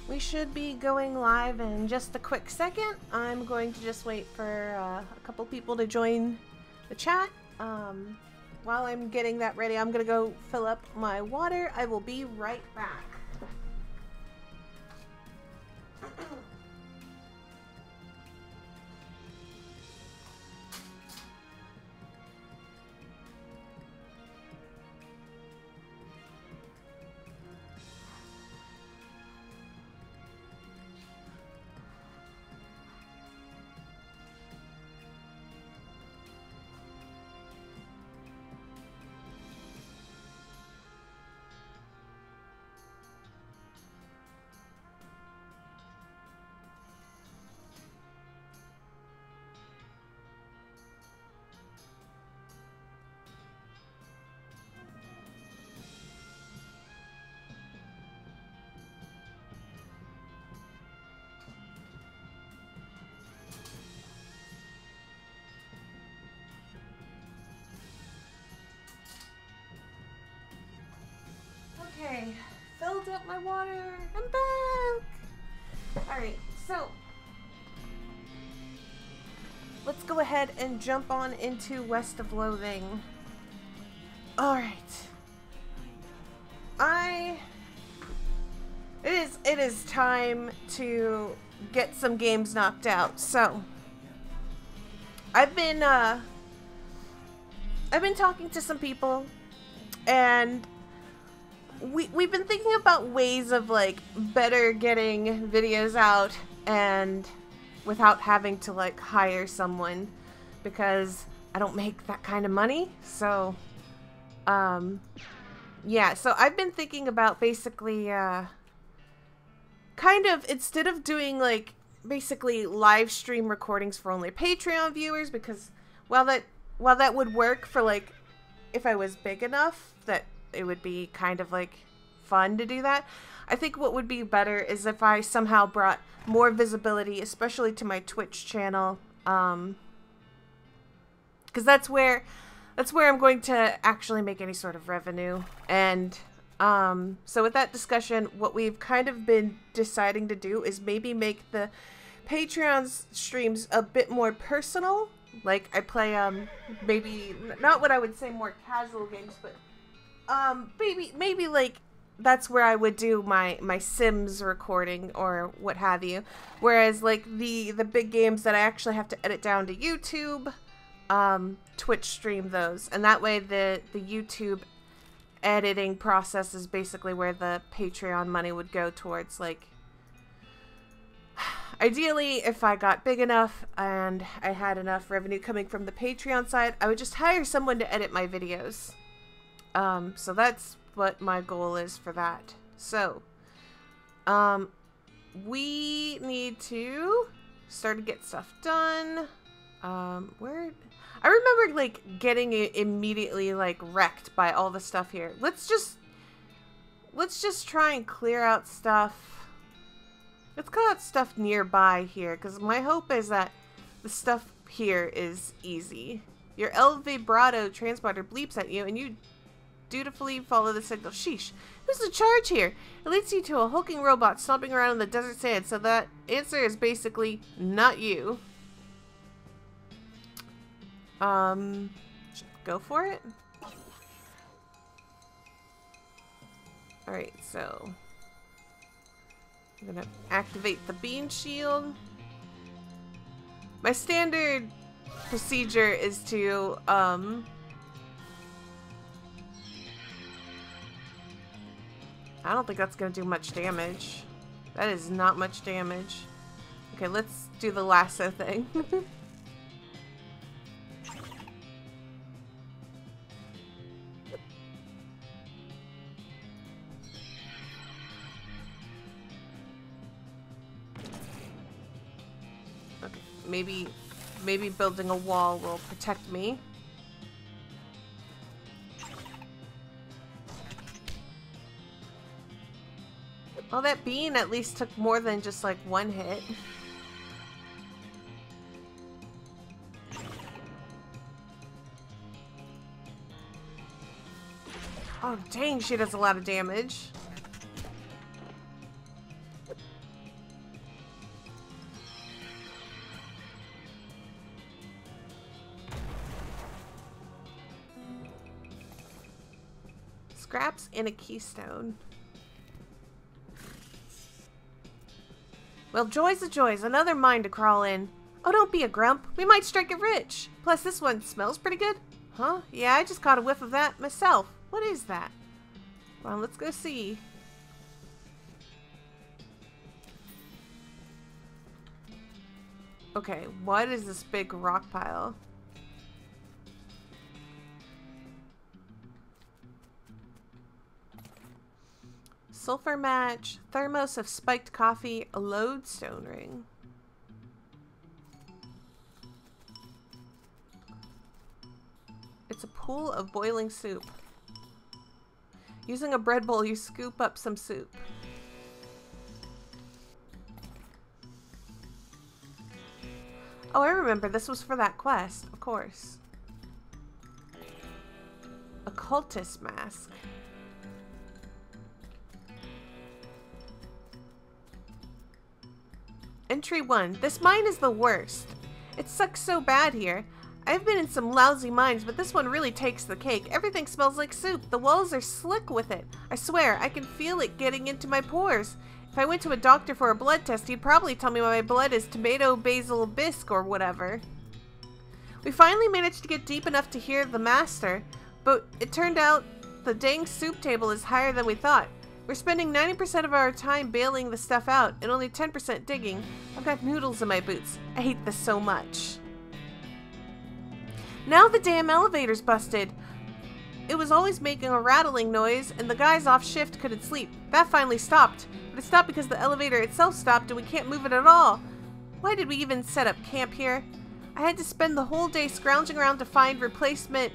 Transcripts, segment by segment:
We should be going live in just a quick second. I'm going to just wait for a couple people to join the chat. While I'm getting that ready, I'm gonna go fill up my water. I will be right back. Okay, filled up my water. I'm back. Alright, so let's go ahead and jump on into West of Loathing. Alright. It is time to get some games knocked out. So I've been talking to some people, and we've been thinking about ways of like better getting videos out and without having to like hire someone, because I don't make that kind of money. So yeah, so I've been thinking about basically kind of, instead of doing like basically live stream recordings for only Patreon viewers, because while that would work for like if I was big enough that it would be kind of like fun to do that, I think what would be better is if I somehow brought more visibility, especially to my Twitch channel, because that's where I'm going to actually make any sort of revenue. And so with that discussion, what we've kind of been deciding to do is maybe make the Patreon streams a bit more personal. Like I play maybe not what I would say more casual games, but maybe like that's where I would do my Sims recording or what have you. Whereas like the big games that I actually have to edit down to YouTube, Twitch stream those, and that way the YouTube editing process is basically where the Patreon money would go towards. Like ideally, if I got big enough and I had enough revenue coming from the Patreon side, I would just hire someone to edit my videos. So that's what my goal is for that. So, we need to start to get stuff done. I remember like getting immediately like wrecked by all the stuff here. Let's just try and clear out stuff. Let's clear out stuff nearby here, because my hope is that the stuff here is easy. Your El Vibrato transporter bleeps at you, and you dutifully follow the signal. Sheesh. Who's in charge here? It leads you to a hulking robot stomping around in the desert sand, so that answer is basically not you. Go for it. Alright, so I'm gonna activate the beam shield. My standard procedure is to I don't think that's gonna do much damage. That is not much damage. Okay, let's do the lasso thing. Okay, maybe building a wall will protect me. Well, that bean at least took more than just like one hit. Oh, dang, she does a lot of damage. Scraps and a keystone. Well, joys of joys. Another mine to crawl in. Oh, don't be a grump. We might strike it rich. Plus, this one smells pretty good. Huh? Yeah, I just caught a whiff of that myself. What is that? Well, let's go see. Okay, what is this big rock pile? Sulfur match, thermos of spiked coffee, a lodestone ring. It's a pool of boiling soup. Using a bread bowl, you scoop up some soup. Oh, I remember. This was for that quest, of course. Occultist mask. Entry 1. This mine is the worst. It sucks so bad here. I've been in some lousy mines, but this one really takes the cake. Everything smells like soup. The walls are slick with it. I swear, I can feel it getting into my pores. If I went to a doctor for a blood test, he'd probably tell me my blood is tomato basil bisque or whatever. We finally managed to get deep enough to hear the master, but it turned out the dang soup table is higher than we thought. We're spending 90% of our time bailing the stuff out and only 10% digging. I've got noodles in my boots. I hate this so much. Now the damn elevator's busted. It was always making a rattling noise and the guys off shift couldn't sleep. That finally stopped. But it stopped because the elevator itself stopped and we can't move it at all. Why did we even set up camp here? I had to spend the whole day scrounging around to find replacement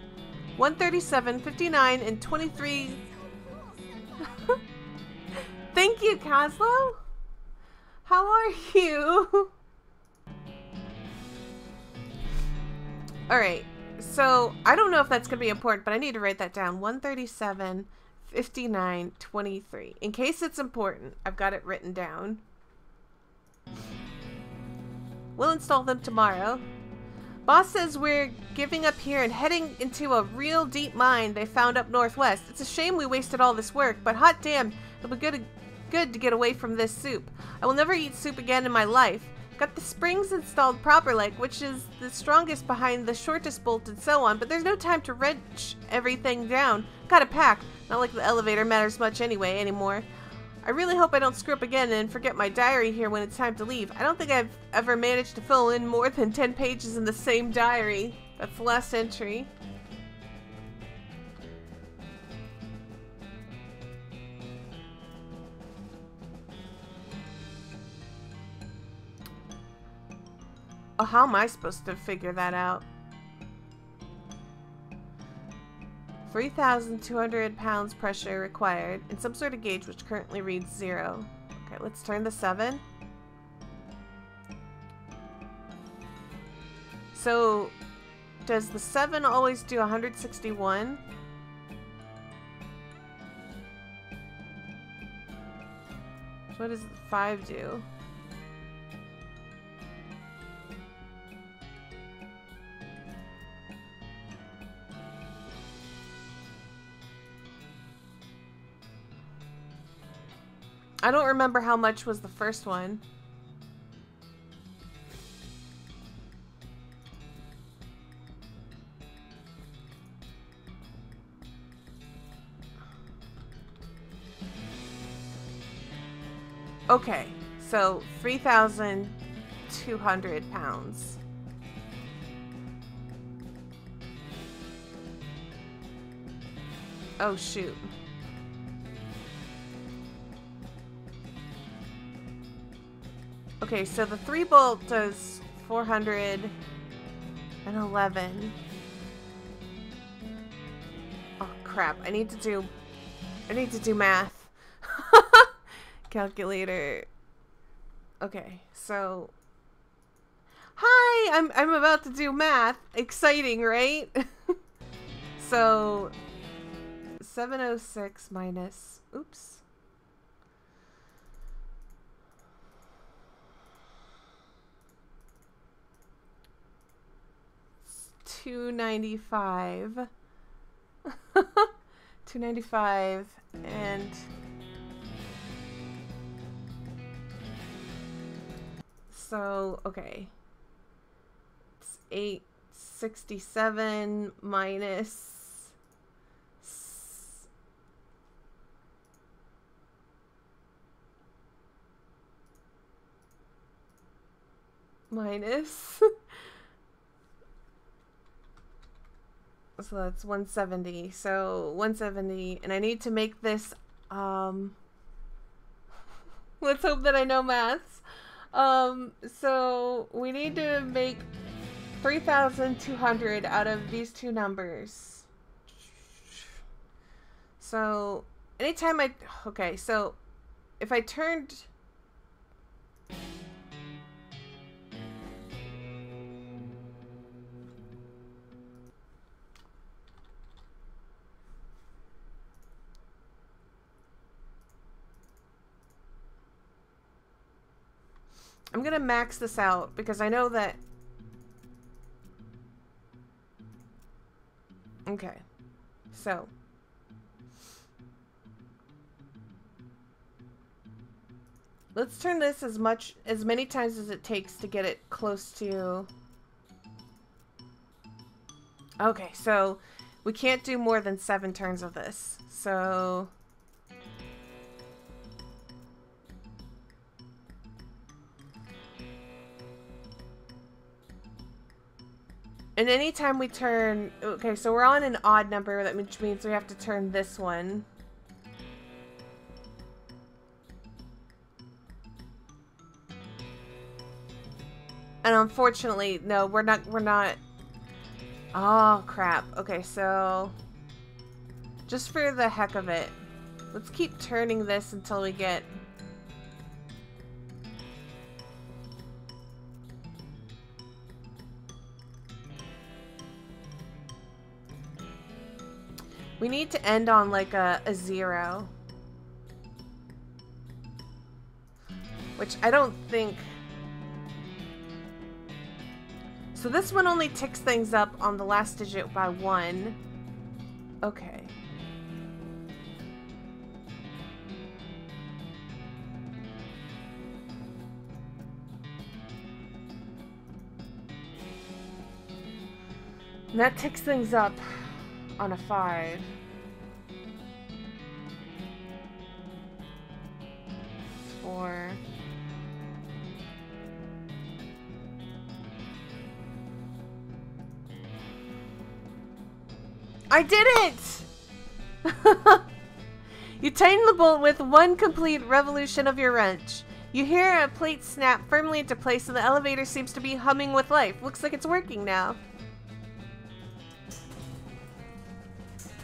137, 59, and 23. Thank you, Caslo. How are you? Alright, so I don't know if that's going to be important, but I need to write that down. 137, 59, 23. In case it's important, I've got it written down. We'll install them tomorrow. Boss says we're giving up here and heading into a real deep mine they found up northwest. It's a shame we wasted all this work, but hot damn, it'll be good to get away from this soup. I will never eat soup again in my life. Got the springs installed proper like, which is the strongest behind the shortest bolt and so on, but there's no time to wrench everything down. Gotta pack. Not like the elevator matters much anymore. I really hope I don't screw up again and forget my diary here when it's time to leave. I don't think I've ever managed to fill in more than 10 pages in the same diary. That's the last entry. Oh, how am I supposed to figure that out? 3,200 pounds pressure required, and some sort of gauge which currently reads 0. Okay, let's turn the 7. So, does the 7 always do 161? What does the 5 do? I don't remember how much was the first one. Okay, so 3,200 pounds. Oh, shoot. Okay, so the 3 bolt does 411. Oh crap, I need to do math. Calculator. Okay, so hi, I'm about to do math. Exciting, right? So 706 minus, oops. 295. 295 and so okay. It's 867 minus so that's 170. So 170, and I need to make this let's hope that I know maths. So we need to make 3,200 out of these two numbers. So anytime okay, so if I turned I'm gonna max this out because I know that. Okay, so let's turn this as many times as it takes to get it close to. Okay, so we can't do more than 7 turns of this. So and anytime we turn, okay, so we're on an odd number, which means we have to turn this one. And unfortunately, no, we're not. Oh, crap. Okay, so just for the heck of it, let's keep turning this until we get. We need to end on like a 0. Which I don't think. So this one only ticks things up on the last digit by 1. Okay. And that ticks things up on a 5. Four. I did it! You tighten the bolt with 1 complete revolution of your wrench. You hear a plate snap firmly into place and the elevator seems to be humming with life. Looks like it's working now.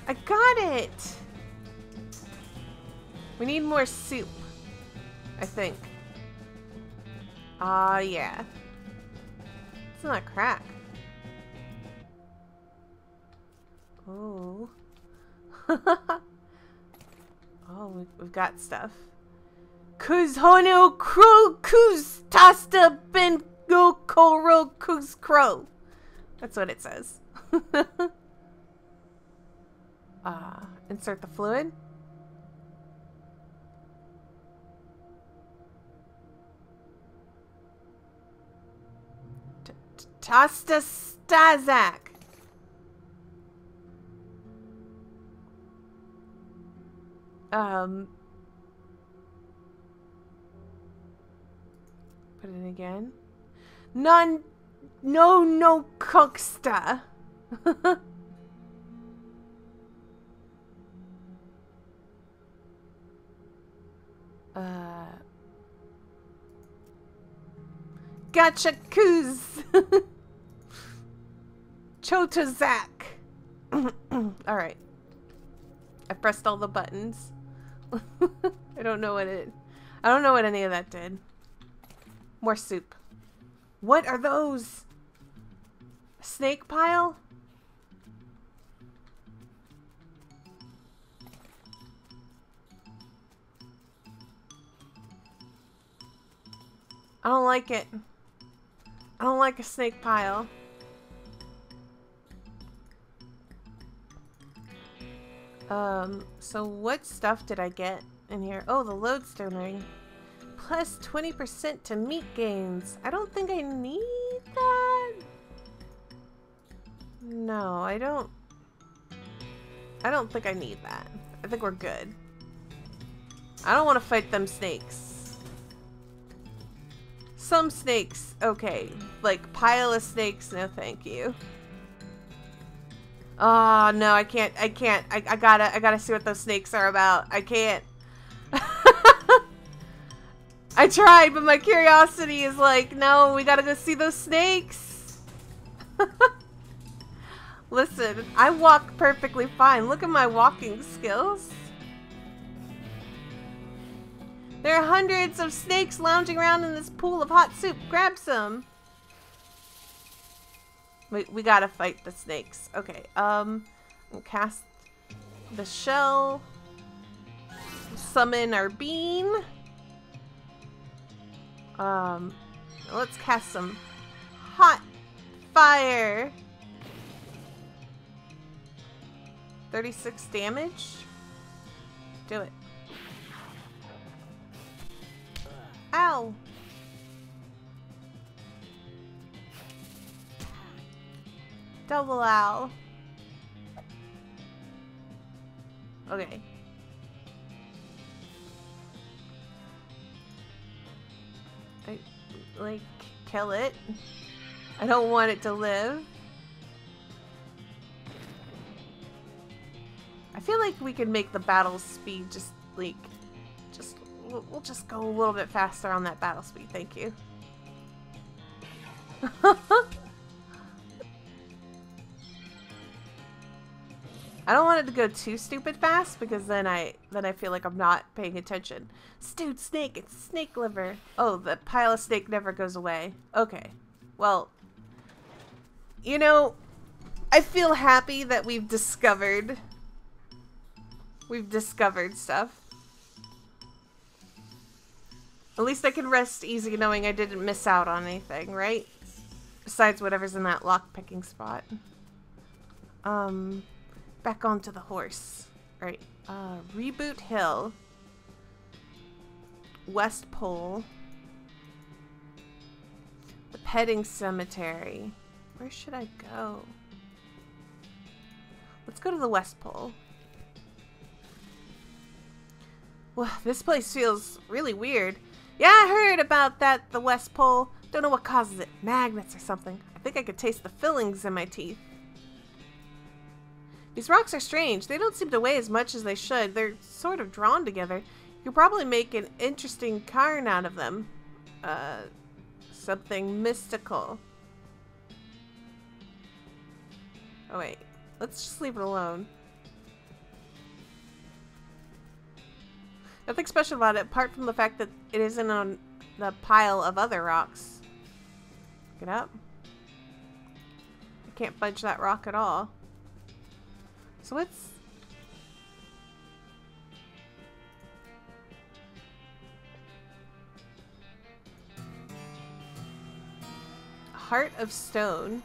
I got it! We need more soup, I think. Yeah. It's not crack. Oh. Oh, we've got stuff. Kuz hono crow kuz tasta ben go koro kuz crow. That's what it says. Insert the fluid. Tasta stazak. Put it in again. No cooksta. Gotcha kuz. Chotozak. Alright. I pressed all the buttons. I don't know what any of that did. More soup. What are those? A snake pile? I don't like it. I don't like a snake pile. So what stuff did I get in here? Oh, the lodestone ring. Plus 20% to meat gains. I don't think I need that. No, I don't think I need that. I think we're good. I don't want to fight them snakes. Some snakes, okay. Like pile of snakes, no thank you. Oh no, I can't. I gotta see what those snakes are about. I can't. I tried, but my curiosity is like, no, we gotta go see those snakes. Listen, I walk perfectly fine. Look at my walking skills. There are hundreds of snakes lounging around in this pool of hot soup. Grab some. We gotta fight the snakes. Okay, we'll cast the shell. Summon our bean. Let's cast some hot fire. 36 damage. Do it. Ow. Double ow. Okay. Like, kill it. I don't want it to live. I feel like we could make the battle speed just, like, we'll just go a little bit faster on that battle speed. Thank you. I don't want it to go too stupid fast because then I feel like I'm not paying attention. Stewed snake, it's snake liver. Oh, the pile of snake never goes away. Okay. Well, you know, I feel happy that we've discovered stuff. At least I can rest easy knowing I didn't miss out on anything, right? Besides whatever's in that lock-picking spot. Back onto the horse. Alright, Reboot Hill. West Pole. The Petting Cemetery. Where should I go? Let's go to the West Pole. Well, this place feels really weird. Yeah, I heard about that, the West Pole. Don't know what causes it. Magnets or something. I think I could taste the fillings in my teeth. These rocks are strange. They don't seem to weigh as much as they should. They're sort of drawn together. You could probably make an interesting cairn out of them. Something mystical. Oh wait, let's just leave it alone. Nothing special about it, apart from the fact that it isn't on the pile of other rocks. Get up. I can't budge that rock at all. So what's... Heart of Stone.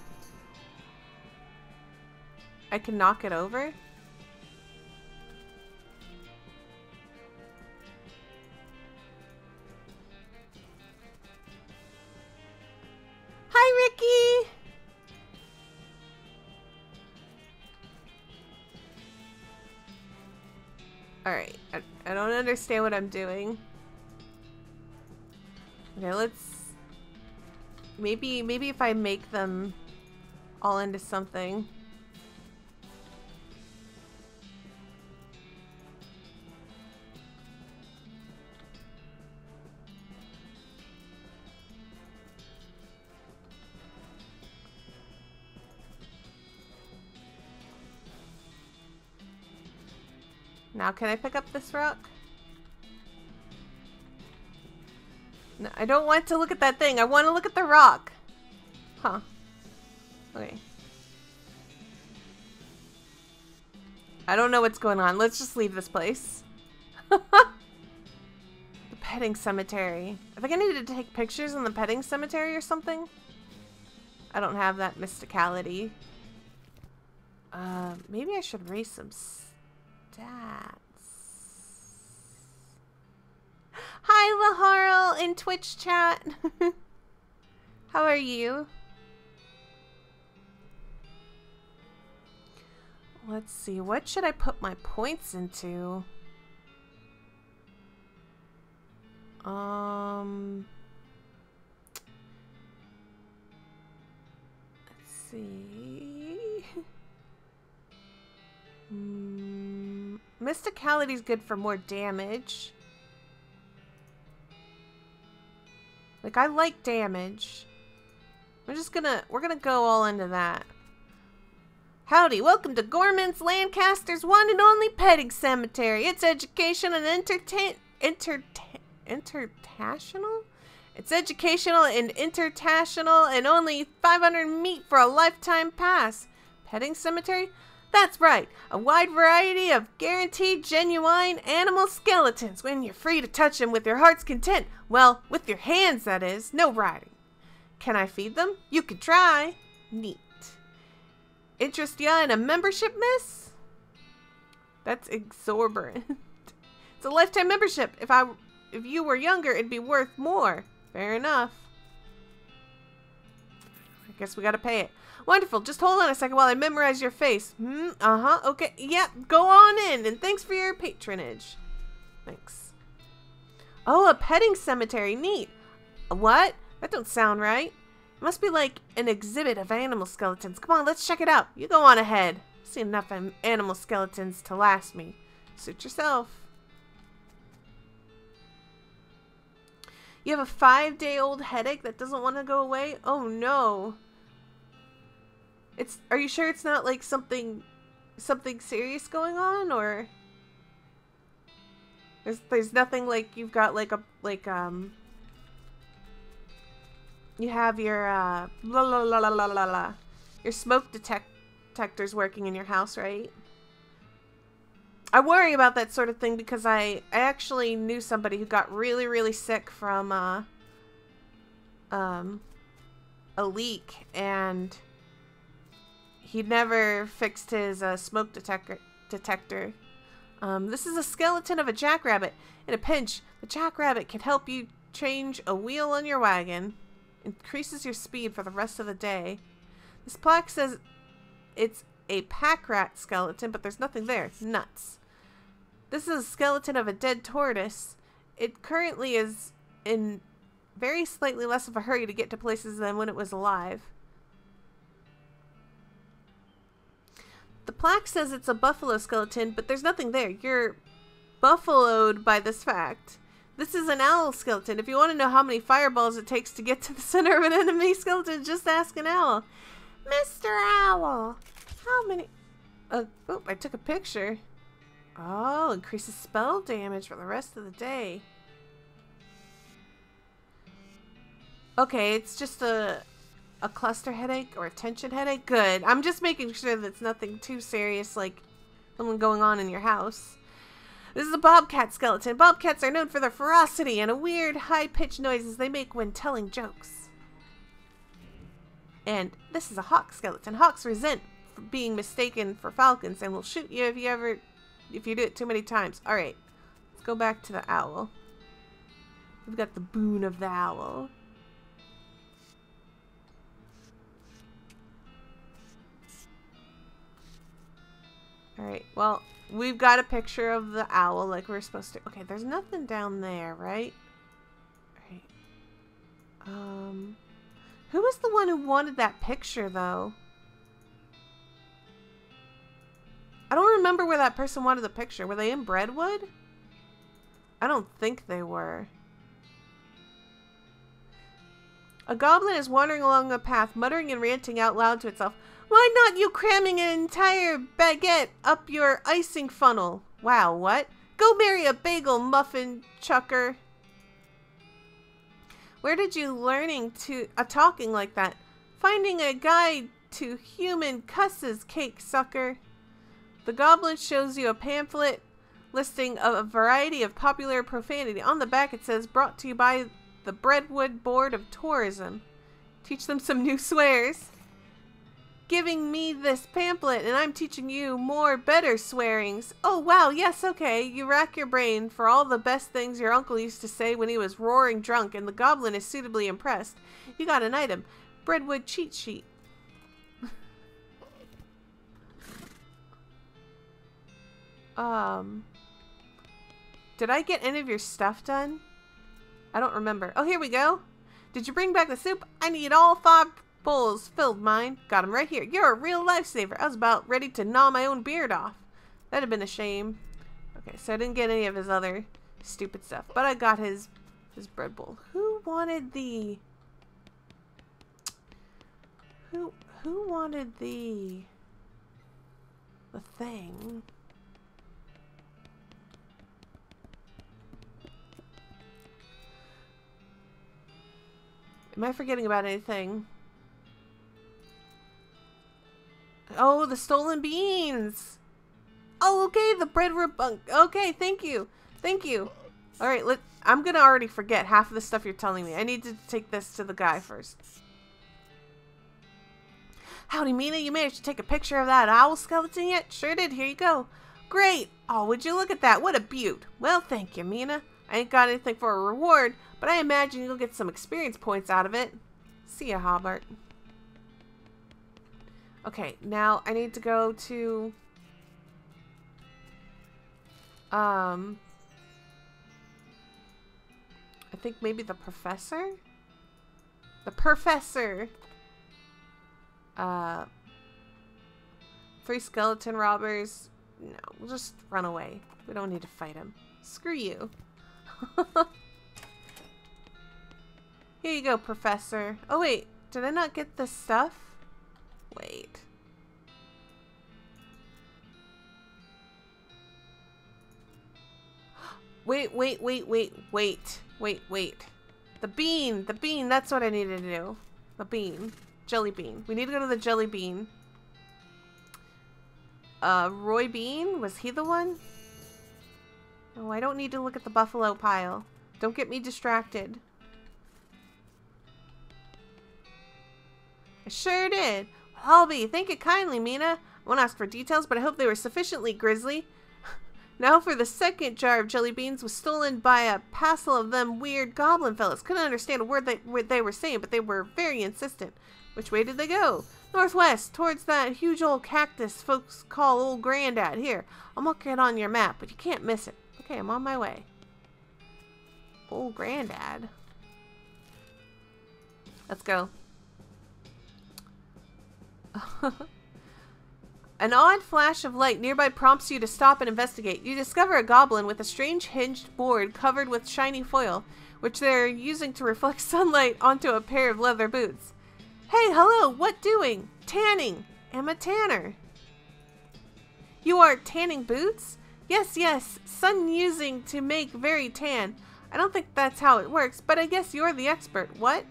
I can knock it over? Hi, Ricky! Alright, I don't understand what I'm doing. Okay, let's... Maybe if I make them all into something. Now can I pick up this rock? No, I don't want to look at that thing. I want to look at the rock. Huh. Okay. I don't know what's going on. Let's just leave this place. The petting cemetery. I think I needed to take pictures in the petting cemetery or something. I don't have that mysticality. Maybe I should raise some stats. Hi, Laharl in Twitch chat. How are you? Let's see. What should I put my points into? Let's see. Mysticality is good for more damage. Like, I like damage. We're gonna go all into that. Howdy, welcome to Gorman's Lancaster's one and only petting cemetery. It's educational and international? It's educational and international and only 500 meat for a lifetime pass. Petting cemetery? That's right, a wide variety of guaranteed genuine animal skeletons when you're free to touch them with your heart's content. Well, with your hands, that is. No riding. Can I feed them? You could try. Neat. Interest ya in a membership, miss? That's exorbitant. It's a lifetime membership. If you were younger, it'd be worth more. Fair enough. I guess we gotta pay it. Wonderful. Just hold on a second while I memorize your face. Okay. Yep. Go on in. And thanks for your patronage. Thanks. Oh, a petting cemetery. Neat. What? That don't sound right. It must be like an exhibit of animal skeletons. Come on, let's check it out. You go on ahead. I've seen enough animal skeletons to last me. Suit yourself. You have a 5-day-old headache that doesn't want to go away? Oh no. Are you sure it's not like something serious going on, or there's nothing like you've got like you have your your smoke detectors working in your house, right? I worry about that sort of thing because I actually knew somebody who got really, really sick from a leak, and he never fixed his smoke detector. This is a skeleton of a jackrabbit. In a pinch, the jackrabbit can help you change a wheel on your wagon. Increases your speed for the rest of the day. This plaque says it's a pack rat skeleton, but there's nothing there. Nuts. This is a skeleton of a dead tortoise. It currently is in very slightly less of a hurry to get to places than when it was alive. The plaque says it's a buffalo skeleton, but there's nothing there. You're buffaloed by this fact. This is an owl skeleton. If you want to know how many fireballs it takes to get to the center of an enemy skeleton, just ask an owl. Mr. Owl, how many... oh, I took a picture. Oh, increases spell damage for the rest of the day. Okay, it's just a cluster headache or a tension headache. Good. I'm just making sure that it's nothing too serious, like something going on in your house. This is a bobcat skeleton. Bobcats are known for their ferocity and a weird, high-pitched noises they make when telling jokes. And this is a hawk skeleton. Hawks resent being mistaken for falcons and will shoot you if you do it too many times. Alright, let's go back to the owl. We've got the boon of the owl. Alright, well, we've got a picture of the owl like we're supposed to. Okay, there's nothing down there, right? Alright. Who was the one who wanted that picture, though? I don't remember where that person wanted the picture. Were they in Breadwood? I don't think they were. A goblin is wandering along a path, muttering and ranting out loud to itself. Why not you cramming an entire baguette up your icing funnel? Wow, what? Go marry a bagel, muffin chucker. Where did you learning to talking like that? Finding a guide to human cusses, cake sucker. The goblin shows you a pamphlet listing a variety of popular profanity. On the back it says, brought to you by the Breadwood Board of Tourism. Teach them some new swears. giving me this pamphlet and I'm teaching you more better swearings. Oh, wow, yes, okay. You rack your brain for all the best things your uncle used to say when he was roaring drunk, and the goblin is suitably impressed. You got an item. Breadwood cheat sheet. Did I get any of your stuff done? I don't remember. Oh, here we go. Did you bring back the soup? I need all 5 bowls filled, mine. Got him right here. You're a real lifesaver. I was about ready to gnaw my own beard off. That'd have been a shame. Okay, so I didn't get any of his other stupid stuff, but I got his bread bowl. Who wanted the... Who wanted the thing? Am I forgetting about anything? Oh, the stolen beans. Oh, okay, the bread rebunk. Okay, thank you. Thank you. All right, I'm going to already forget half of the stuff you're telling me. I need to take this to the guy first. Howdy, Mina. You managed to take a picture of that owl skeleton yet? Sure did. Here you go. Great. Oh, would you look at that? What a beaut. Well, thank you, Mina. I ain't got anything for a reward, but I imagine you'll get some experience points out of it. See ya, Hobart. Okay, now I need to go to... I think maybe the professor? The professor! 3 skeleton robbers. No, we'll just run away. We don't need to fight him. Screw you. Here you go, Professor. Oh, wait. Did I not get this stuff? Wait. Wait. The bean, that's what I needed to do. The bean. Jelly bean. We need to go to the jelly bean. Roy Bean? Was he the one? Oh, I don't need to look at the buffalo pile. Don't get me distracted. I sure did. I'll be. Thank you kindly, Mina. I won't ask for details, but I hope they were sufficiently grisly. Now for the second jar of jelly beans was stolen by a passel of them weird goblin fellas. Couldn't understand a word they were saying, but they were very insistent. Which way did they go? Northwest, towards that huge old cactus folks call Old Grandad. Here, I'll mark it on your map, but you can't miss it. Okay, I'm on my way. Old Grandad. Let's go. An odd flash of light nearby prompts you to stop and investigate. You discover a goblin with a strange hinged board covered with shiny foil, which they're using to reflect sunlight onto a pair of leather boots. Hey, hello, what doing? Tanning. I'm a tanner. You are tanning boots? Yes, sun using to make very tan. I don't think that's how it works, but I guess you're the expert. What?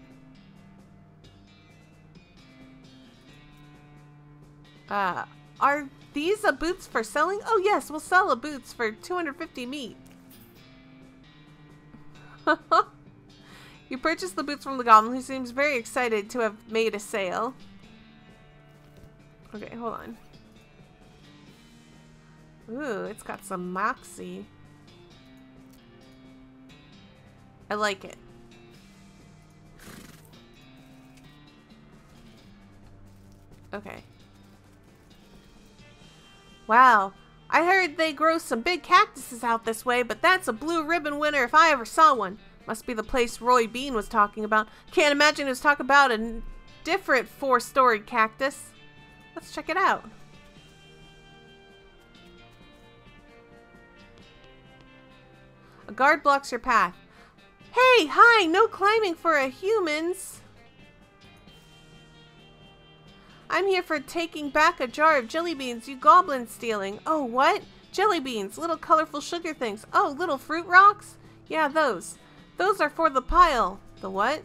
Are these boots for selling? Oh yes, we'll sell a boots for 250 meat. You purchase the boots from the goblin, who seems very excited to have made a sale. Okay, hold on. Ooh, it's got some moxie. I like it. Okay. Wow. I heard they grow some big cactuses out this way, but that's a blue ribbon winner if I ever saw one. Must be the place Roy Bean was talking about. Can't imagine he was talking about a different 4-storied cactus. Let's check it out. A guard blocks your path. Hey, hi, no climbing for humans. I'm here for taking back a jar of jelly beans you goblins stealing. Oh, what? Jelly beans, little colorful sugar things. Oh, little fruit rocks? Yeah, those. Those are for the pile. The what?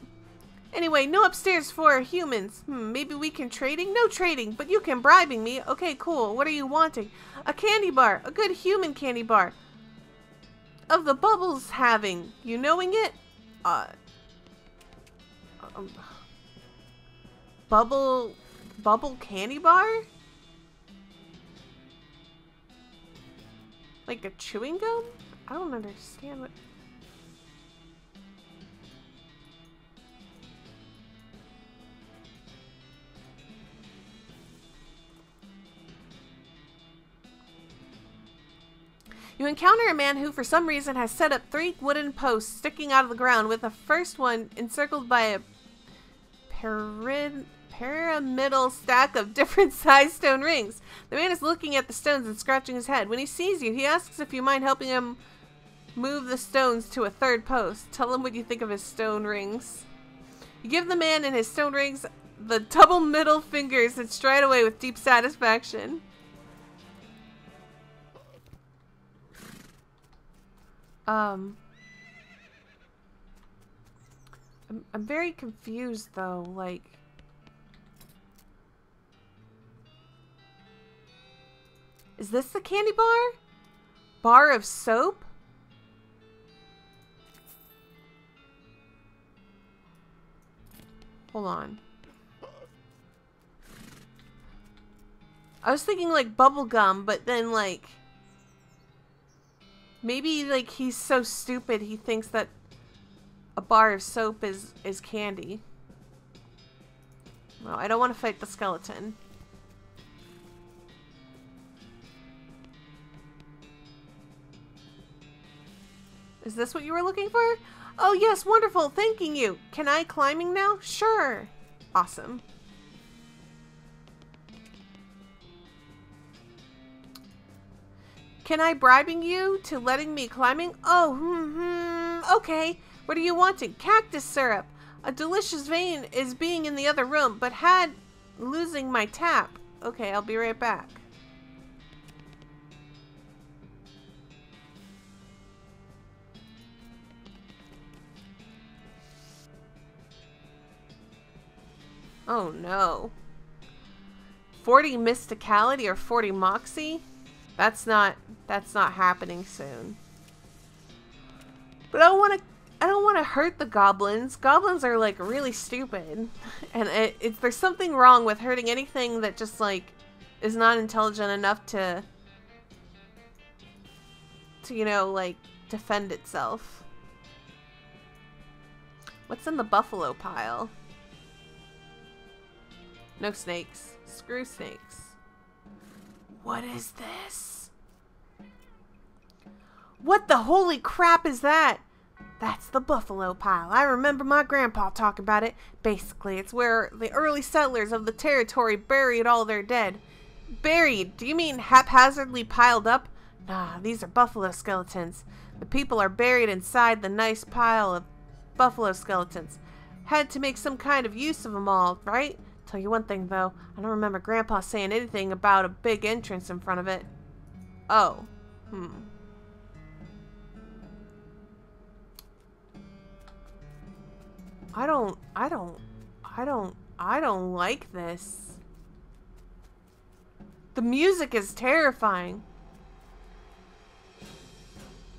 Anyway, no upstairs for humans. Maybe we can trading? No trading, but you can bribing me. Okay, cool. What are you wanting? A candy bar. A good human candy bar. Of the bubbles having. You knowing it? Bubble bubble candy bar? Like a chewing gum? I don't understand what... You encounter a man who, for some reason, has set up 3 wooden posts sticking out of the ground, with the first one encircled by a pyramidal stack of different sized stone rings. The man is looking at the stones and scratching his head. When he sees you, he asks if you mind helping him move the stones to a 3rd post. Tell him what you think of his stone rings. You give the man and his stone rings the double middle fingers and stride away with deep satisfaction. I'm very confused though, like... Is this the candy bar? Bar of soap? Hold on. I was thinking like bubble gum, but then like... Maybe, like, he's so stupid he thinks that a bar of soap is candy. No, I don't want to fight the skeleton. Is this what you were looking for? Oh, yes, wonderful, thanking you. Can I climbing now? Sure. Awesome. Can I bribing you to letting me climbing? Oh, okay. What are you wanting? Cactus syrup. A delicious vein is being in the other room, but had losing my tap. Okay, I'll be right back. Oh no. 40 mysticality or 40 moxie? That's not happening soon. But I don't want to hurt the goblins. Goblins are like really stupid. And there's something wrong with hurting anything that just like is not intelligent enough to you know, like defend itself. What's in the buffalo pile? No snakes. Screw snakes. What is this? What the holy crap is that? That's the buffalo pile. I remember my grandpa talking about it. Basically, it's where the early settlers of the territory buried all their dead. Buried? Do you mean haphazardly piled up? Nah, these are buffalo skeletons. The people are buried inside the nice pile of buffalo skeletons. Had to make some kind of use of them all, right? Tell you one thing though, I don't remember Grandpa saying anything about a big entrance in front of it. Oh. I don't like this. The music is terrifying.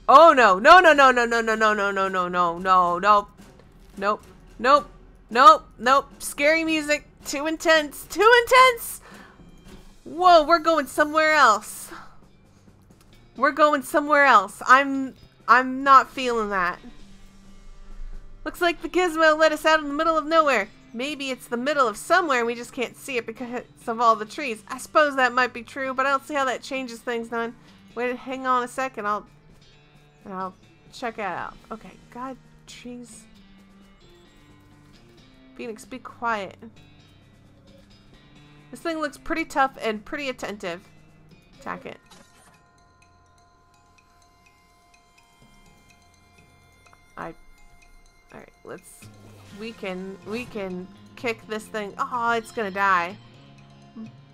Oh no. No, no, no, no, no, no, no, no, no, no, no, no, no. Nope. Nope. Nope. Nope. Scary music. Too intense. Too intense. Whoa, we're going somewhere else. We're going somewhere else. I'm not feeling that. Looks like the gizmo let us out in the middle of nowhere. Maybe it's the middle of somewhere and we just can't see it because of all the trees. I suppose that might be true, but I don't see how that changes things none. Wait, hang on a second. I'll check it out. Okay, God, trees. Phoenix, be quiet. This thing looks pretty tough and pretty attentive. Attack it. Alright, we can kick this thing. Oh, it's gonna die.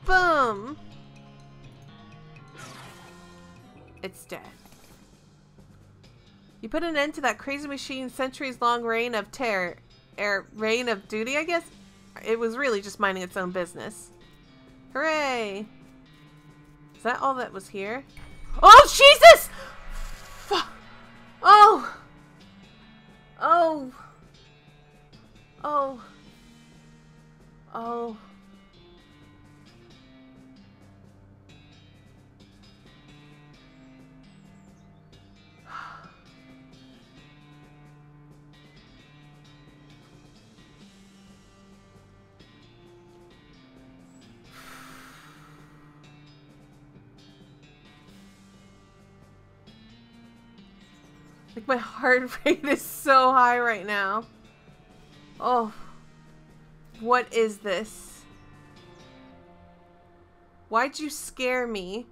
Boom! It's dead. You put an end to that crazy machine's centuries-long reign of terror. Reign of duty, I guess? It was really just minding its own business. Hooray! Is that all that was here? Oh, Jesus! Oh! Oh! Oh! Oh! Like, my heart rate is so high right now. Oh. What is this? Why'd you scare me?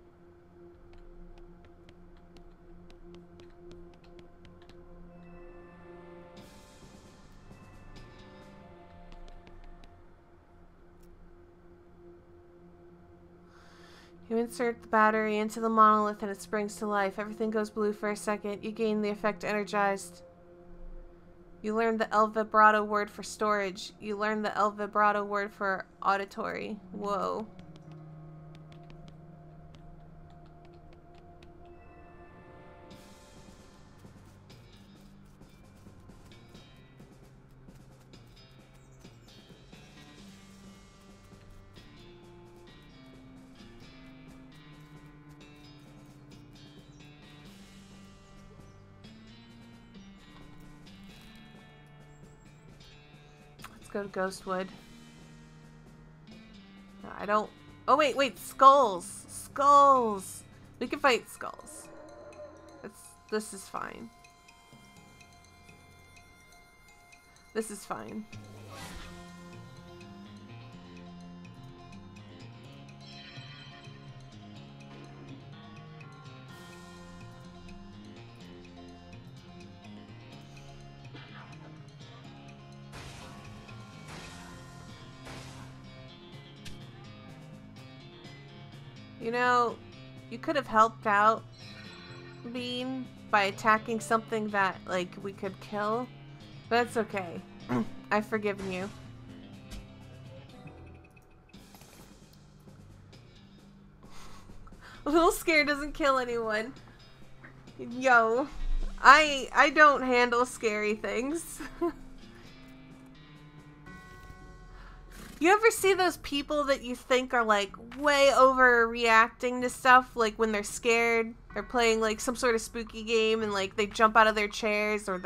You insert the battery into the monolith and it springs to life. Everything goes blue for a second. You gain the effect energized. You learn the El Vibrato word for storage. You learn the El Vibrato word for auditory. Whoa. Go to Ghostwood. No, I don't... Oh, wait, skulls! Skulls! We can fight skulls. This is fine. This is fine. You know, you could have helped out Bean by attacking something that, like, we could kill. But that's okay. I've forgiven you. A little scare doesn't kill anyone. Yo. I don't handle scary things. You ever see those people that you think are like way overreacting to stuff, like when they're scared, they're playing like some sort of spooky game and like they jump out of their chairs or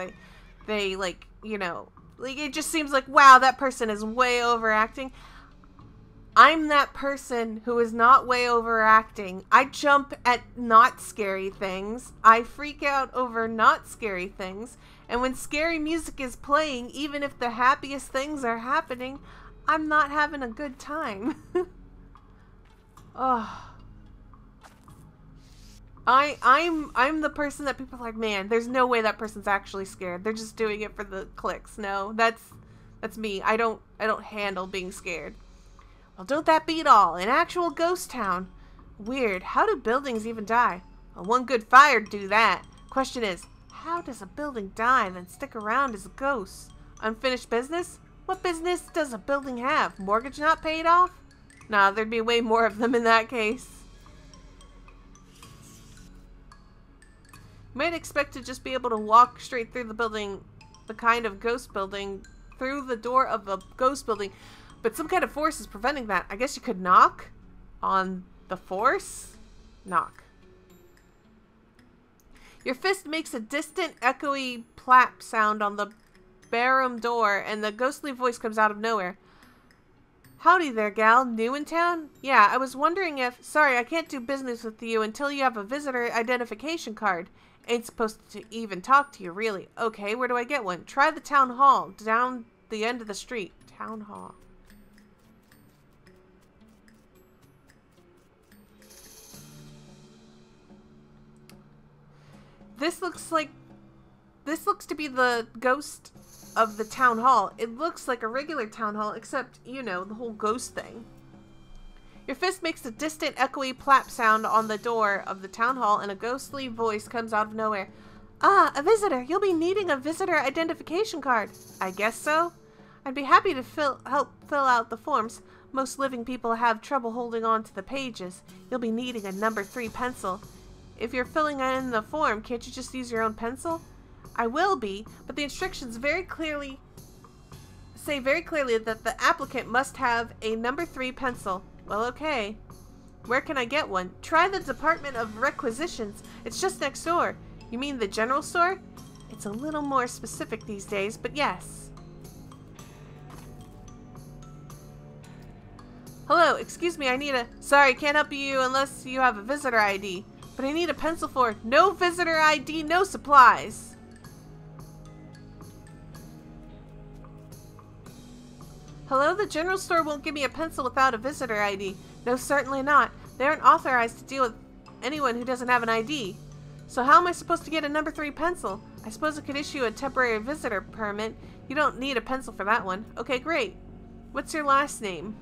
they like, you know, like it just seems like, wow, that person is way overacting. I'm that person who is not way overacting. I jump at not scary things. I freak out over not scary things. And when scary music is playing, even if the happiest things are happening, I'm not having a good time. Oh. I'm the person that people are like, man, there's no way that person's actually scared. They're just doing it for the clicks. No, that's me. I don't handle being scared. Well, don't that beat all? An actual ghost town. Weird. How do buildings even die? Well, one good fire'd do that. Question is, how does a building die then stick around as a ghost? Unfinished business? What business does a building have? Mortgage not paid off? Nah, there'd be way more of them in that case. You might expect to just be able to walk straight through the building, the kind of ghost building, through the door of a ghost building, but some kind of force is preventing that. I guess you could knock on the force? Knock. Your fist makes a distant, echoey plap sound on the barroom door, and the ghostly voice comes out of nowhere. Howdy there, gal. New in town? Yeah, I was wondering if... Sorry, I can't do business with you until you have a visitor identification card. Ain't supposed to even talk to you, really. Okay, where do I get one? Try the town hall, down the end of the street. Town hall. This looks to be the ghost of the town hall. It looks like a regular town hall, except, you know, the whole ghost thing. Your fist makes a distant, echoey plap sound on the door of the town hall, and a ghostly voice comes out of nowhere. Ah, a visitor. You'll be needing a visitor identification card. I guess so. I'd be happy to help fill out the forms. Most living people have trouble holding on to the pages. You'll be needing a number 3 pencil. If you're filling in the form, can't you just use your own pencil? I will be, but the instructions say very clearly that the applicant must have a number 3 pencil. Well, okay. Where can I get one? Try the Department of Requisitions. It's just next door. You mean the general store? It's a little more specific these days, but yes. Hello, excuse me, I need a... Sorry, can't help you unless you have a visitor ID. But I need a pencil for... No visitor ID, no supplies. Hello, the general store won't give me a pencil without a visitor ID. No, certainly not. They aren't authorized to deal with anyone who doesn't have an ID. So how am I supposed to get a number 3 pencil? I suppose I could issue a temporary visitor permit. You don't need a pencil for that one. Okay, great. What's your last name?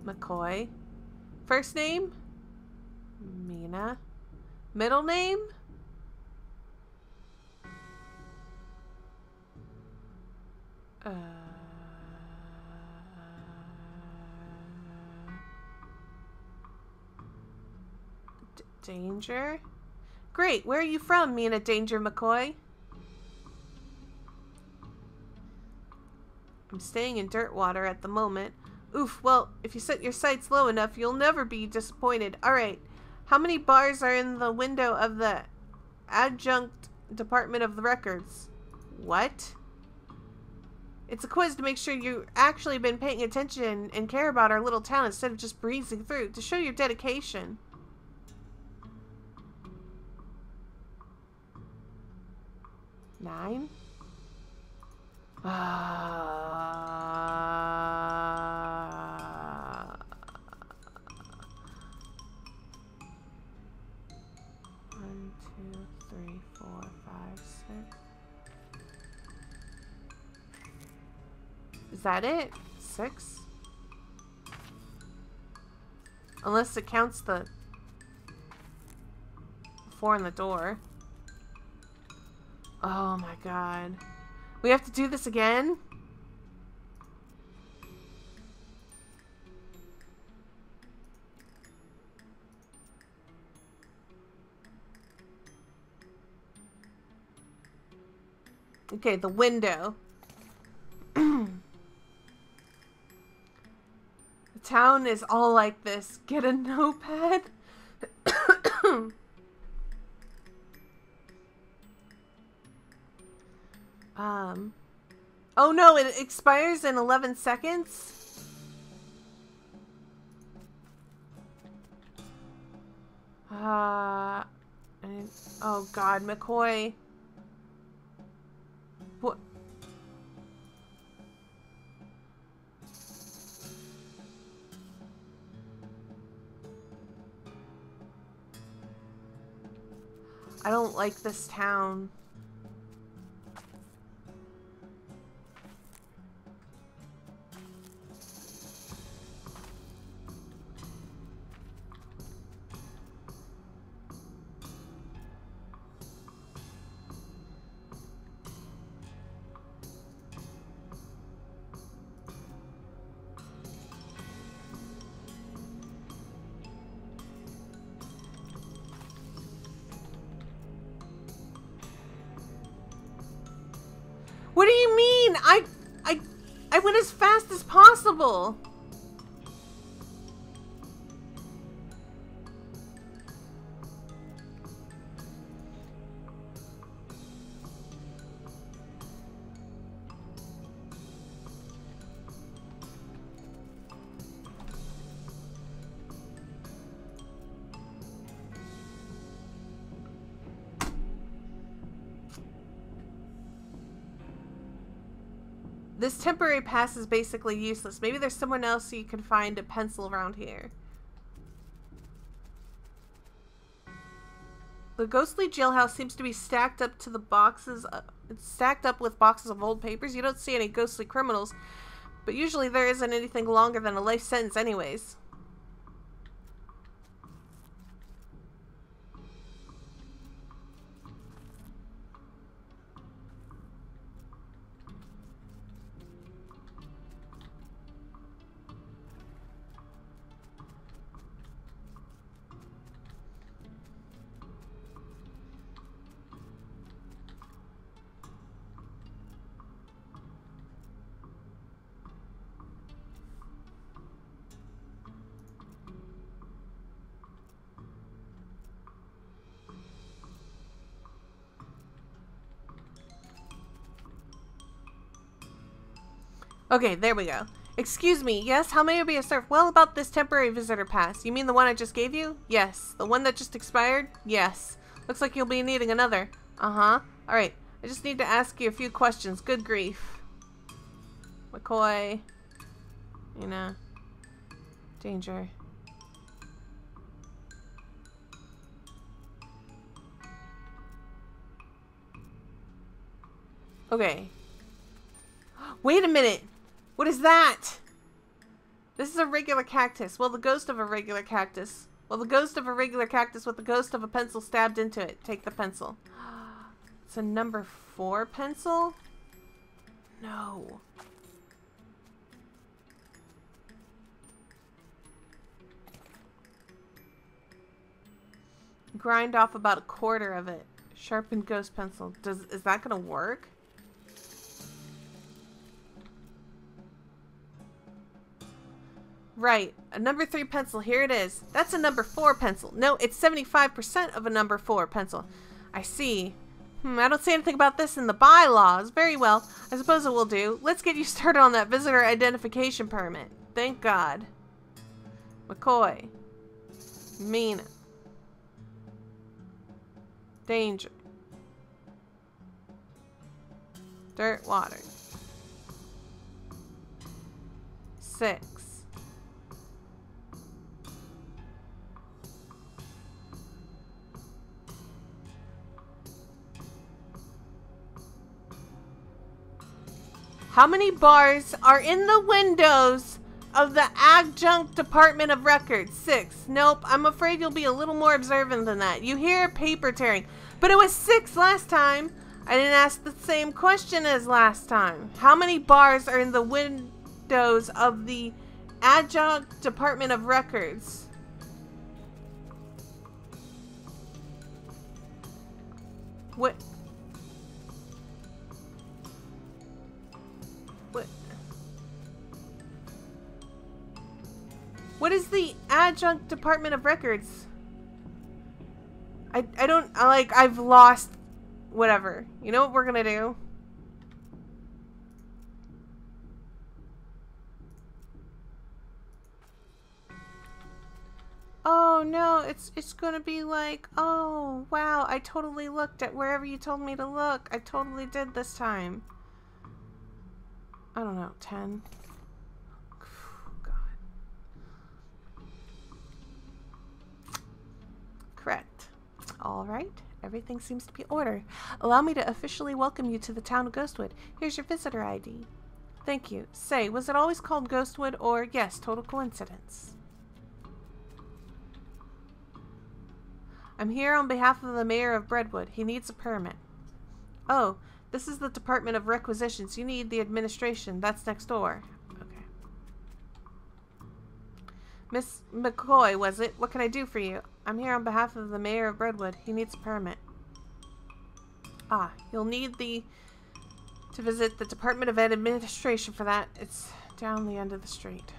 McCoy. First name? Mina. Middle name? Danger? Great, where are you from, Mina Danger McCoy? I'm staying in Dirtwater at the moment. Oof, well, if you set your sights low enough, you'll never be disappointed. Alright, how many bars are in the window of the adjunct department of the records? What? It's a quiz to make sure you've actually been paying attention and care about our little town instead of just breezing through, to show your dedication. Nine? One, two, three, 4, 5, 6. Is that it? 6? Unless it counts the 4 in the door. Oh my god. We have to do this again? Okay, the window. The town is all like this. Get a notepad? Oh no, it expires in 11 seconds? Oh god, McCoy. What? I don't like this town. What do you mean? I went as fast as possible. This temporary pass is basically useless. Maybe there's someone else so you can find a pencil around here. The ghostly jailhouse seems to be stacked up to the boxes. It's stacked up with boxes of old papers. You don't see any ghostly criminals, but usually there isn't anything longer than a life sentence anyways. Okay, there we go. Excuse me, yes, how may I be of service? Well, about this temporary visitor pass. You mean the one I just gave you? Yes. The one that just expired? Yes. Looks like you'll be needing another. Uh-huh. Alright, I just need to ask you a few questions. Good grief. McCoy. You know. Danger. Okay. Wait a minute. What is that? This is a regular cactus. Well, the ghost of a regular cactus. Well, the ghost of a regular cactus with the ghost of a pencil stabbed into it. Take the pencil. It's a number 4 pencil? No. Grind off about a quarter of it. Sharpened ghost pencil. Is that gonna work? Right. A number 3 pencil. Here it is. That's a number 4 pencil. No, it's 75% of a number 4 pencil. I see. I don't see anything about this in the bylaws. Very well. I suppose it will do. Let's get you started on that visitor identification permit. Thank God. McCoy. Mina. Danger. Dirt, water. 6. How many bars are in the windows of the Adjunct Department of Records? 6. Nope, I'm afraid you'll be a little more observant than that. You hear paper tearing. But it was 6 last time. I didn't ask the same question as last time. How many bars are in the windows of the Adjunct Department of Records? What? What is the Adjunct Department of Records? I've lost whatever. You know what we're gonna do? Oh no, it's gonna be like, oh wow, I totally looked at wherever you told me to look. I totally did this time. I don't know, 10. Correct. All right. Everything seems to be in order. Allow me to officially welcome you to the town of Ghostwood. Here's your visitor ID. Thank you. Say, was it always called Ghostwood or yes, total coincidence? I'm here on behalf of the mayor of Breadwood. He needs a permit. Oh, this is the Department of Requisitions. You need the administration. That's next door. Okay. Miss McCoy, was it? What can I do for you? I'm here on behalf of the mayor of Breadwood. He needs a permit. Ah, you'll need to visit the Department of Administration for that. It's down the end of the street.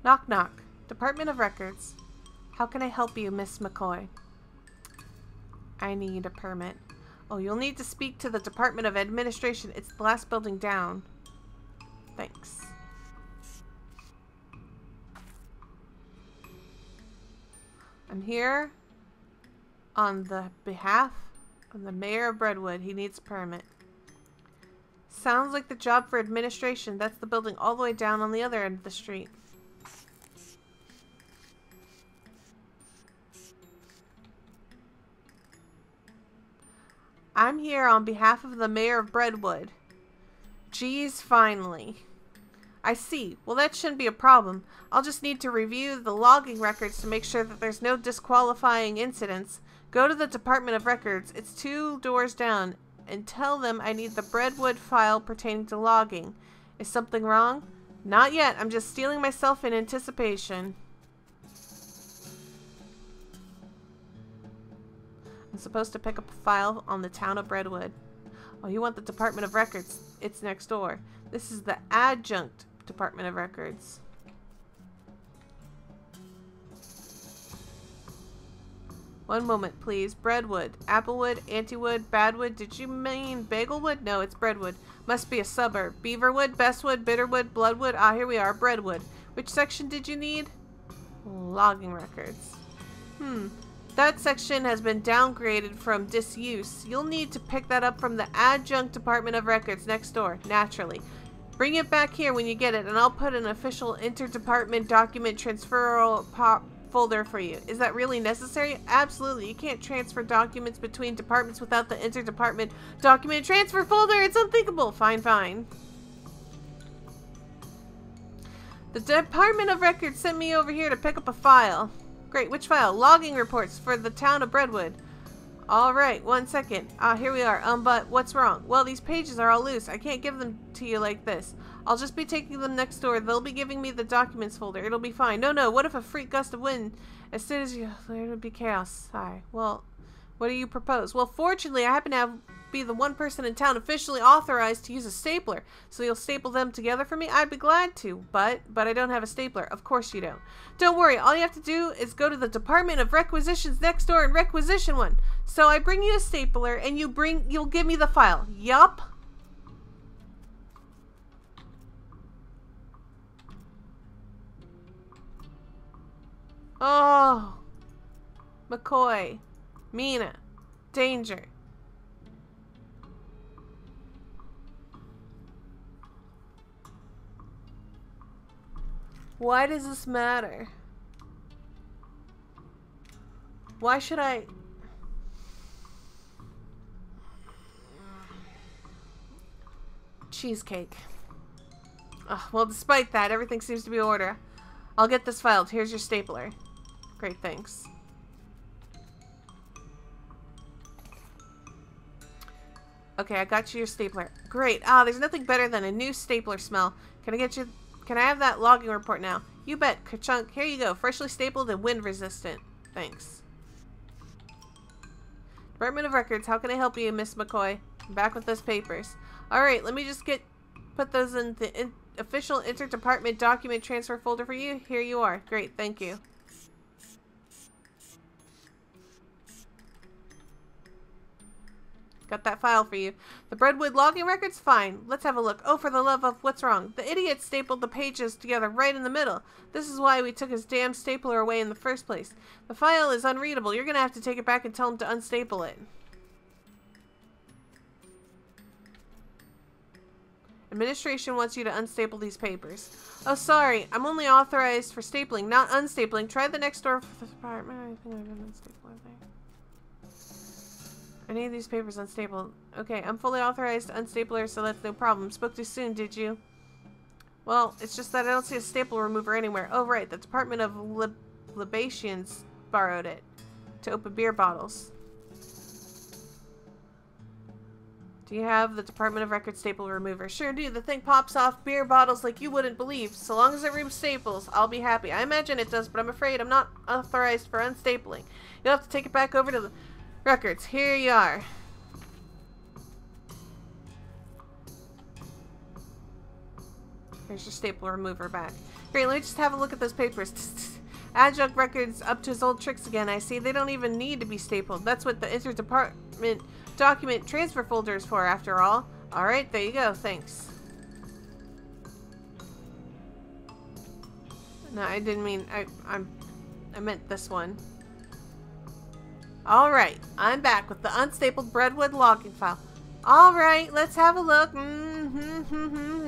Knock knock. Department of Records. How can I help you, Miss McCoy? I need a permit. Oh, you'll need to speak to the Department of Administration. It's the last building down. Thanks. I'm here on the behalf of the mayor of Breadwood. He needs a permit. Sounds like the job for administration. That's the building all the way down on the other end of the street. I'm here on behalf of the mayor of Breadwood. Geez, finally. I see. Well, that shouldn't be a problem. I'll just need to review the logging records to make sure that there's no disqualifying incidents. Go to the Department of Records. It's 2 doors down. And tell them I need the Breadwood file pertaining to logging. Is something wrong? Not yet. I'm just steeling myself in anticipation. I'm supposed to pick up a file on the town of Breadwood. Oh, you want the Department of Records? It's next door. This is the Adjunct Department of Records. One moment, please. Breadwood. Applewood, Antewood, Badwood. Did you mean Bagelwood? No, it's Breadwood. Must be a suburb. Beaverwood, Bestwood, Bitterwood, Bloodwood. Ah, here we are. Breadwood. Which section did you need? Logging records. That section has been downgraded from disuse. You'll need to pick that up from the Adjunct Department of Records next door, naturally. Bring it back here when you get it, and I'll put an official interdepartment document transferal folder for you. Is that really necessary? Absolutely. You can't transfer documents between departments without the interdepartment document transfer folder. It's unthinkable. Fine, fine. The Department of Records sent me over here to pick up a file. Great, which file? Logging reports for the town of Brentwood. Alright, 1 second. Here we are. But what's wrong? Well, these pages are all loose. I can't give them to you like this. I'll just be taking them next door. They'll be giving me the documents folder. It'll be fine. No, what if a freak gust of wind? As soon as you... There would be chaos. Hi. Well, what do you propose? Well, fortunately, I happen to be the one person in town officially authorized to use a stapler. So you'll staple them together for me? I'd be glad to, but I don't have a stapler. Of course you don't. Don't worry, all you have to do is go to the Department of Requisitions next door and requisition one. So I bring you a stapler and you'll give me the file. Yup. Oh. McCoy. Mina. Danger. Why does this matter? Why should I... Cheesecake. Oh, well, despite that, everything seems to be in order. I'll get this filed. Here's your stapler. Great, thanks. Okay, I got you your stapler. Great. There's nothing better than a new stapler smell. Can I have that logging report now? You bet, Ka-chunk. Here you go. Freshly stapled and wind resistant. Thanks. Department of Records, how can I help you, Miss McCoy? I'm back with those papers. Alright, let me just put those in the official interdepartment document transfer folder for you. Here you are. Great, thank you. Got that file for you. The Brentwood logging records? Fine. Let's have a look. Oh, for the love of what's wrong? The idiot stapled the pages together right in the middle. This is why we took his damn stapler away in the first place. The file is unreadable. You're gonna have to take it back and tell him to unstaple it. Administration wants you to unstaple these papers. Oh, sorry. I'm only authorized for stapling, not unstapling. Try the next door for the department. I think I didn't unstaple anything. I need these papers unstapled. Okay, I'm fully authorized unstapler, so that's no problem. Spoke too soon, did you? Well, it's just that I don't see a staple remover anywhere. Oh, right. The Department of Libations borrowed it to open beer bottles. Do you have the Department of Records staple remover? Sure do. The thing pops off beer bottles like you wouldn't believe. So long as it removes staples, I'll be happy. I imagine it does, but I'm afraid I'm not authorized for unstapling. You'll have to take it back over to the records. Here you are. Here's your staple remover back. Great, let me just have a look at those papers. Adjunct Records up to his old tricks again, I see. They don't even need to be stapled. That's what the interdepartment document transfer folder is for, after all. Alright, there you go. Thanks. No, I didn't mean... I meant this one. Alright, I'm back with the unstapled Brentwood logging file. Alright, let's have a look.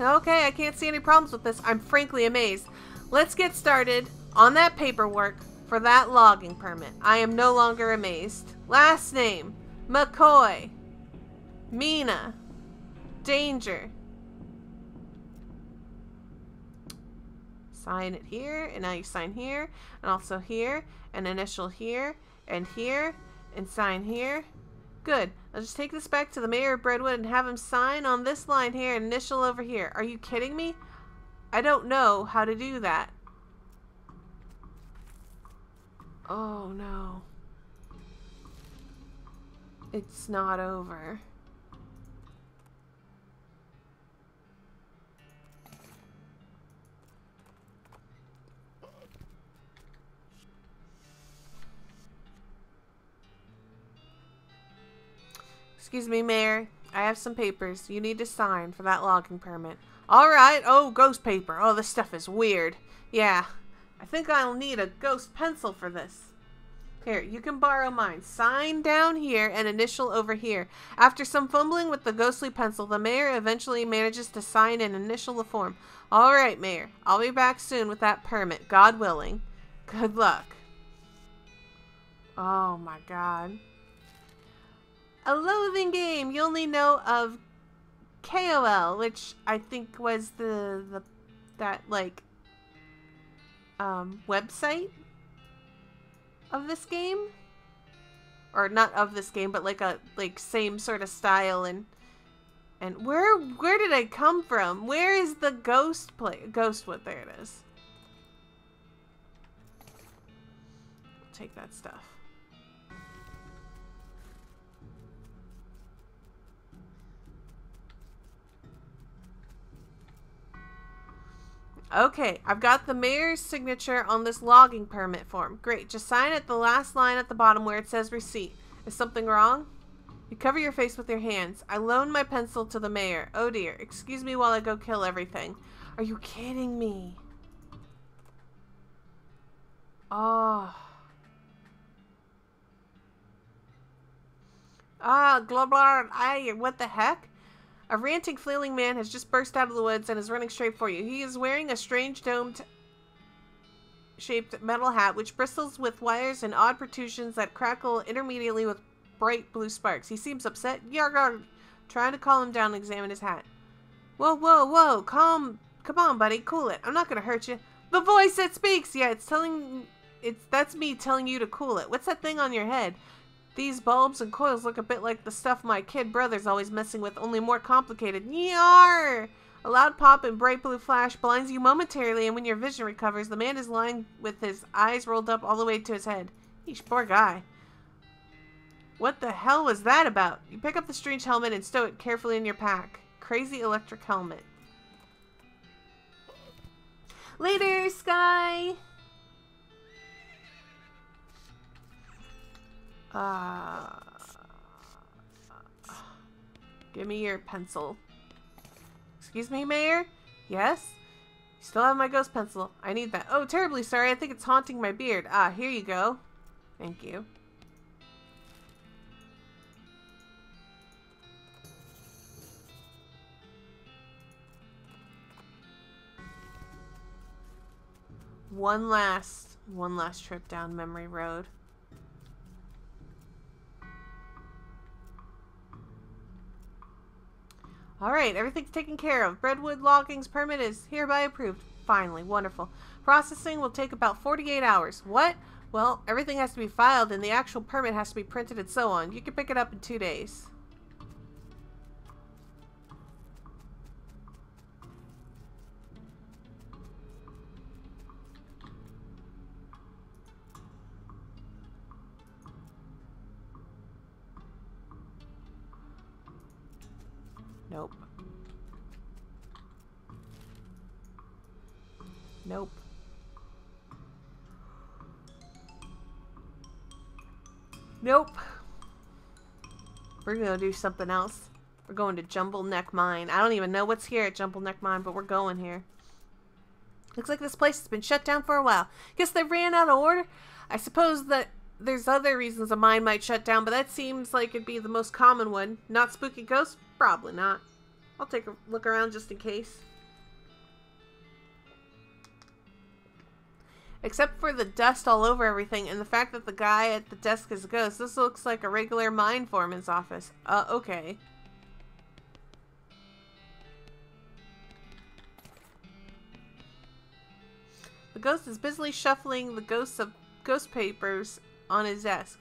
Okay, I can't see any problems with this. I'm frankly amazed. Let's get started on that paperwork for that logging permit. I am no longer amazed. Last name, McCoy. Mina. Danger. Sign it here, and now you sign here, and also here, and initial here, and sign here. Good. I'll just take this back to the mayor of Brentwood and have him sign on this line here and initial over here. Are you kidding me? I don't know how to do that. Oh no. It's not over. Excuse me, Mayor. I have some papers you need to sign for that logging permit. Alright. Oh, ghost paper. Oh, this stuff is weird. Yeah. I think I'll need a ghost pencil for this. Here, you can borrow mine. Sign down here and initial over here. After some fumbling with the ghostly pencil, the mayor eventually manages to sign and initial the form. All right, Mayor. I'll be back soon with that permit, God willing. Good luck. Oh my god. A Loathing game. You only know of KOL, which I think was that website of this game, or not of this game, but like same sort of style. And where did I come from? Where is the Ghostwood? There it is. Take that stuff. Okay, I've got the mayor's signature on this logging permit form. Great, just sign at the last line at the bottom where it says receipt. Is something wrong? You cover your face with your hands. I loan my pencil to the mayor. Oh dear, excuse me while I go kill everything. Are you kidding me? Oh. Ah, globlar, what the heck? A ranting, flailing man has just burst out of the woods and is running straight for you. He is wearing a strange domed-shaped metal hat which bristles with wires and odd protrusions that crackle intermediately with bright blue sparks. He seems upset. Yarg, trying to calm him down and examine his hat. Whoa, whoa, whoa, come on, buddy, cool it. I'm not gonna hurt you. The voice that speaks! Yeah, that's me telling you to cool it. What's that thing on your head? These bulbs and coils look a bit like the stuff my kid brother's always messing with, only more complicated. Yar! A loud pop and bright blue flash blinds you momentarily, and when your vision recovers, the man is lying with his eyes rolled up all the way to his head. Eesh, poor guy. What the hell was that about? You pick up the strange helmet and stow it carefully in your pack. Crazy electric helmet. Later, Sky! Give me your pencil. Excuse me, Mayor? Yes? You still have my ghost pencil. I need that. Oh, terribly sorry. I think it's haunting my beard. Ah, here you go. Thank you. One last trip down memory road. Alright, everything's taken care of. Redwood Logging's permit is hereby approved. Finally, wonderful. Processing will take about 48 hours. What? Well, everything has to be filed and the actual permit has to be printed and so on. You can pick it up in 2 days. Nope. Nope. Nope. We're gonna do something else. We're going to Jumble Neck Mine. I don't even know what's here at Jumble Neck Mine, but we're going here. Looks like this place has been shut down for a while. Guess they ran out of order? I suppose that there's other reasons a mine might shut down, but that seems like it'd be the most common one. Not spooky ghosts? Probably not. I'll take a look around just in case. Except for the dust all over everything and the fact that the guy at the desk is a ghost, this looks like a regular mine foreman's office. Okay. The ghost is busily shuffling the ghost papers on his desk.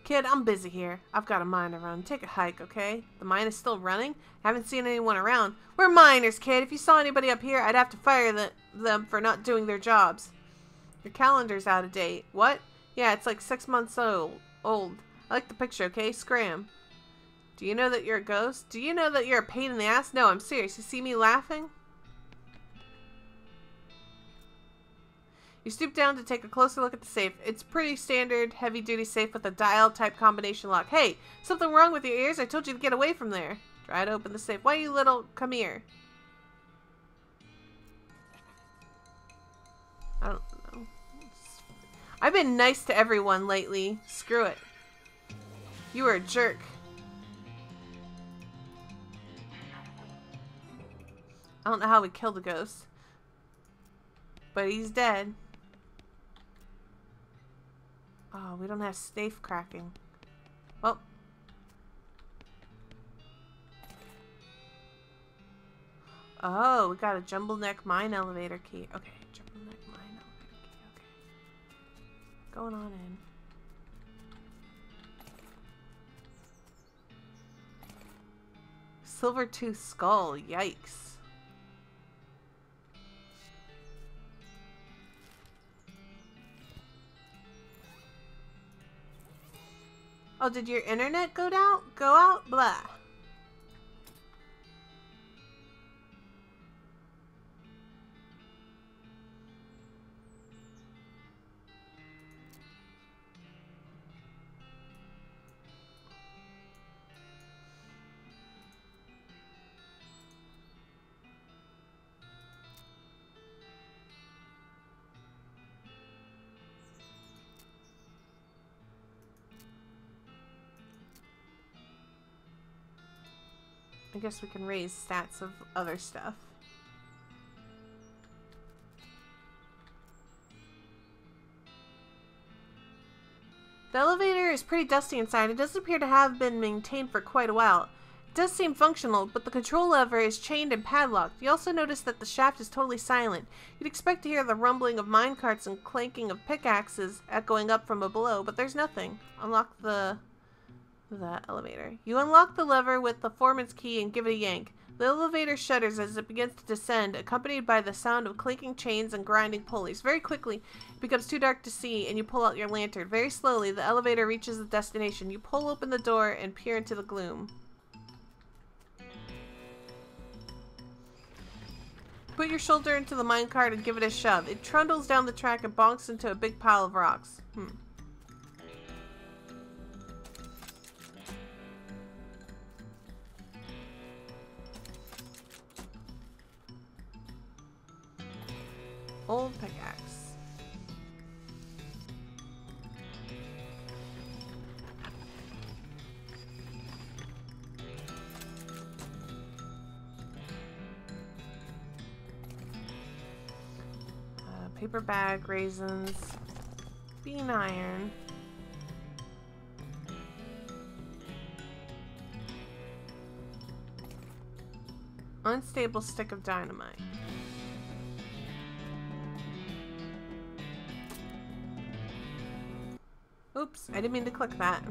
Kid, I'm busy here. I've got a mine to run. Take a hike, okay? The mine is still running? Haven't seen anyone around. We're miners, kid. If you saw anybody up here, I'd have to fire them for not doing their jobs. Your calendar's out of date. What? Yeah, it's like 6 months old. I like the picture, okay? Scram. Do you know that you're a ghost? Do you know that you're a pain in the ass? No, I'm serious. You see me laughing? You stoop down to take a closer look at the safe. It's pretty standard heavy-duty safe with a dial-type combination lock. Hey, something wrong with your ears? I told you to get away from there. Try to open the safe. Why, you little... Come here. I don't know. I've been nice to everyone lately. Screw it. You were a jerk. I don't know how we killed the ghost. But he's dead. Oh, we don't have safe cracking. Well. Oh, we got a jumble neck mine elevator key. Okay, jumble neck mine elevator key. Okay. Going on in. Silver tooth skull. Yikes. Oh, did your internet go down? Go out? Blah. I guess we can raise stats of other stuff. The elevator is pretty dusty inside. It doesn't appear to have been maintained for quite a while. It does seem functional, but the control lever is chained and padlocked. You also notice that the shaft is totally silent. You'd expect to hear the rumbling of minecarts and clanking of pickaxes echoing up from below, but there's nothing. Unlock the elevator. You unlock the lever with the foreman's key and give it a yank. The elevator shudders as it begins to descend, accompanied by the sound of clinking chains and grinding pulleys. Very quickly, it becomes too dark to see, and you pull out your lantern. Very slowly, the elevator reaches the destination. You pull open the door and peer into the gloom. Put your shoulder into the minecart and give it a shove. It trundles down the track and bonks into a big pile of rocks. Old pickaxe. Paper bag, raisins, bean iron. Unstable stick of dynamite. Oops, I didn't mean to click that.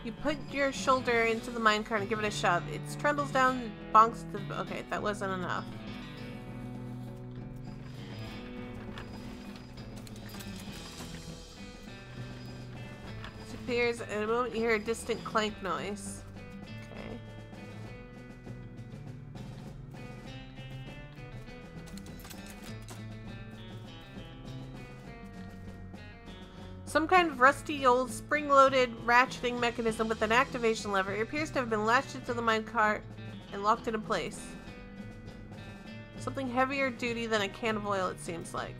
You put your shoulder into the minecart and give it a shove. It trundles down, bonks to... Okay, that wasn't enough. Disappears. In a moment you hear a distant clank noise. Okay. Some kind of rusty old spring-loaded ratcheting mechanism with an activation lever. It appears to have been latched into the minecart and locked it in place. Something heavier duty than a can of oil, it seems like.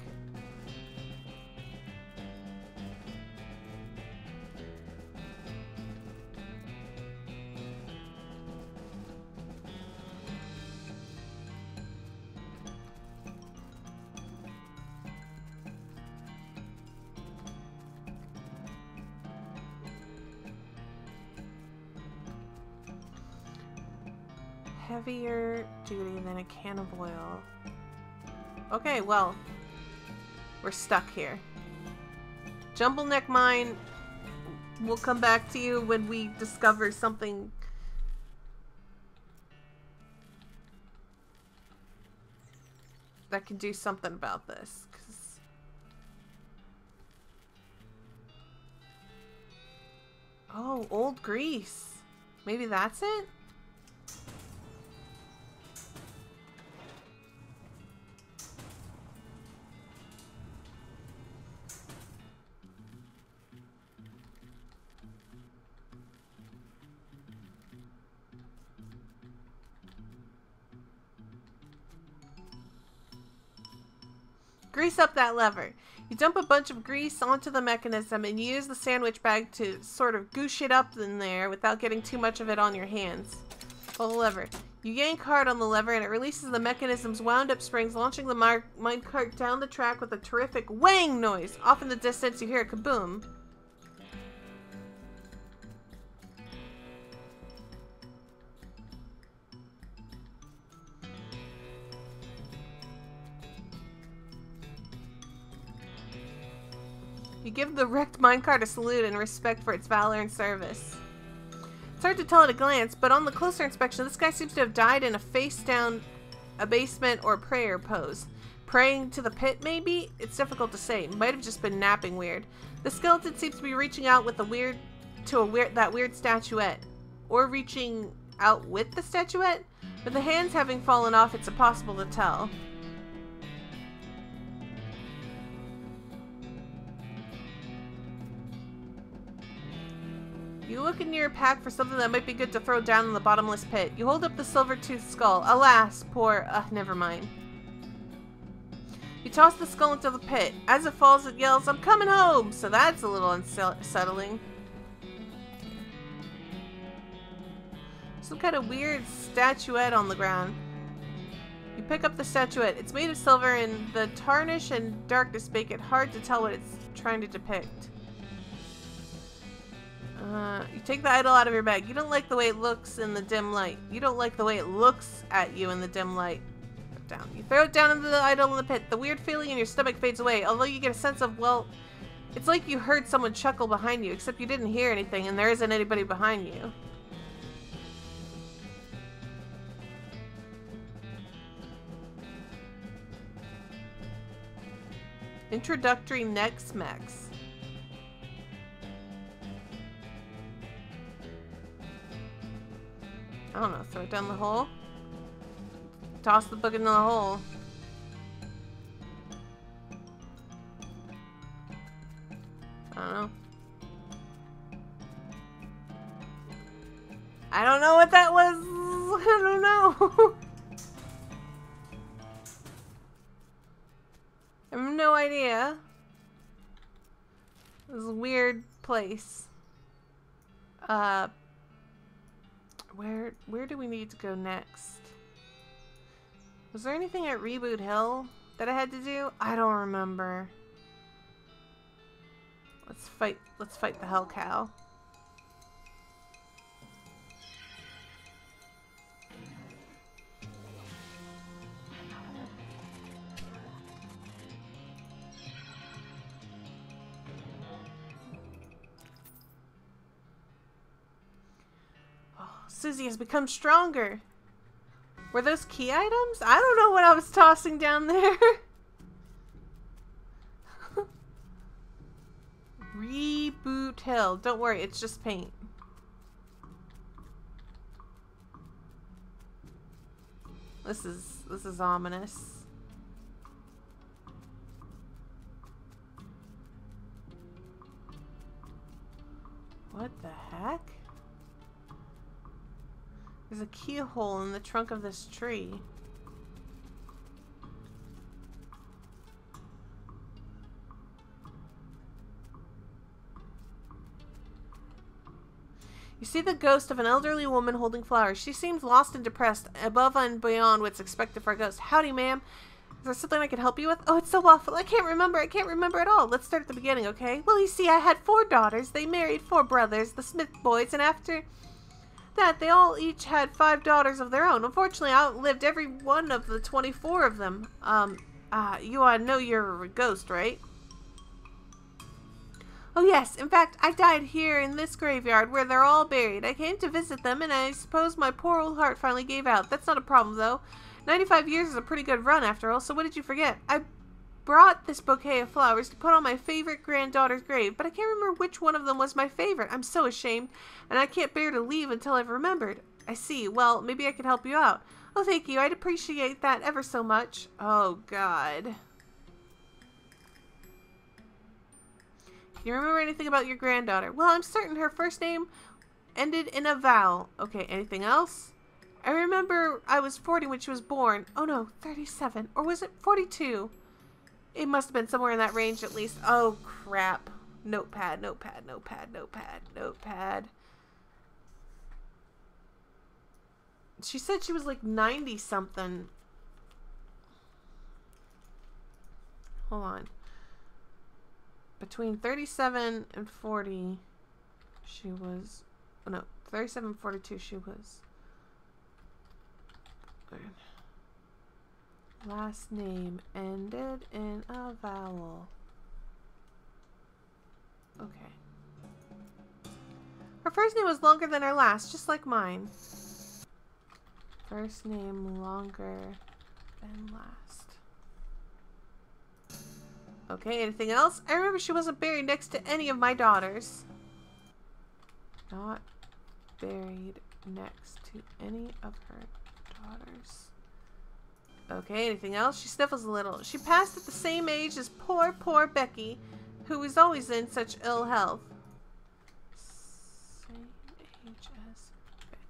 Heavier duty than a can of oil. Okay, well, we're stuck here. Jumble neck mine. We'll come back to you when we discover something that can do something about this. Oh, old grease. Maybe that's it? Grease up that lever. You dump a bunch of grease onto the mechanism and you use the sandwich bag to sort of goosh it up in there without getting too much of it on your hands. Pull the lever. You yank hard on the lever and it releases the mechanism's wound up springs, launching the minecart down the track with a terrific whang noise. Off in the distance you hear a kaboom. You give the wrecked minecart a salute in respect for its valor and service. It's hard to tell at a glance, but on the closer inspection, this guy seems to have died in a face-down abasement or prayer pose. Praying to the pit, maybe? It's difficult to say. Might have just been napping weird. The skeleton seems to be reaching out with that weird statuette. Or reaching out with the statuette? With the hands having fallen off, it's impossible to tell. You look in your pack for something that might be good to throw down in the bottomless pit. You hold up the silver-toothed skull. Alas, poor... never mind. You toss the skull into the pit. As it falls, it yells, "I'm coming home!" So that's a little unsettling. Some kind of weird statuette on the ground. You pick up the statuette. It's made of silver, and the tarnish and darkness make it hard to tell what it's trying to depict. You take the idol out of your bag. You don't like the way it looks in the dim light. You don't like the way it looks at you in the dim light. Down. You throw it down into the idol in the pit. The weird feeling in your stomach fades away, although you get a sense of, well, it's like you heard someone chuckle behind you, except you didn't hear anything and there isn't anybody behind you. Introductory next mex. I don't know, throw it down the hole. Toss the book into the hole. I don't know. I don't know what that was. I don't know. I have no idea. This is a weird place. Where do we need to go next? Was there anything at Reboot Hill that I had to do? I don't remember. Let's fight the Hell Cow. Susie has become stronger. Were those key items? I don't know what I was tossing down there. Reboot Hill. Don't worry, it's just paint. This is ominous. What the heck? There's a keyhole in the trunk of this tree. You see the ghost of an elderly woman holding flowers. She seems lost and depressed, above and beyond what's expected for a ghost. Howdy, ma'am. Is there something I can help you with? Oh, it's so awful. I can't remember at all. Let's start at the beginning, okay? Well, you see, I had 4 daughters. They married 4 brothers, the Smith boys, and after that, they all each had 5 daughters of their own. Unfortunately, I outlived every one of the 24 of them. You know you're a ghost, right? Oh yes, in fact, I died here in this graveyard where they're all buried. I came to visit them, and I suppose my poor old heart finally gave out. That's not a problem, though. 95 years is a pretty good run, after all, so what did you forget? I brought this bouquet of flowers to put on my favorite granddaughter's grave, but I can't remember which one of them was my favorite. I'm so ashamed, and I can't bear to leave until I've remembered. I see. Well, maybe I could help you out. Oh, thank you. I'd appreciate that ever so much. Oh, God. Can you remember anything about your granddaughter? Well, I'm certain her first name ended in a vowel. Okay, anything else? I remember I was 40 when she was born. Oh, no, 37. Or was it 42? It must have been somewhere in that range at least. Oh, crap. Notepad, notepad, notepad, notepad, notepad. She said she was like 90 something. Hold on. Between 37 and 40, she was... Oh, no, 37 and 42, she was... Last name ended in a vowel. Okay. Her first name was longer than her last, just like mine. First name longer than last. Okay, anything else? I remember she wasn't buried next to any of my daughters. Not buried next to any of her daughters. Okay, anything else? She sniffles a little. She passed at the same age as poor, poor Becky, who was always in such ill health. Same age as Becky.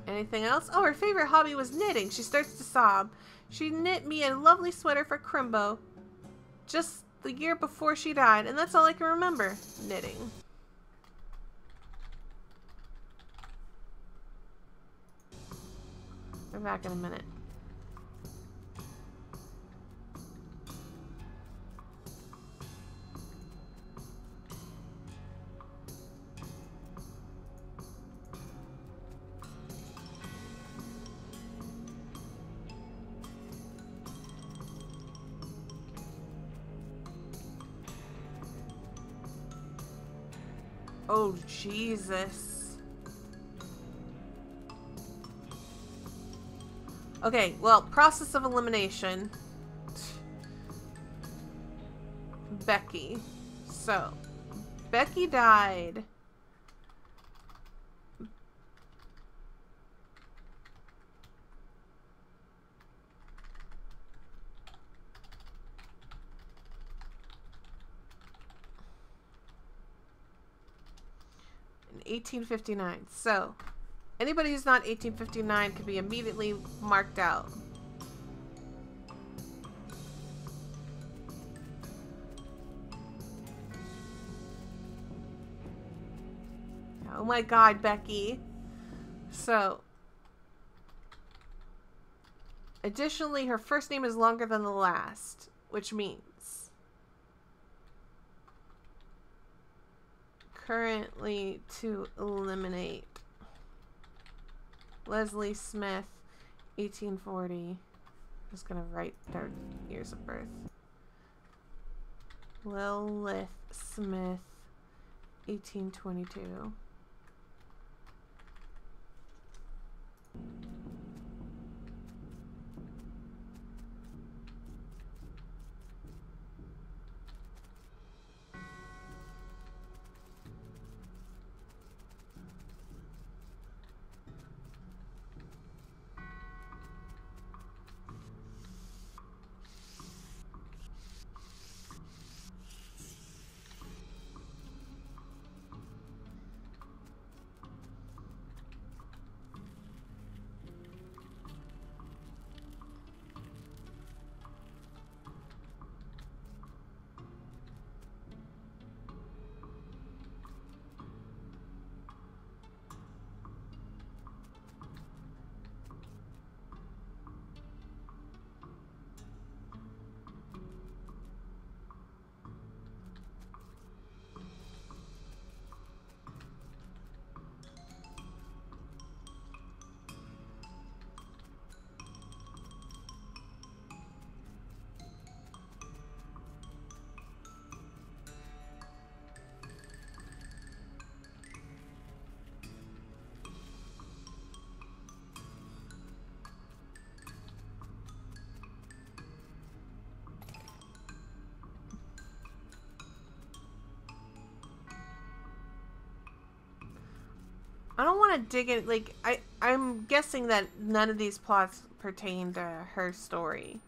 Anything else? Oh, her favorite hobby was knitting. She starts to sob. She knit me a lovely sweater for Crimbo just the year before she died, and that's all I can remember. Knitting. We're back in a minute. Oh, Jesus. Okay, well, process of elimination. Becky. So, Becky died. In 1859. So, anybody who's not 1859 could be immediately marked out. Oh my God, Becky. So, additionally, her first name is longer than the last, which means currently to eliminate Leslie Smith, 1840. I'm just gonna write their years of birth. Lilith Smith, 1822. I don't want to dig in, like, I'm guessing that none of these plots pertain to her story.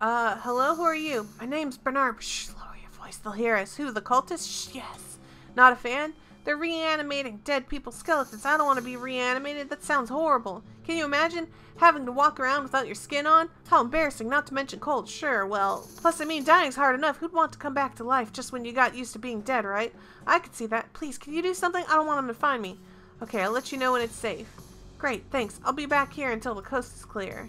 Hello, who are you? My name's Bernard. Shh, lower your voice, they'll hear us. Who, the cultists? Shh, yes. Not a fan? They're reanimating dead people's skeletons. I don't want to be reanimated. That sounds horrible. Can you imagine having to walk around without your skin on? How embarrassing, not to mention cold. Sure, well, plus I mean, dying's hard enough. Who'd want to come back to life just when you got used to being dead, right? I could see that. Please, can you do something? I don't want them to find me. Okay, I'll let you know when it's safe. Great, thanks. I'll be back here until the coast is clear.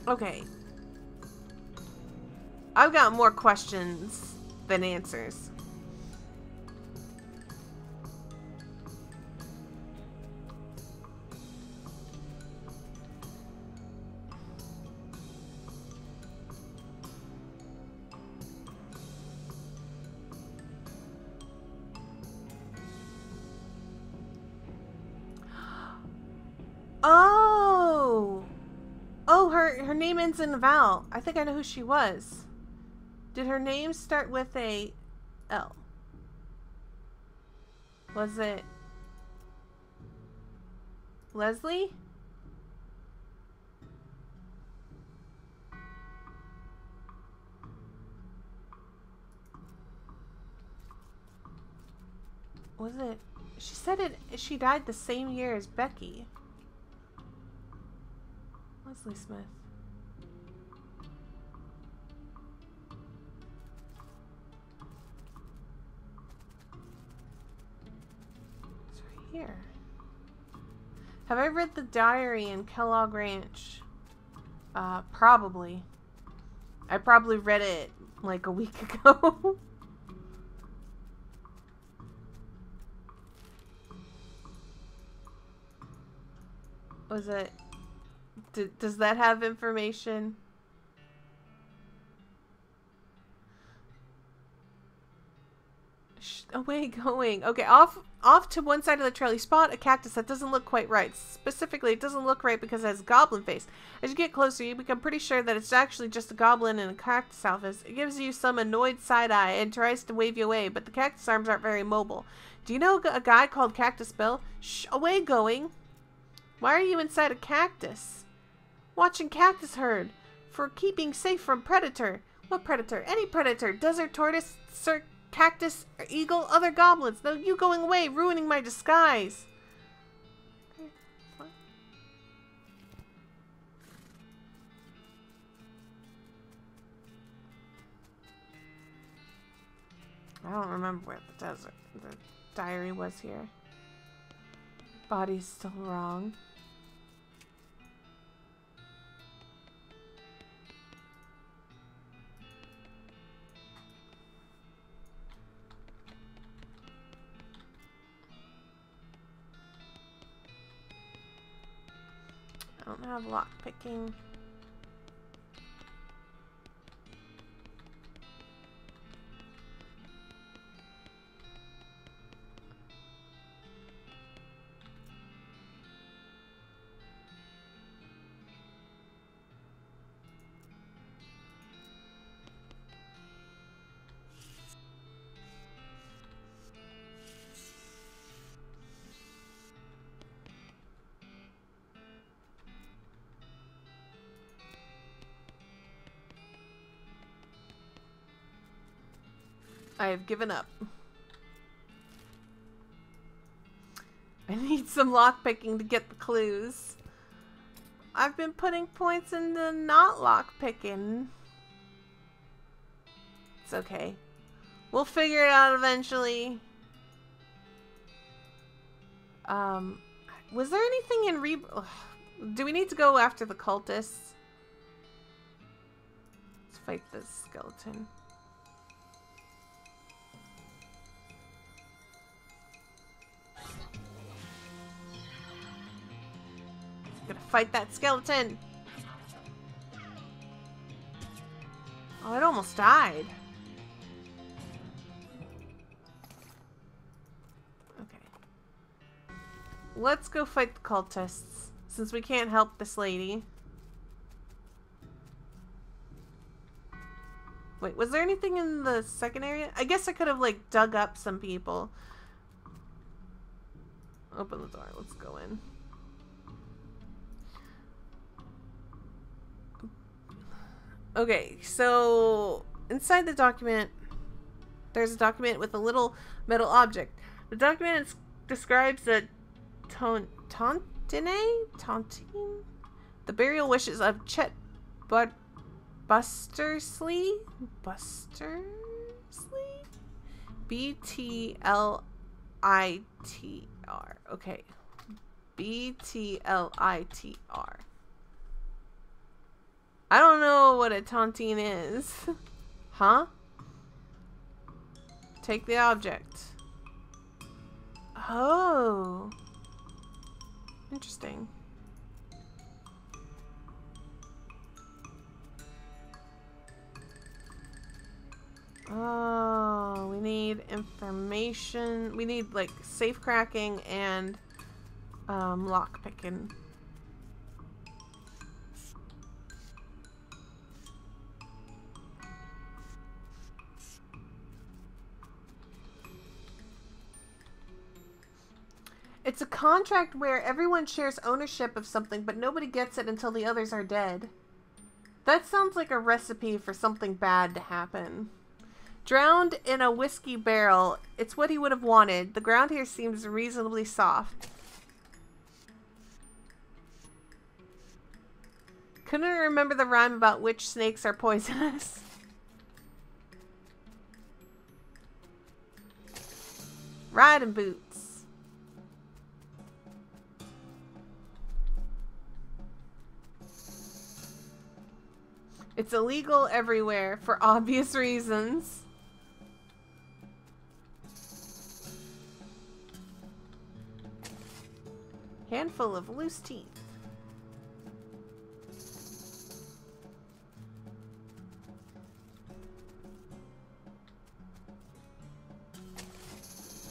Okay. I've got more questions than answers. Oh! Oh, her name ends in Val. I think I know who she was. Did her name start with a L? Was it Leslie? Was it? She said it. She died the same year as Becky. Leslie Smith. It's right here. Have I read the diary in Kellogg Ranch? Probably. I probably read it like a week ago. Was it? Does that have information? Away going. Okay, off to one side of the trail, you spot a cactus that doesn't look quite right. Specifically, it doesn't look right because it has a goblin face. As you get closer, you become pretty sure that it's actually just a goblin in a cactus outfit. It gives you some annoyed side eye and tries to wave you away, but the cactus arms aren't very mobile. Do you know a guy called Cactus Bill? Shh, away going. Why are you inside a cactus? Watching cactus herd. For keeping safe from predator. What predator? Any predator. Desert tortoise, cactus, eagle, other goblins. No, you going away, ruining my disguise. I don't remember where the diary was here. Body's still wrong. I don't have lock picking. I have given up. I need some lockpicking to get the clues. I've been putting points into not lockpicking. It's okay. We'll figure it out eventually. Was there anything in do we need to go after the cultists? Let's fight this skeleton. Gonna fight that skeleton. Oh, it almost died. Okay. let's go fight the cultists, since we can't help this lady. Wait, was there anything in the second area? I guess I could have, like, dug up some people. Open the door. Let's go in. Okay, so inside the document, there's a document with a little metal object. The document describes a Tontine? The burial wishes of Chet Bustersley? Bustersley? B-T-L-I-T-R. Okay. B-T-L-I-T-R. I don't know what a tontine is. Huh? Take the object. Oh. Interesting. Oh, we need information. We need, like, safe cracking and lock picking. It's a contract where everyone shares ownership of something, but nobody gets it until the others are dead. That sounds like a recipe for something bad to happen. Drowned in a whiskey barrel. It's what he would have wanted. The ground here seems reasonably soft. Couldn't remember the rhyme about which snakes are poisonous. Riding boots. It's illegal everywhere for obvious reasons. Handful of loose teeth.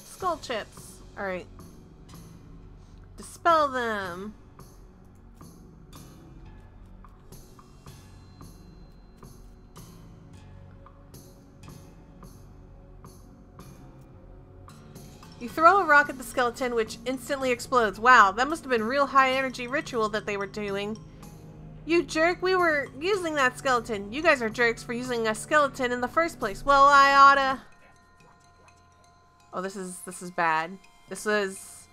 Skull chips. Alright. Dispel them. You throw a rock at the skeleton, which instantly explodes. Wow, that must have been a real high-energy ritual that they were doing. You jerk, we were using that skeleton. You guys are jerks for using a skeleton in the first place. Well, I oughta... Oh, this is bad. This was...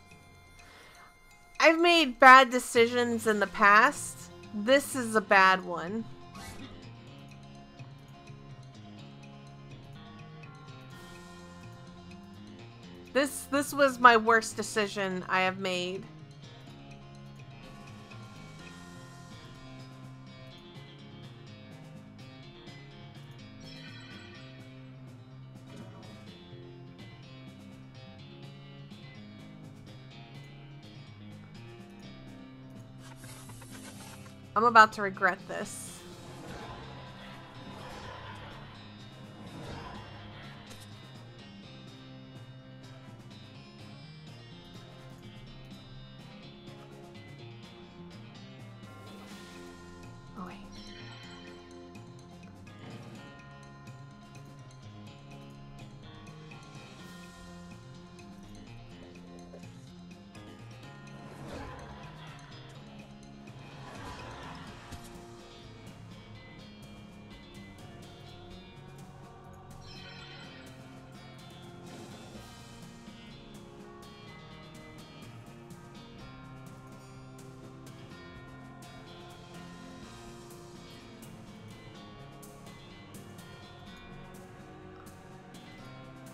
I've made bad decisions in the past. This is a bad one. This was my worst decision I have made. I'm about to regret this.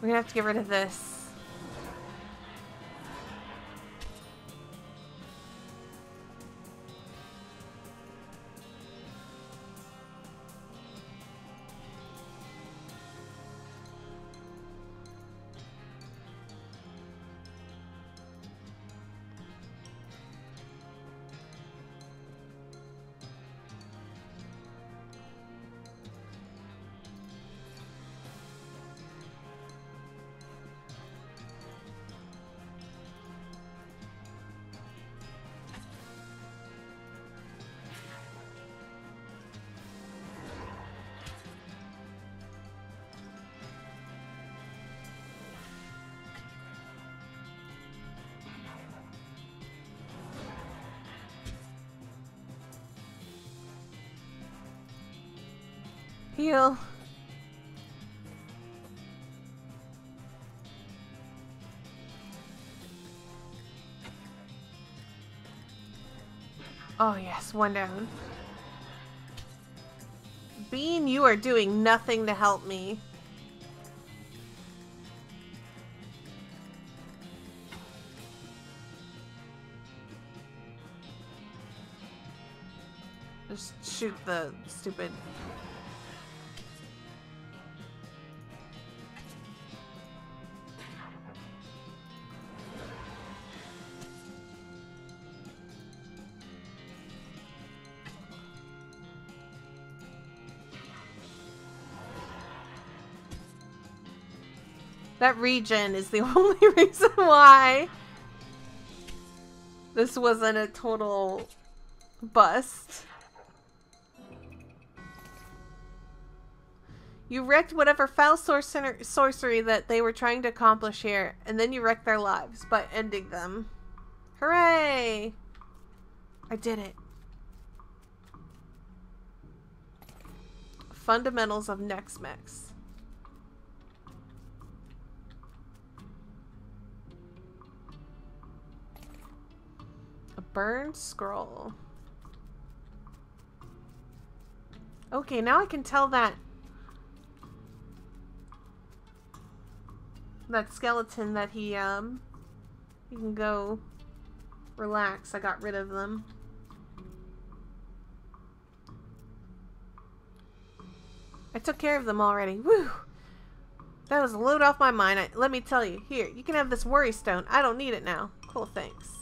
We're gonna have to get rid of this. Heal. Oh yes, one down. Bean, you are doing nothing to help me. Just shoot the stupid... That regen is the only reason why this wasn't a total bust. You wrecked whatever foul sorcery that they were trying to accomplish here, and then you wrecked their lives by ending them. Hooray! I did it. Fundamentals of Nex-Mex. A burned scroll. Okay, now I can tell that skeleton that he can go relax. I got rid of them. I took care of them already. Woo! That was a load off my mind. Let me tell you. Here, you can have this worry stone. I don't need it now. Cool, thanks.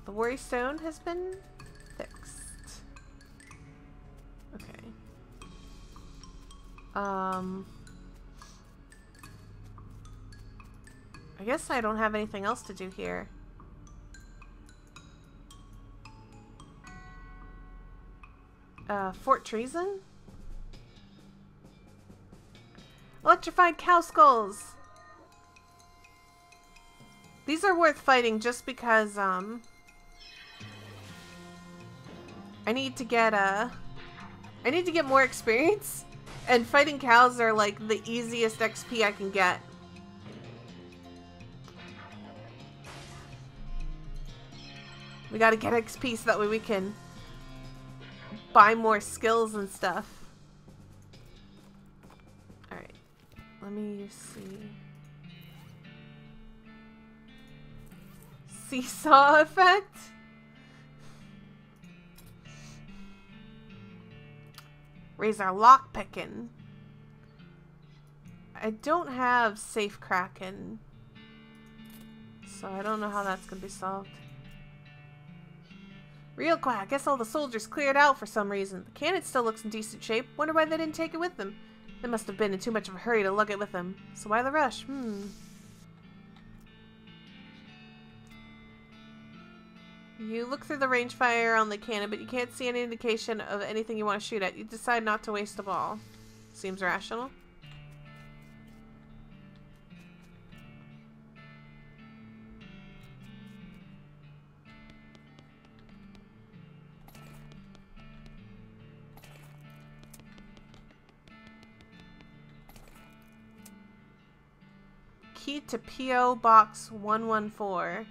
The worry stone has been fixed. Okay. I guess I don't have anything else to do here. Fort Treason? Electrified cow skulls! These are worth fighting just because, I need to get more experience, and fighting cows are like the easiest XP I can get. We gotta get XP so that way we can buy more skills and stuff. Alright. Let me see. Seesaw effect? Raise our lock picking. I don't have safe kraken, so I don't know how that's gonna be solved. Real quiet. I guess all the soldiers cleared out for some reason. The cannon still looks in decent shape. Wonder why they didn't take it with them. They must have been in too much of a hurry to lug it with them. So why the rush? You look through the range fire on the cannon, but you can't see any indication of anything you want to shoot at. You decide not to waste a ball. Seems rational. Key to P.O. Box 114.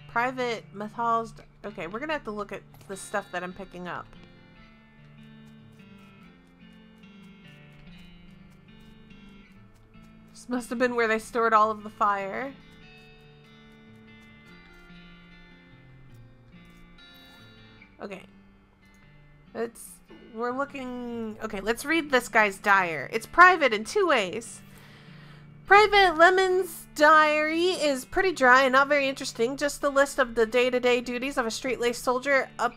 Private Metals. Okay, we're gonna have to look at the stuff that I'm picking up. This must have been where they stored all of the fire. Okay. We're looking... Okay, let's read this guy's diary. It's private in 2 ways. Private Lemon's diary is pretty dry and not very interesting. Just the list of the day-to-day duties of a straight-laced soldier up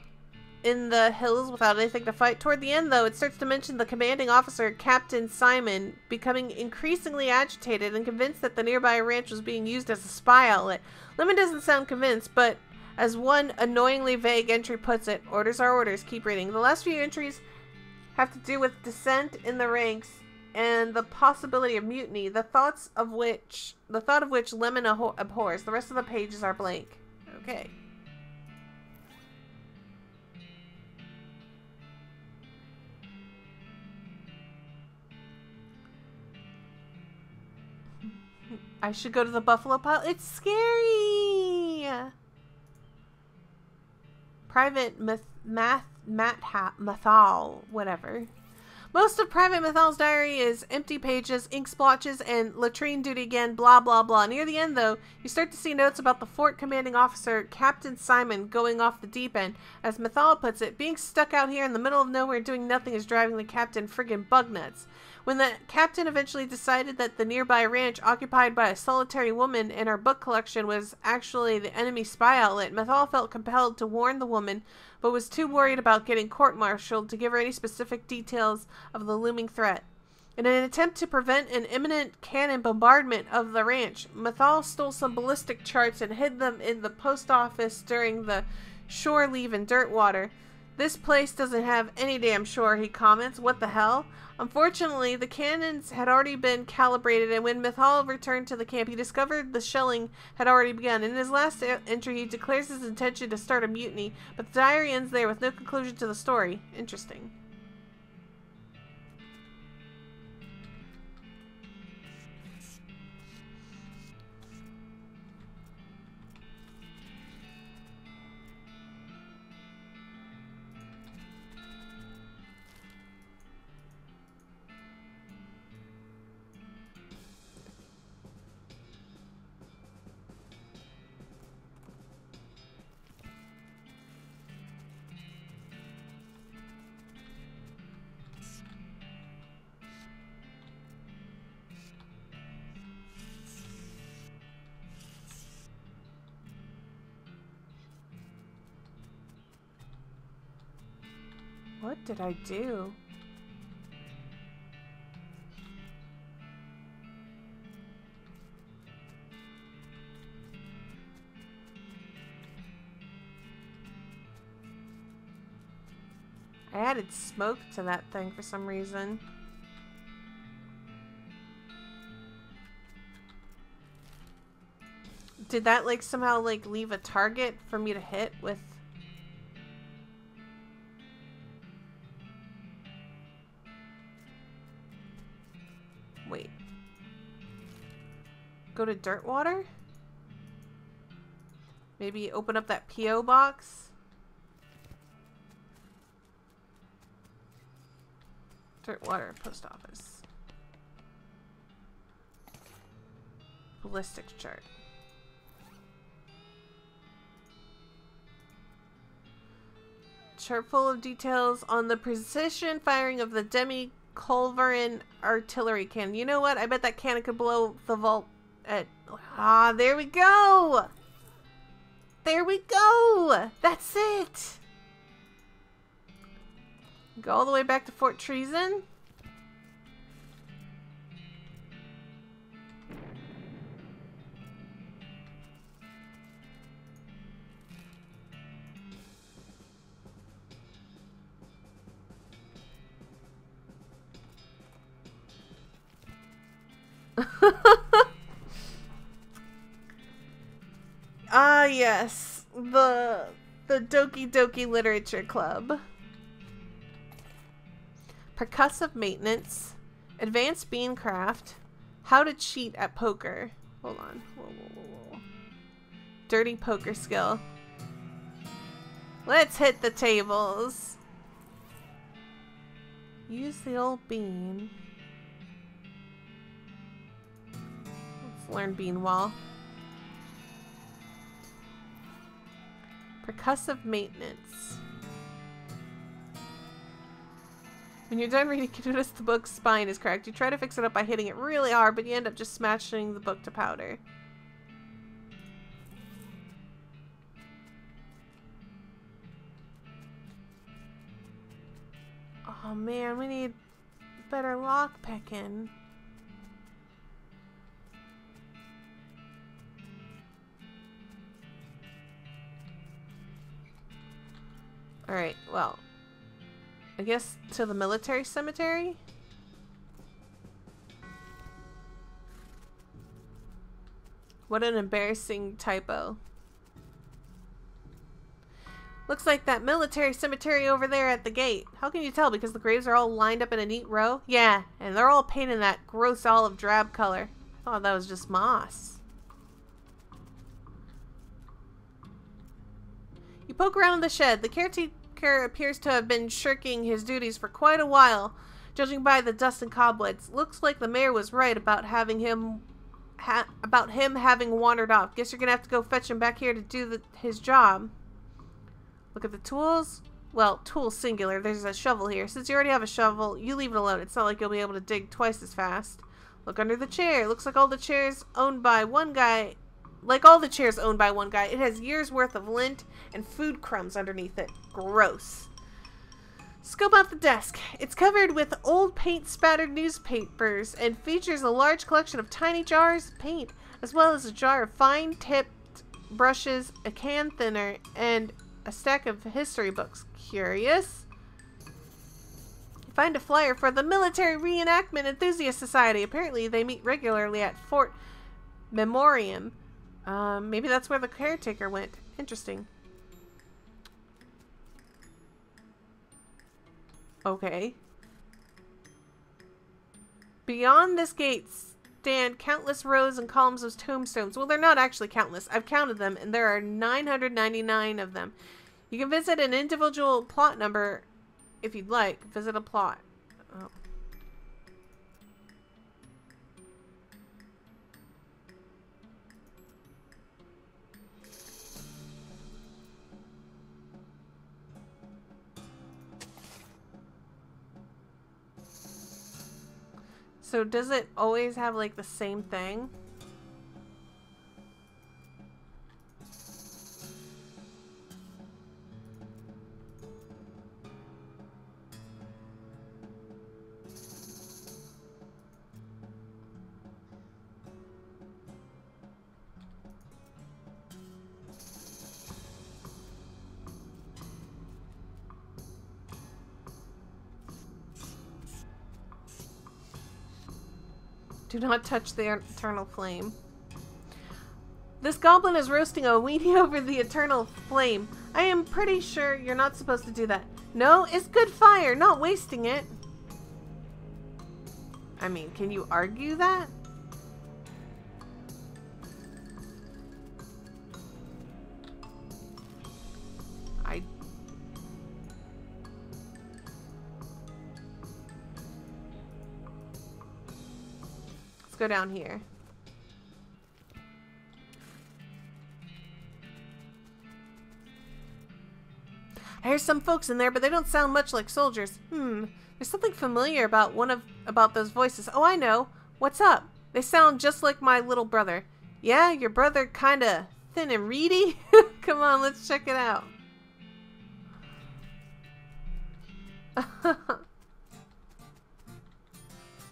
in the hills without anything to fight. Toward the end, though, it starts to mention the commanding officer, Captain Simon, becoming increasingly agitated and convinced that the nearby ranch was being used as a spy outlet. Lemon doesn't sound convinced, but as one annoyingly vague entry puts it, orders are orders. Keep reading. The last few entries have to do with dissent in the ranks and the possibility of mutiny, the thought of which Lemon abhors. The rest of the pages are blank. Okay. I should go to the buffalo pile. It's scary. Private Mathal, whatever. Most of Private Mathal's diary is empty pages, ink splotches, and latrine duty again, blah, blah, blah. Near the end, though, you start to see notes about the fort commanding officer, Captain Simon, going off the deep end. As Mathal puts it, being stuck out here in the middle of nowhere doing nothing is driving the captain friggin' bug nuts. When the captain eventually decided that the nearby ranch, occupied by a solitary woman and her book collection, was actually the enemy spy outlet, Mathal felt compelled to warn the woman, but was too worried about getting court-martialed to give her any specific details of the looming threat. In an attempt to prevent an imminent cannon bombardment of the ranch, Mathal stole some ballistic charts and hid them in the post office during the shore leave in Dirtwater. This place doesn't have any damn shore, he comments. What the hell? Unfortunately, the cannons had already been calibrated, and when Mathal returned to the camp, he discovered the shelling had already begun. In his last entry, he declares his intention to start a mutiny, but the diary ends there with no conclusion to the story. Interesting. What did I do? I added smoke to that thing for some reason. Did that like somehow like leave a target for me to hit with? Wait. Go to Dirtwater? Maybe open up that P.O. box? Dirtwater post office. Ballistics chart. Chart full of details on the precision firing of the Demi-Culverin artillery cannon. You know what? I bet that cannon could blow the vault at... Ah, there we go! There we go! That's it! Go all the way back to Fort Treason. Ah, yes. The Doki Doki Literature Club. Percussive maintenance, advanced beancraft, how to cheat at poker. Hold on. Whoa. Dirty poker skill. Let's hit the tables. Use the old bean. Let's learn bean wall. Percussive maintenance. When you're done reading, you notice the book's spine is cracked. You try to fix it up by hitting it really hard, but you end up just smashing the book to powder. Oh man, we need better lock picking. Alright, well. I guess to the military cemetery? What an embarrassing typo. Looks like that military cemetery over there at the gate. How can you tell? Because the graves are all lined up in a neat row? Yeah, and they're all painted that gross olive drab color. thought that was just moss. You poke around in the shed. The caretaker appears to have been shirking his duties for quite a while, judging by the dust and cobwebs. Looks like the mayor was right about having him having wandered off. Guess you're gonna have to go fetch him back here to do his job. Look at the tools. Well, tools singular. There's a shovel here. Since you already have a shovel, you leave it alone. It's not like you'll be able to dig twice as fast. Look under the chair. Looks like all the chairs owned by one guy. Like all the chairs owned by one guy, it has years worth of lint and food crumbs underneath it. Gross. Scope out the desk. It's covered with old paint-spattered newspapers and features a large collection of tiny jars of paint, as well as a jar of fine-tipped brushes, a can thinner, and a stack of history books. Curious? You find a flyer for the Military Reenactment Enthusiast Society. Apparently, they meet regularly at Fort Memoriam. Maybe that's where the caretaker went. Interesting. Okay. Beyond this gate stand countless rows and columns of tombstones. Well, they're not actually countless. I've counted them, and there are 999 of them. You can visit an individual plot number if you'd like. Visit a plot. Oh. So does it always have like the same thing? Do not touch the eternal flame. This goblin is roasting a weenie over the eternal flame. I am pretty sure you're not supposed to do that. No, it's good fire, not wasting it. I mean, can you argue that? Go down here. I hear some folks in there, but they don't sound much like soldiers. There's something familiar about those voices. Oh, I know. What's up? They sound just like my little brother. Yeah, your brother kinda thin and reedy? Come on, let's check it out.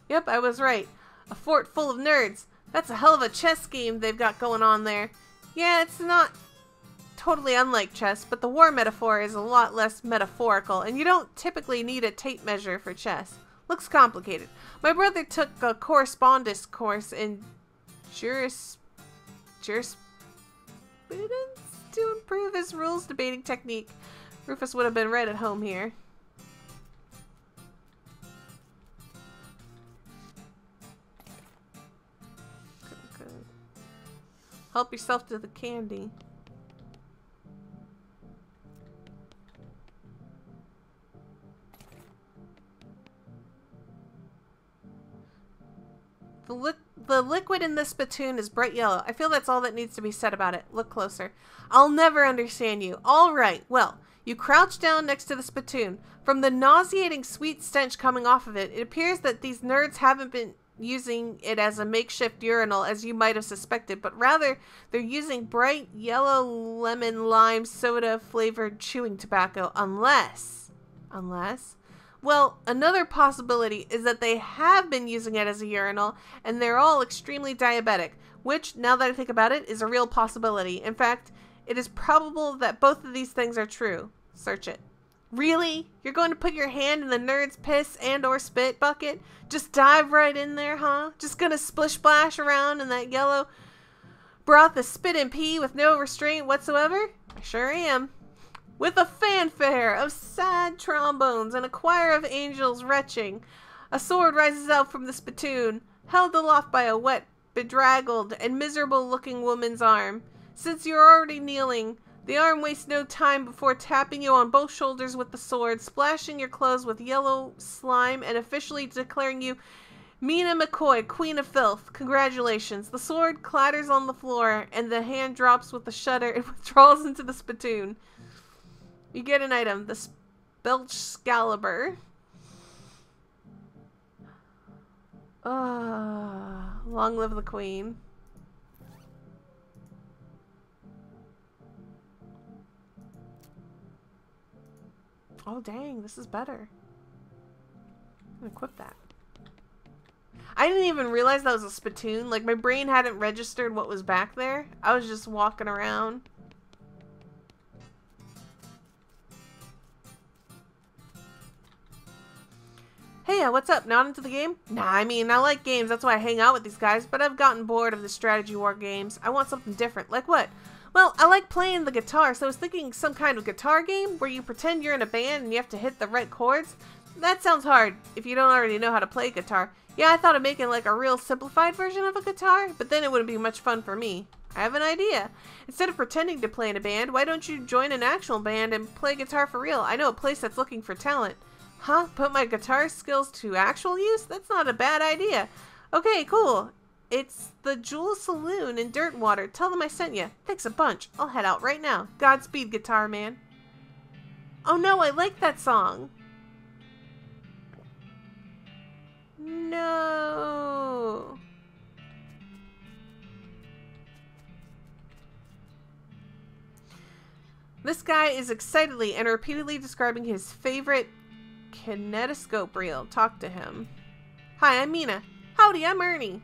Yep, I was right. A fort full of nerds. That's a hell of a chess game they've got going on there. Yeah, it's not totally unlike chess, but the war metaphor is a lot less metaphorical, and you don't typically need a tape measure for chess. Looks complicated. My brother took a correspondence course in jurisprudence to improve his rules debating technique. Rufus would have been right at home here. Help yourself to the candy. The liquid in this spittoon is bright yellow. I feel that's all that needs to be said about it. Look closer. I'll never understand you. All right. Well, you crouch down next to the spittoon. From the nauseating sweet stench coming off of it, it appears that these nerds haven't been using it as a makeshift urinal as you might have suspected, but rather they're using bright yellow lemon lime soda flavored chewing tobacco, unless well, another possibility is that they have been using it as a urinal and they're all extremely diabetic, which, now that I think about it, is a real possibility. In fact, it is probable that both of these things are true. Search it. Really? You're going to put your hand in the nerd's piss and or spit bucket? Just dive right in there, huh? Just gonna splish splash around in that yellow broth of spit and pee with no restraint whatsoever? I sure am. With a fanfare of sad trombones and a choir of angels retching, a sword rises out from the spittoon, held aloft by a wet bedraggled, and miserable-looking woman's arm. Since you're already kneeling, the arm wastes no time before tapping you on both shoulders with the sword, splashing your clothes with yellow slime, and officially declaring you Mina McCoy, Queen of Filth. Congratulations. The sword clatters on the floor, and the hand drops with a shudder and withdraws into the spittoon. You get an item, the Spelchscalibur. Long live the Queen. Oh, dang, this is better. I'm gonna equip that. I didn't even realize that was a spittoon. Like, my brain hadn't registered what was back there. I was just walking around. Hey, what's up? Not into the game? Nah, I mean, I like games. That's why I hang out with these guys. But I've gotten bored of the strategy war games. I want something different. Like what? Well, I like playing the guitar, so I was thinking some kind of guitar game where you pretend you're in a band and you have to hit the right chords. That sounds hard if you don't already know how to play guitar. Yeah, I thought of making like a real simplified version of a guitar, but then it wouldn't be much fun for me. I have an idea. Instead of pretending to play in a band, why don't you join an actual band and play guitar for real? I know a place that's looking for talent. Huh? Put my guitar skills to actual use? That's not a bad idea. Okay, cool. It's the Jewel Saloon in Dirtwater. Tell them I sent you. Thanks a bunch. I'll head out right now. Godspeed, Guitar Man. Oh no, I like that song. No. This guy is excitedly and repeatedly describing his favorite kinetoscope reel. Talk to him. Hi, I'm Mina. Howdy, I'm Ernie.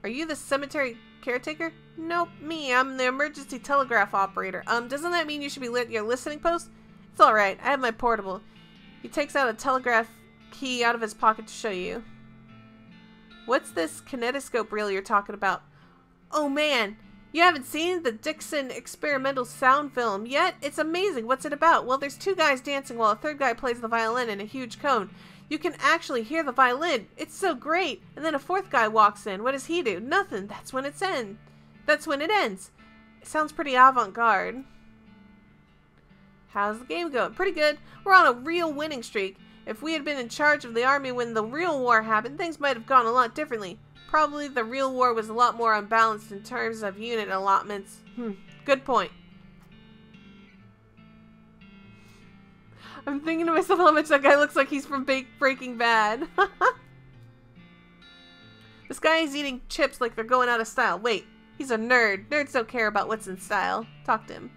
Are you the cemetery caretaker? Nope, me. I'm the emergency telegraph operator. Doesn't that mean you should be lit your listening post? It's alright. I have my portable. He takes out a telegraph key out of his pocket to show you. What's this kinetoscope reel you're talking about? Oh man, you haven't seen the Dixon experimental sound film yet? It's amazing. What's it about? Well, there's two guys dancing while a third guy plays the violin in a huge cone. You can actually hear the violin. It's so great. And then a fourth guy walks in. What does he do? Nothing. That's when it ends. It sounds pretty avant-garde. How's the game going? Pretty good. We're on a real winning streak. If we had been in charge of the army when the real war happened, things might have gone a lot differently. Probably the real war was a lot more unbalanced in terms of unit allotments. Good point. I'm thinking to myself how much that guy looks like he's from Breaking Bad. This guy is eating chips like they're going out of style. Wait, he's a nerd. Nerds don't care about what's in style. Talk to him.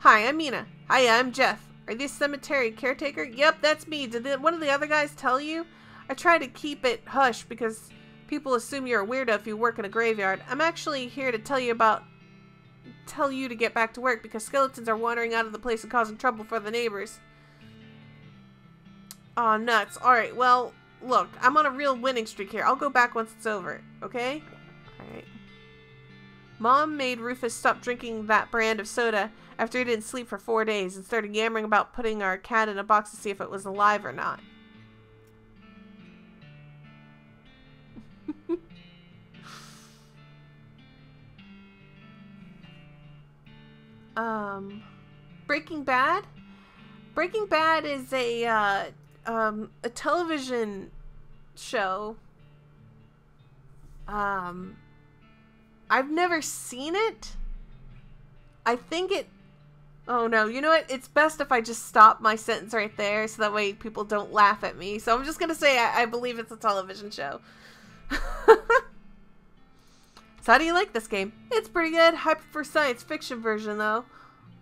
Hi, I'm Mina. Hiya, I'm Jeff. Are you the cemetery caretaker? Yep, that's me. Did one of the other guys tell you? I try to keep it hush because people assume you're a weirdo if you work in a graveyard. I'm actually here to tell you to get back to work because skeletons are wandering out of the place and causing trouble for the neighbors. Aw, nuts. Alright, well, look, I'm on a real winning streak here. I'll go back once it's over, okay? Alright. Mom made Rufus stop drinking that brand of soda after he didn't sleep for 4 days and started yammering about putting our cat in a box to see if it was alive or not. Breaking Bad? Breaking Bad is a television show. I've never seen it. I think it... Oh no, you know what? It's best if I just stop my sentence right there so that way people don't laugh at me. So I'm just gonna say I believe it's a television show. So how do you like this game? It's pretty good. I prefer science fiction version though.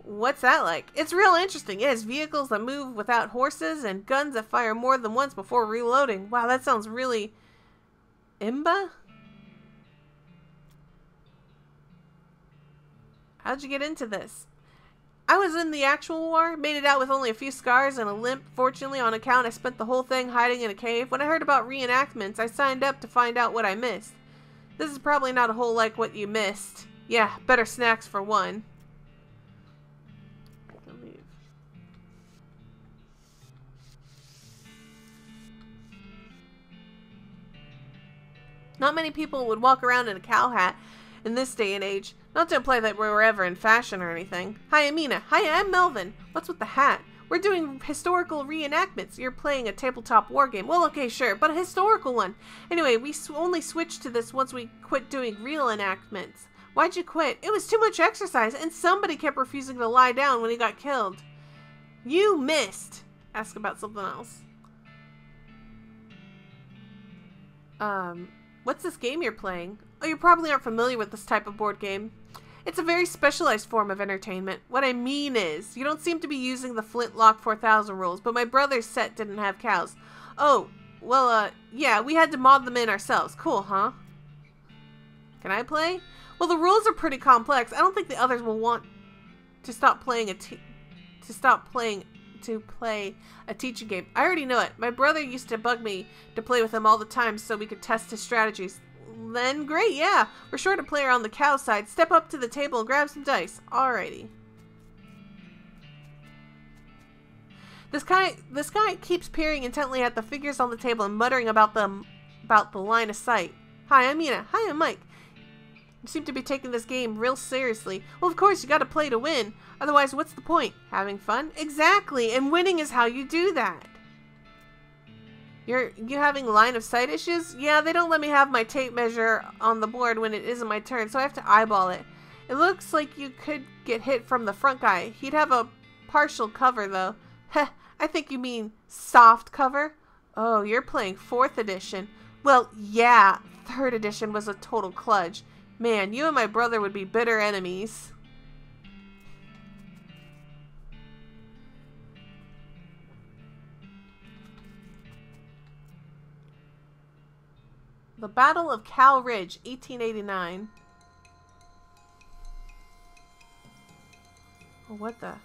What's that like? It's real interesting. It has vehicles that move without horses and guns that fire more than once before reloading. Wow, that sounds really... Imba? How'd you get into this? I was in the actual war, made it out with only a few scars and a limp. Fortunately, on account, I spent the whole thing hiding in a cave. When I heard about reenactments, I signed up to find out what I missed. This is probably not a whole like what you missed. Yeah, better snacks for one. Not many people would walk around in a cow hat in this day and age. Not to imply that we were ever in fashion or anything. Hi, Amina. Hi, I'm Melvin. What's with the hat? We're doing historical reenactments. You're playing a tabletop war game. Well, okay, sure, but a historical one. Anyway, we only switched to this once we quit doing real enactments. Why'd you quit? It was too much exercise, and somebody kept refusing to lie down when he got killed. You missed. Ask about something else. What's this game you're playing? Oh, you probably aren't familiar with this type of board game. It's a very specialized form of entertainment. What I mean is, you don't seem to be using the Flintlock 4000 rules, but my brother's set didn't have cows. Oh, well, yeah, we had to mod them in ourselves. Cool, huh? Can I play? Well, the rules are pretty complex. I don't think the others will want to stop playing to play a teaching game. I already know it. My brother used to bug me to play with him all the time so we could test his strategies. Then great, yeah. We're sure to play her on the cow side. Step up to the table and grab some dice. Alrighty. This guy keeps peering intently at the figures on the table and muttering about the line of sight. Hi, I'm Mina. Hi, I'm Mike. You seem to be taking this game real seriously. Well, of course, you gotta play to win. Otherwise, what's the point? Having fun? Exactly, and winning is how you do that. You having line of sight issues? Yeah, they don't let me have my tape measure on the board when it isn't my turn, so I have to eyeball it. It looks like you could get hit from the front guy. He'd have a partial cover, though. Heh, I think you mean soft cover. Oh, you're playing 4th edition. Well, yeah, 3rd edition was a total kludge. Man, you and my brother would be bitter enemies. The Battle of Cow Ridge, 1889. Oh, what the?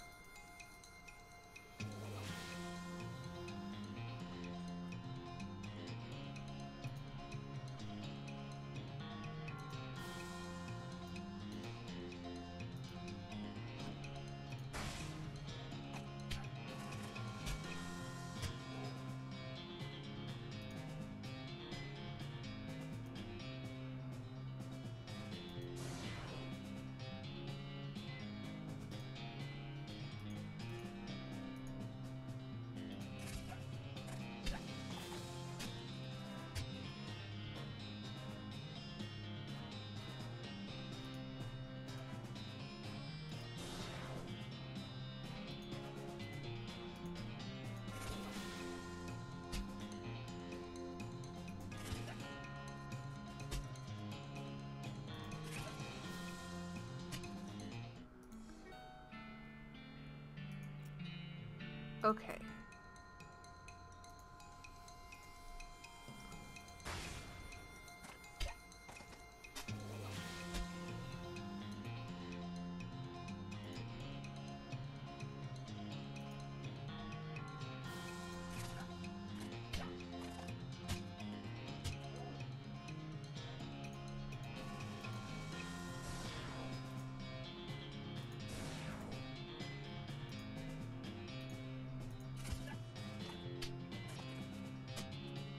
Okay.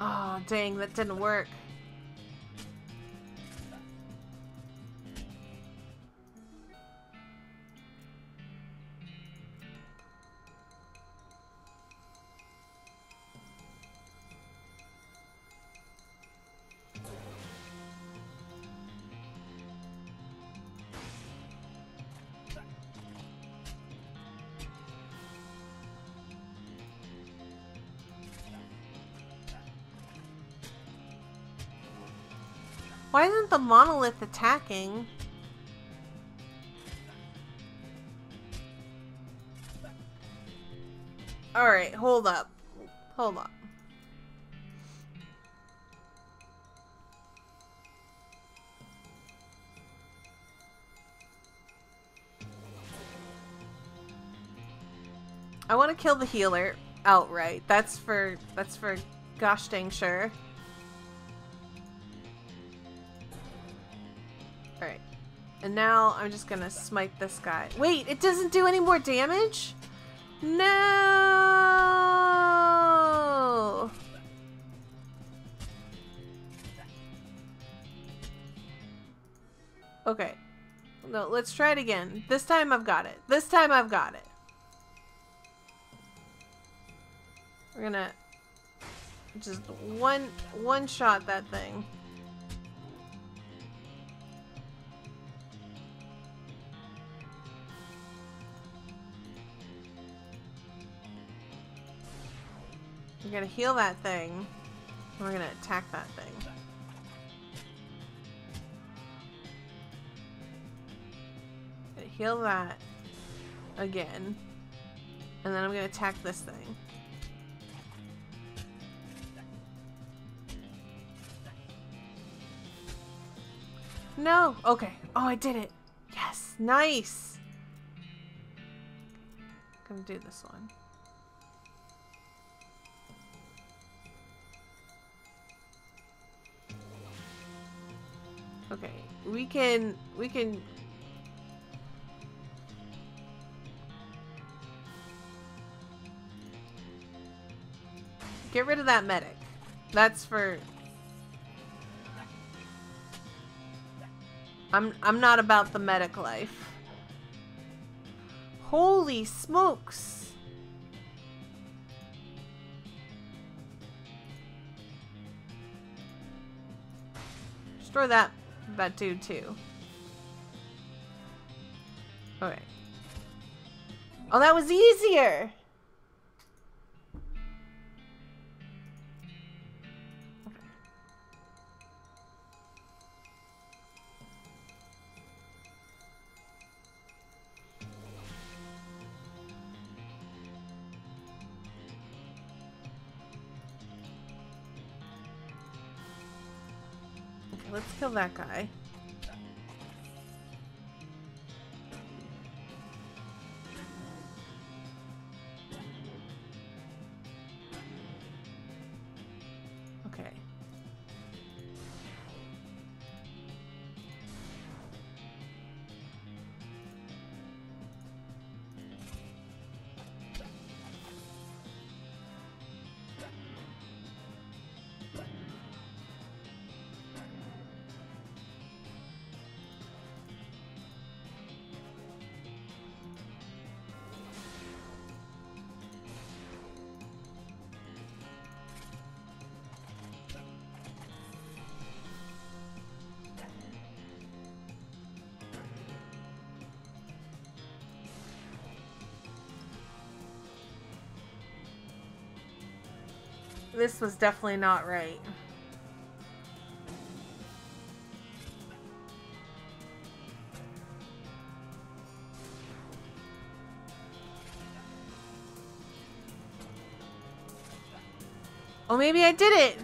Oh, dang, that didn't work. Why isn't the monolith attacking? Alright, hold up. Hold up. I want to kill the healer outright. That's for gosh dang sure. Alright. And now I'm just gonna smite this guy. Wait, it doesn't do any more damage? No! Okay. No, let's try it again. This time I've got it. This time I've got it. We're gonna just one shot that thing. We're gonna heal that thing. And we're gonna attack that thing. Gonna heal that again. And then I'm gonna attack this thing. No! Okay. Oh, I did it. Yes. Nice. I'm gonna do this one. Okay. We can get rid of that medic. That's for... I'm not about the medic life. Holy smokes. Destroy that dude too. Okay. Oh, that was easier. Let's kill that guy. Okay. This was definitely not right. Oh, maybe I did it!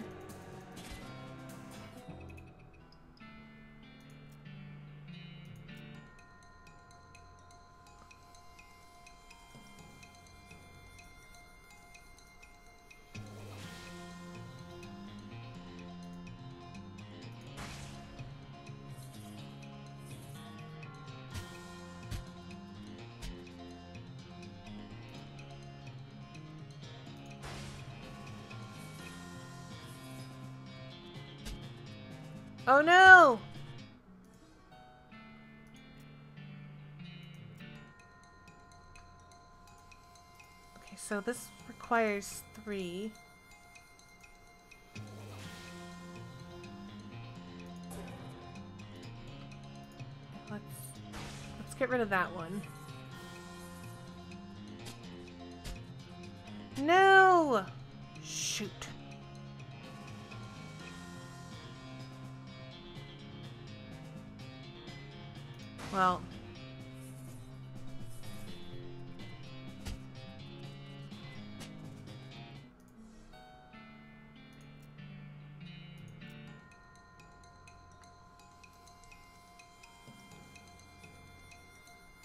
Oh no! Okay, so this requires 3. Let's get rid of that one. No! Shoot. Well.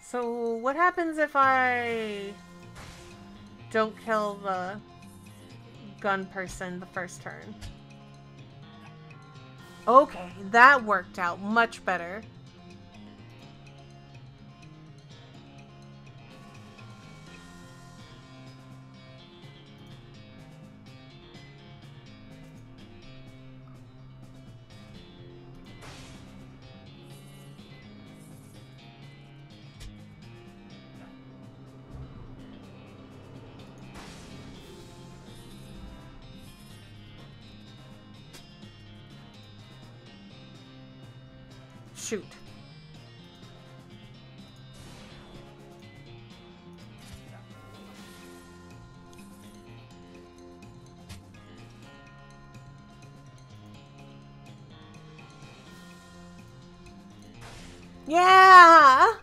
So what happens if I don't kill the gun person the first turn? Okay, that worked out much better. shoot. Yeah!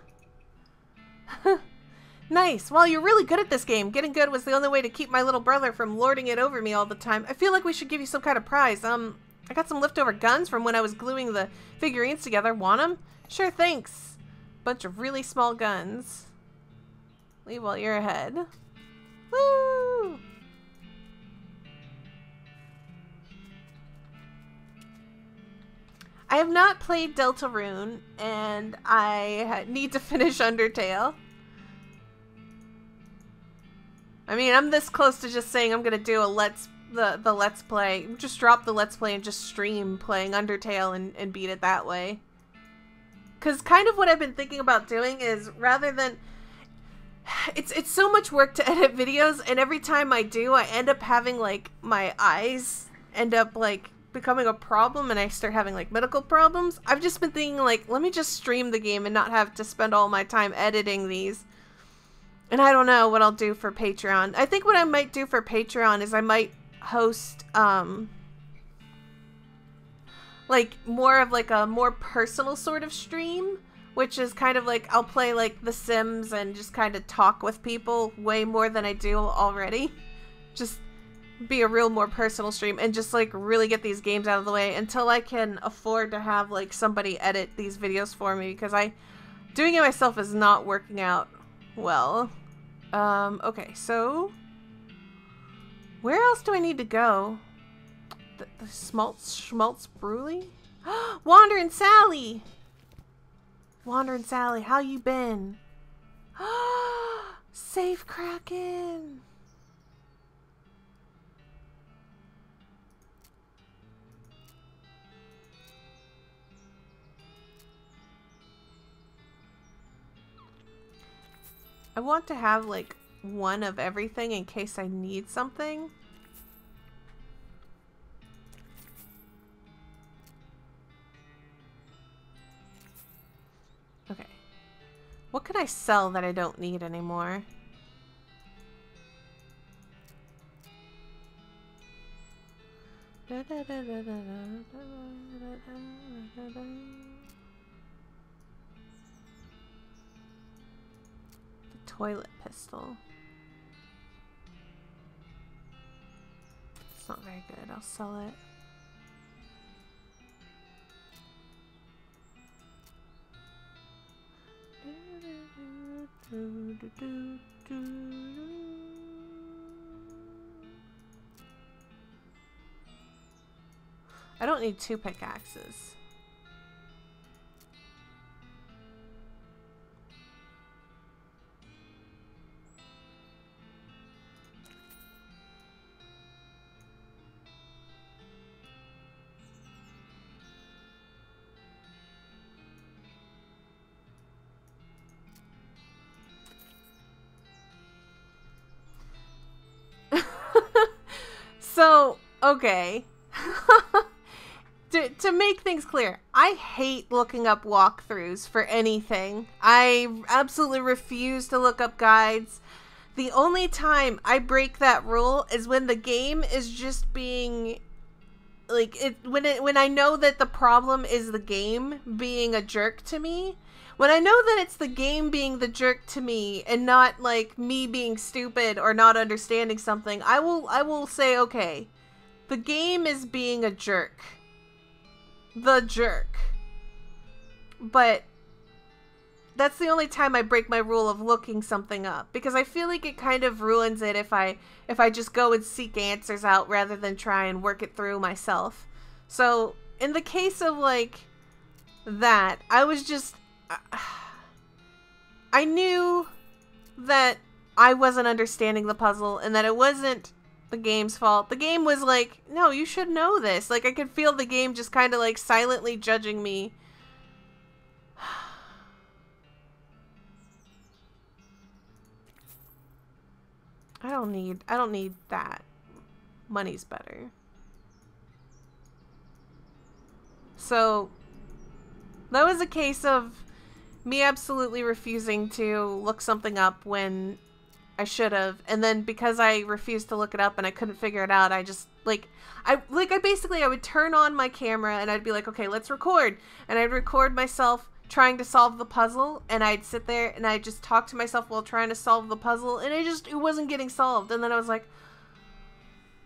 Nice. Well, you're really good at this game. Getting good was the only way to keep my little brother from lording it over me all the time. I feel like we should give you some kind of prize. I got some leftover guns from when I was gluing the figurines together. Want them? Sure, thanks. Bunch of really small guns. Leave while you're ahead. Woo! I have not played Deltarune, and I need to finish Undertale. I mean, I'm this close to just saying I'm gonna do a the Let's Play. Just drop the Let's Play and just stream playing Undertale and beat it that way. Because kind of what I've been thinking about doing is, rather than... It's so much work to edit videos, and every time I do, I end up having, like, my eyes end up, like, becoming a problem, and I start having, like, medical problems. I've just been thinking, like, let me just stream the game and not have to spend all my time editing these. And I don't know what I'll do for Patreon. I think what I might do for Patreon is I might host, like, more of, like, a more personal sort of stream, which is kind of like, I'll play, like, The Sims and just kind of talk with people way more than I do already. Just be a real more personal stream and just, like, really get these games out of the way until I can afford to have, like, somebody edit these videos for me, because doing it myself is not working out well. Okay, so where else do I need to go? The Schmaltz Brewery? Wanderin' Sally! Wanderin' Sally, how you been? Safe Kraken! I want to have, like, one of everything in case I need something. Okay. What can I sell that I don't need anymore? Toilet pistol. It's not very good. I'll sell it. I don't need 2 pickaxes. So, okay. To make things clear, I hate looking up walkthroughs for anything. I absolutely refuse to look up guides. The only time I break that rule is when the game is just being, like, when I know that the problem is the game being a jerk to me. When I know that it's the game being the jerk to me and not, like, me being stupid or not understanding something, I will say, okay, the game is being a jerk. The jerk. But that's the only time I break my rule of looking something up, because I feel like it kind of ruins it if I just go and seek answers out rather than try and work it through myself. So in the case of, like, that, I was just... I knew that I wasn't understanding the puzzle and that it wasn't the game's fault. The game was like, no, you should know this. Like, I could feel the game just kind of, like, silently judging me. I don't need that. Money's better. So, That was a case of me absolutely refusing to look something up when I should have, and then because I refused to look it up and I couldn't figure it out, I just I would turn on my camera and I'd be like, okay, let's record, and I'd record myself trying to solve the puzzle, and I'd sit there and I'd just talk to myself while trying to solve the puzzle, and it wasn't getting solved, and then I was like,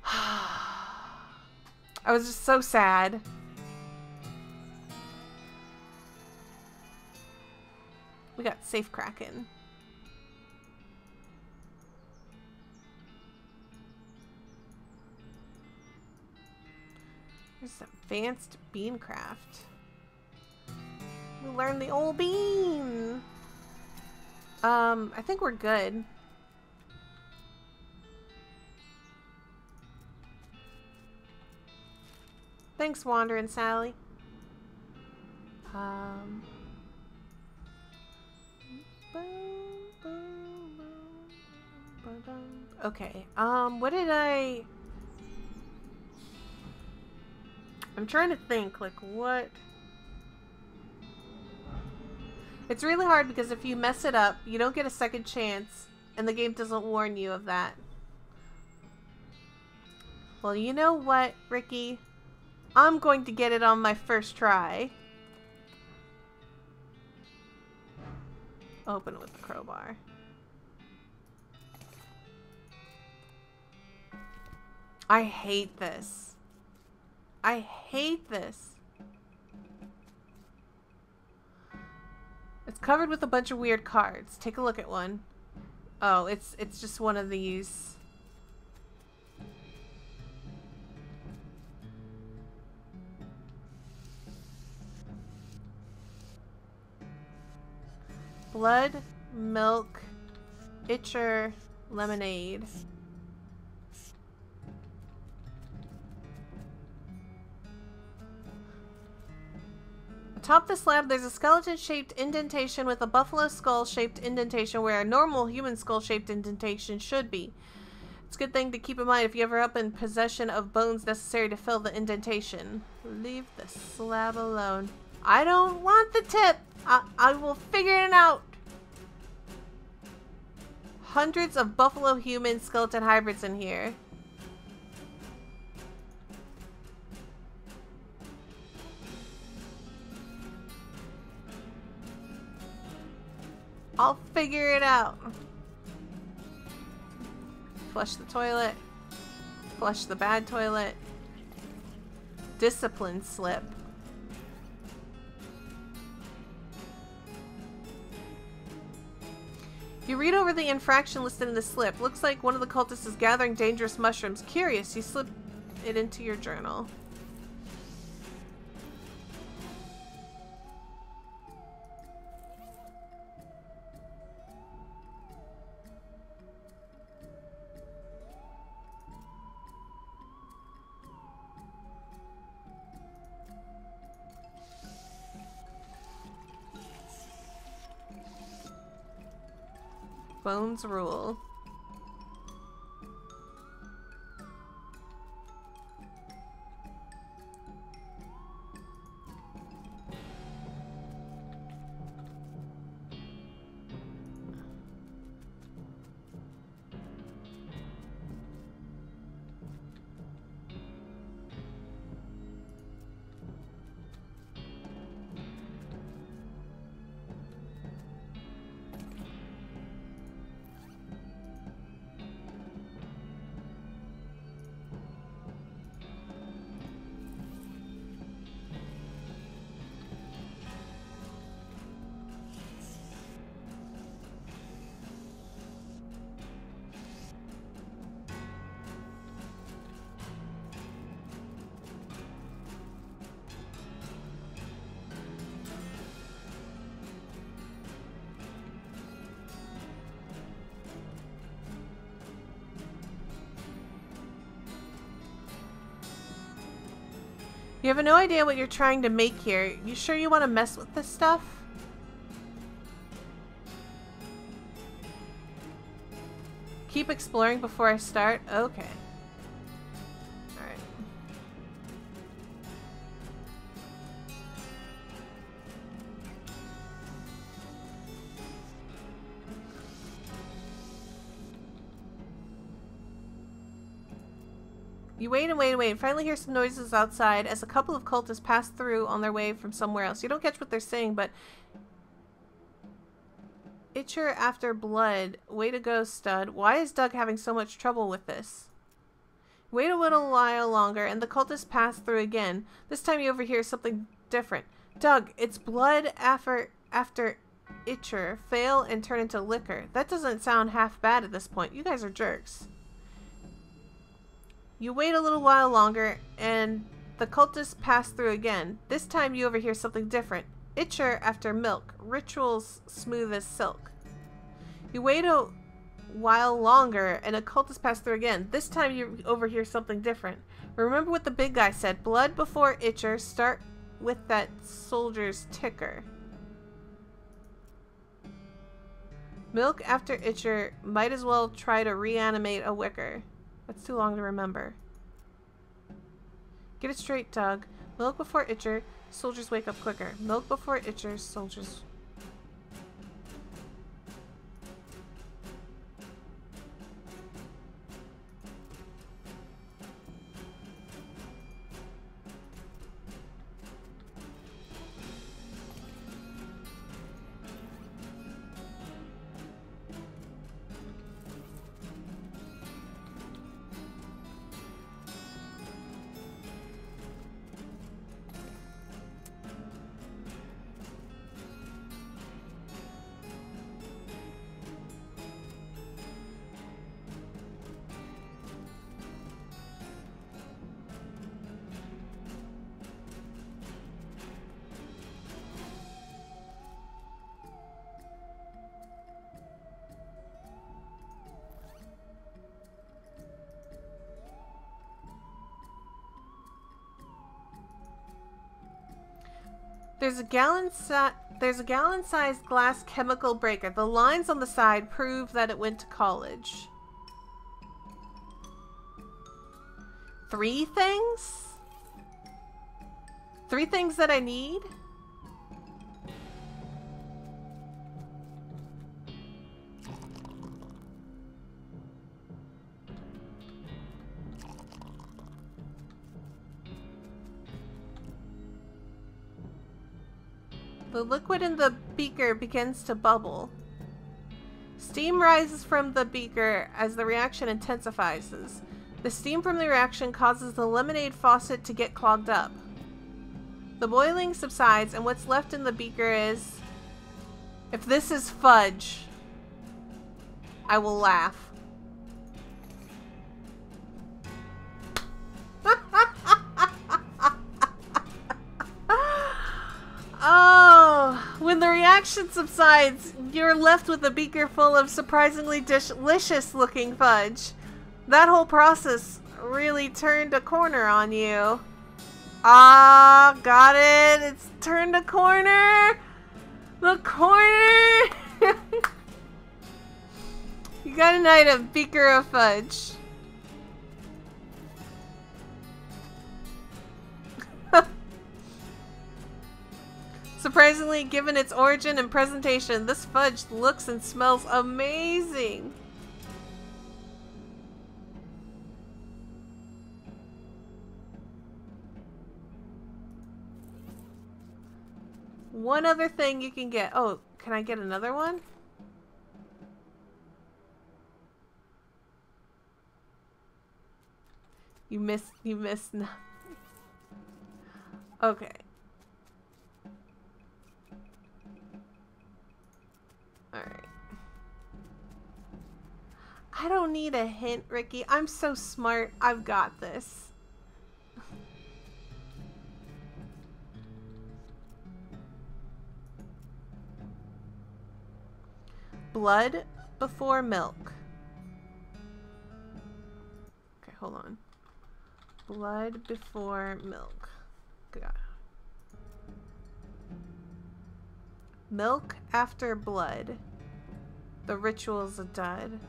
I was just so sad. We got safe cracking. There's advanced bean craft. We learned the old bean. I think we're good. Thanks, Wandering Sally. Okay, what did I'm trying to think, like, what? It's really hard because if you mess it up, you don't get a second chance, and the game doesn't warn you of that. Well, you know what, Ricky? I'm going to get it on my first try. Open with the crowbar. I hate this. I hate this. It's covered with a bunch of weird cards. Take a look at one. Oh, it's just one of these. Blood, milk, itcher, lemonade. Atop the slab, there's a skeleton-shaped indentation with a buffalo skull-shaped indentation where a normal human skull-shaped indentation should be. It's a good thing to keep in mind if you ever up in possession of bones necessary to fill the indentation. Leave the slab alone. I don't want the tip. I will figure it out. Hundreds of buffalo human skeleton hybrids in here. I'll figure it out. Flush the toilet. Flush the bad toilet. Discipline slip. You read over the infraction listed in the slip. Looks like one of the cultists is gathering dangerous mushrooms. Curious, you slip it into your journal. Bones rule. You have no idea what you're trying to make here. You sure you want to mess with this stuff? Keep exploring before I start? Okay. Alright. You wait and wait and wait and finally hear some noises outside as a couple of cultists pass through on their way from somewhere else. You don't catch what they're saying, but... Itcher after blood. Way to go, stud. Why is Doug having so much trouble with this? Wait a little while longer and the cultists pass through again. This time you overhear something different. Doug, it's blood after Itcher. Fail and turn into liquor. That doesn't sound half bad at this point. You guys are jerks. You wait a little while longer, and the cultists pass through again. This time you overhear something different. Itcher after milk. Rituals smooth as silk. You wait a while longer, and a cultist pass through again. This time you overhear something different. Remember what the big guy said. Blood before Itcher. Start with that soldier's ticker. Milk after Itcher. Might as well try to reanimate a wicker. That's too long to remember. Get it straight, Doug. Milk before Itcher. Soldiers wake up quicker. Milk before Itcher. Soldiers... There's a gallon-sized glass chemical breaker. The lines on the side prove that it went to college. 3 things? 3 things that I need? The liquid in the beaker begins to bubble. Steam rises from the beaker as the reaction intensifies. The steam from the reaction causes the lemonade faucet to get clogged up. The boiling subsides, and what's left in the beaker is... If this is fudge, I will laugh. Oh, when the reaction subsides, you're left with a beaker full of surprisingly delicious looking fudge. That whole process really turned a corner on you. Ah, got it. It's turned a corner. The corner. You got an item, beaker of fudge. Surprisingly, given its origin and presentation, this fudge looks and smells amazing. One other thing you can get. Oh, can I get another one? You missed nothing. Okay. Alright. I don't need a hint, Ricky. I'm so smart. I've got this. Blood before milk. Okay, hold on. Blood before milk. God. Milk after blood. The ritual's a dud.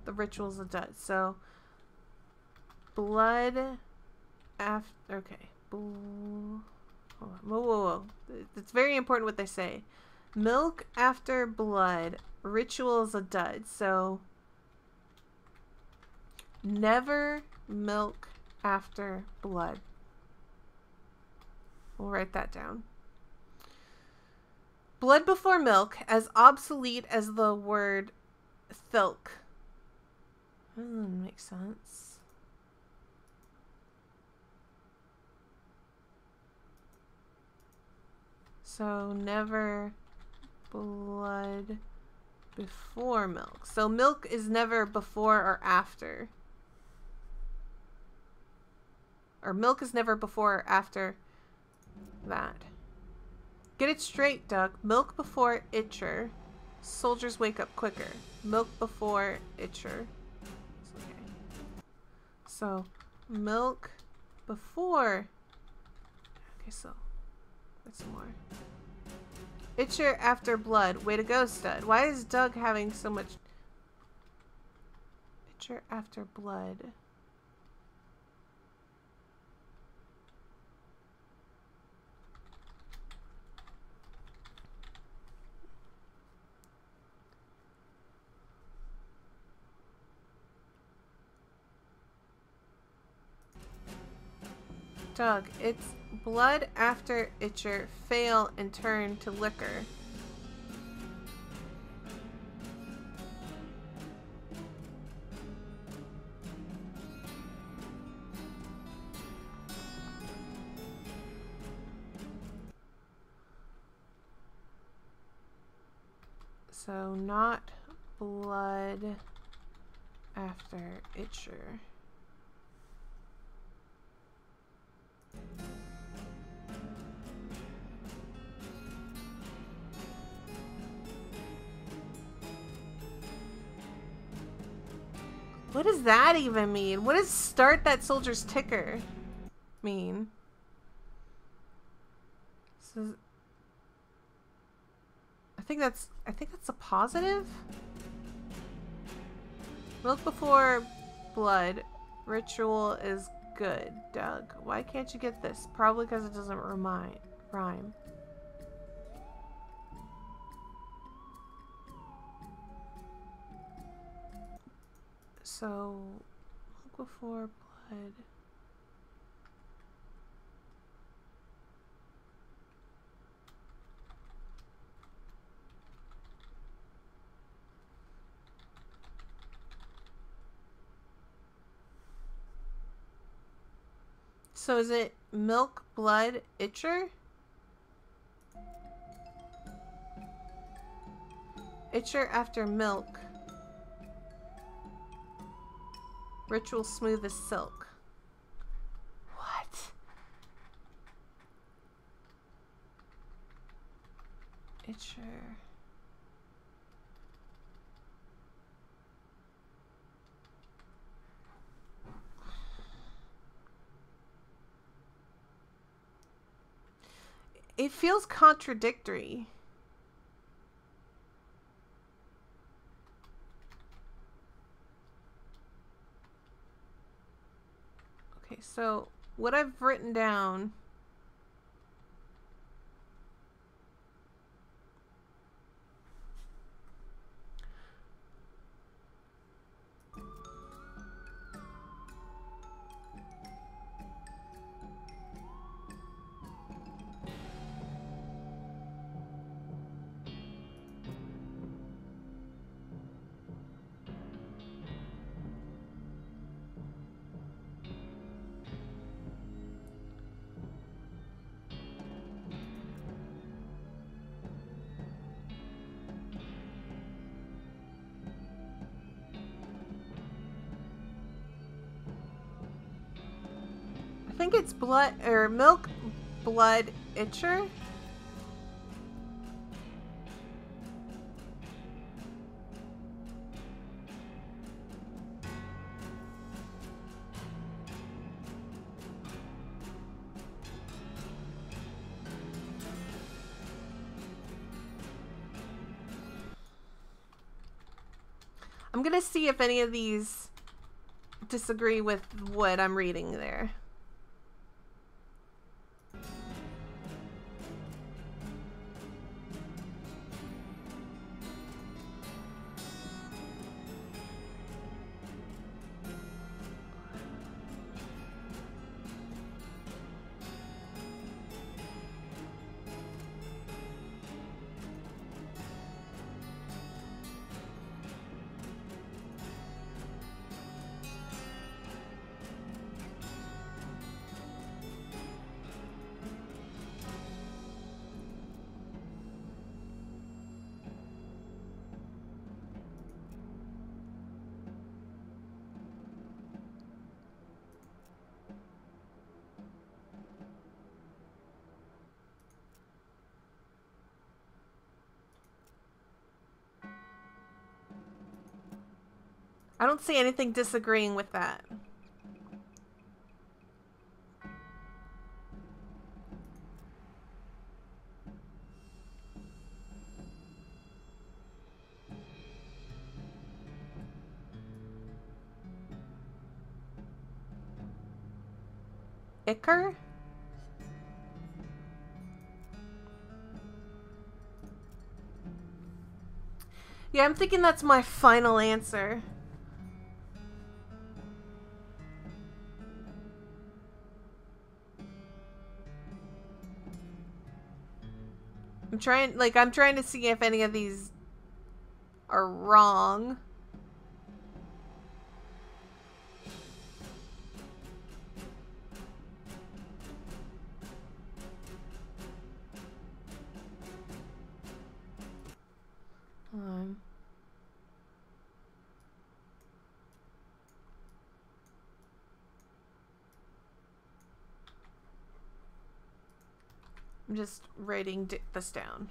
The ritual's a dud. So, blood after. Okay. Hold on. Whoa, whoa, whoa. It's very important what they say. Milk after blood. Ritual is a dud. So never milk after blood. We'll write that down. Blood before milk, as obsolete as the word thilk. Makes sense. So never blood before milk. So milk is never before or after. Or milk is never before or after that. Get it straight, Doug. Milk before itcher. Soldiers wake up quicker. Milk before itcher. Okay. So, milk before. Okay, so that's more. Itcher after blood. Way to go, stud. Why is Doug having so much? Itcher after blood. Doug, it's blood after itcher, fail and turn to liquor. So not blood after itcher. What does that even mean? What does start that soldier's ticker mean? So, I think that's a positive. Milk before blood. Ritual is good, Doug. Why can't you get this? Probably because it doesn't rhyme. So, milk before blood. So is it milk, blood, itcher? Itcher after milk. Ritual smooth as silk. What? Itcher. It feels contradictory. Okay, so what I've written down I think it's blood or milk, blood, itcher. I'm gonna see if any of these disagree with what I'm reading there. I don't see anything disagreeing with that. Icker? Yeah, I'm thinking that's my final answer. I'm trying to see if any of these are wrong. I'm just writing this down.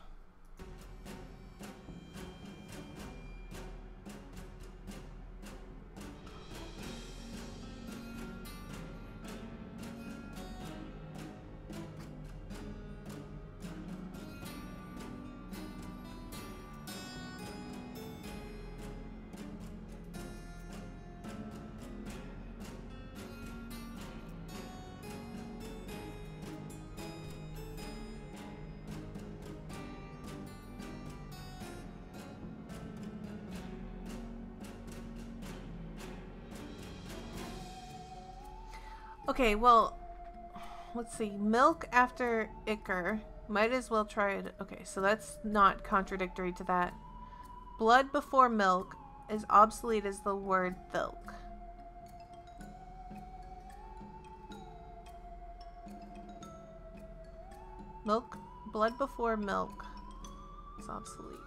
Okay, well, let's see. Milk after ichor. Might as well try it. Okay, so that's not contradictory to that. Blood before milk is obsolete as the word thilk. Milk, blood before milk is obsolete.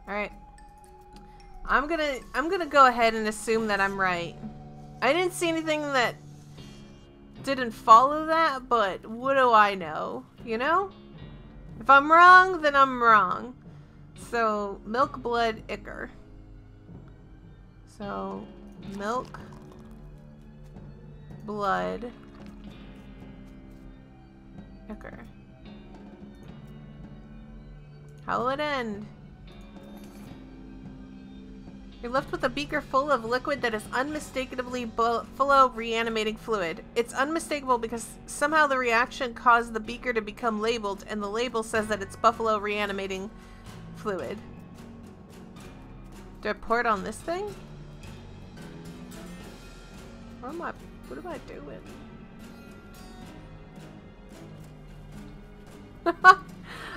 Alright. I'm gonna go ahead and assume that I'm right. I didn't see anything that didn't follow that, but what do I know? You know? If I'm wrong, then I'm wrong. So, milk, blood, ichor. So, milk, blood, ichor. How will it end? You're left with a beaker full of liquid that is unmistakably full of reanimating fluid. It's unmistakable because somehow the reaction caused the beaker to become labeled, and the label says that it's buffalo reanimating fluid. Do I pour it on this thing? What am I doing?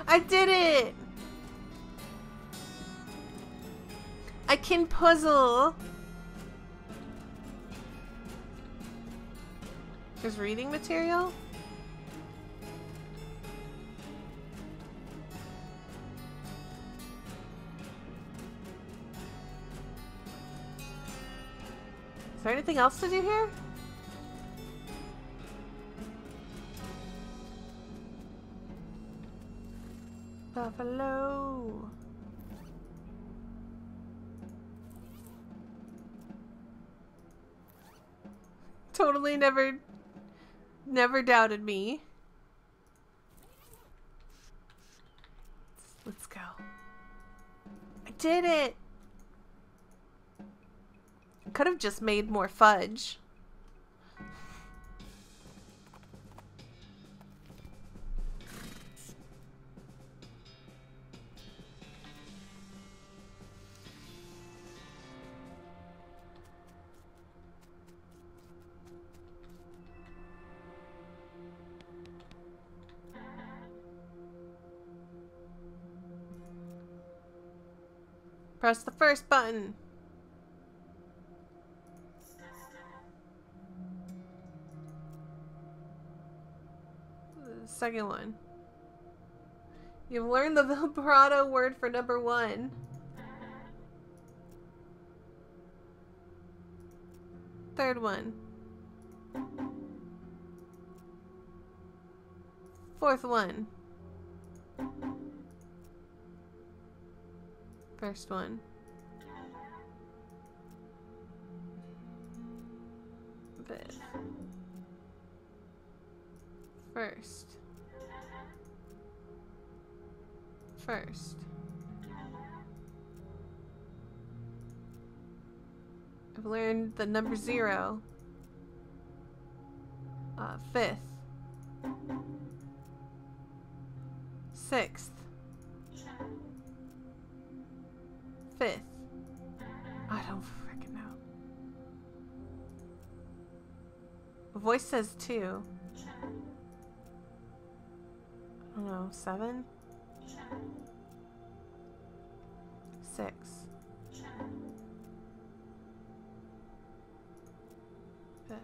I did it! I can puzzle. There's reading material? Is there anything else to do here? Buffalo. Totally never doubted me. Let's go. I did it! Could have just made more fudge. Press the first button. The second one. You've learned the vibrato word for number 1. Third one. Fourth one. First one. 5th. 1st. 1st. I've learned the number 0. 5th. 6th. 5th. I don't freaking know. The voice says 2. I don't know. 7? 6. 5th.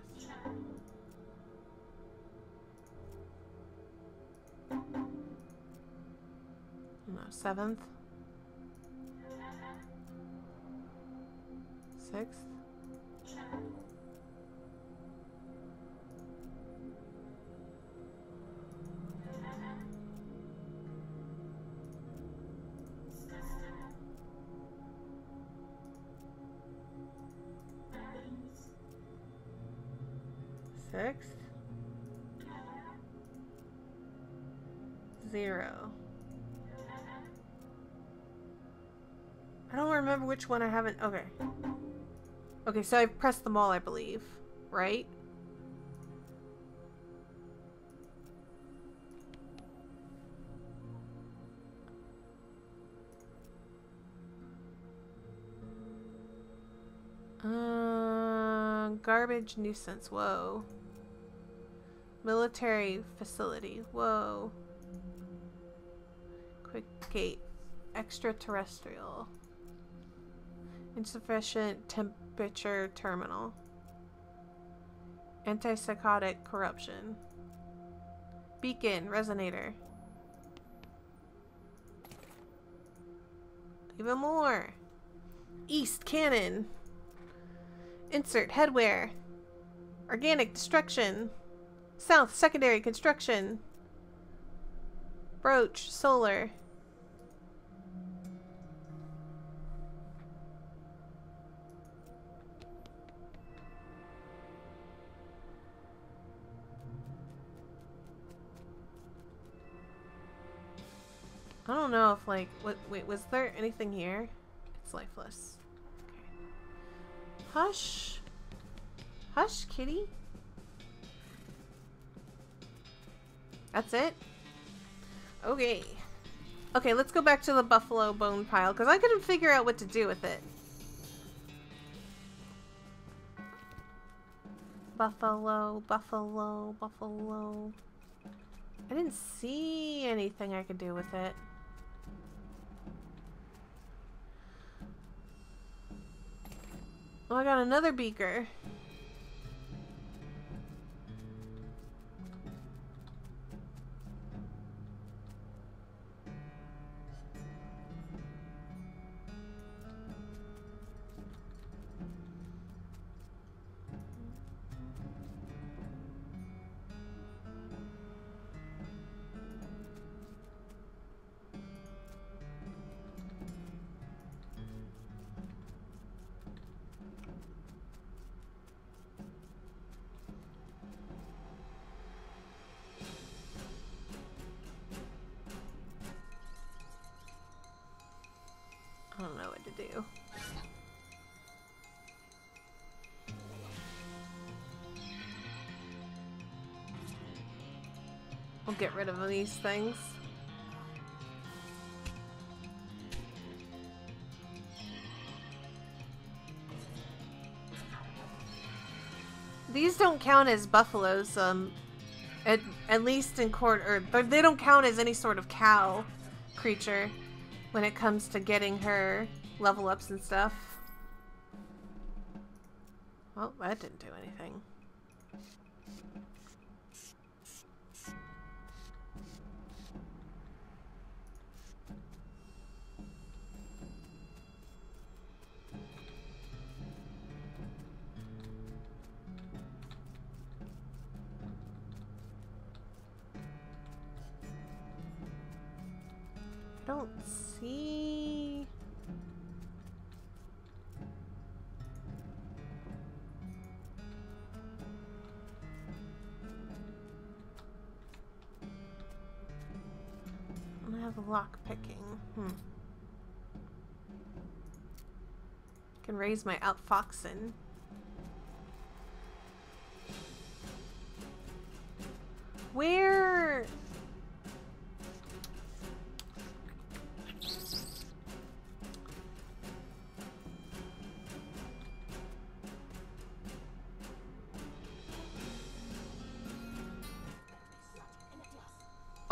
No, 7th. 6th. 6th. 0. I don't remember which one I haven't. Okay. Okay, so I've pressed them all, I believe. Right? Garbage nuisance. Whoa. Military facility. Whoa. Quick gate. Extraterrestrial. Insufficient temperature terminal. Antipsychotic corruption. Beacon. Resonator. Even more. East cannon. Insert headwear. Organic destruction. South secondary construction. Brooch solar. I don't know if like wait, was there anything here? It's lifeless. Okay. Hush. Hush, kitty. That's it? Okay. Okay, let's go back to the buffalo bone pile, because I couldn't figure out what to do with it. Buffalo, buffalo, buffalo. I didn't see anything I could do with it. Oh, I got another beaker. I don't know what to do. We'll get rid of these things. These don't count as buffaloes, at least in court, or they don't count as any sort of cow creature when it comes to getting her level ups and stuff. Well, that didn't do anything. I don't see... lock picking. Can raise my outfoxing. Where?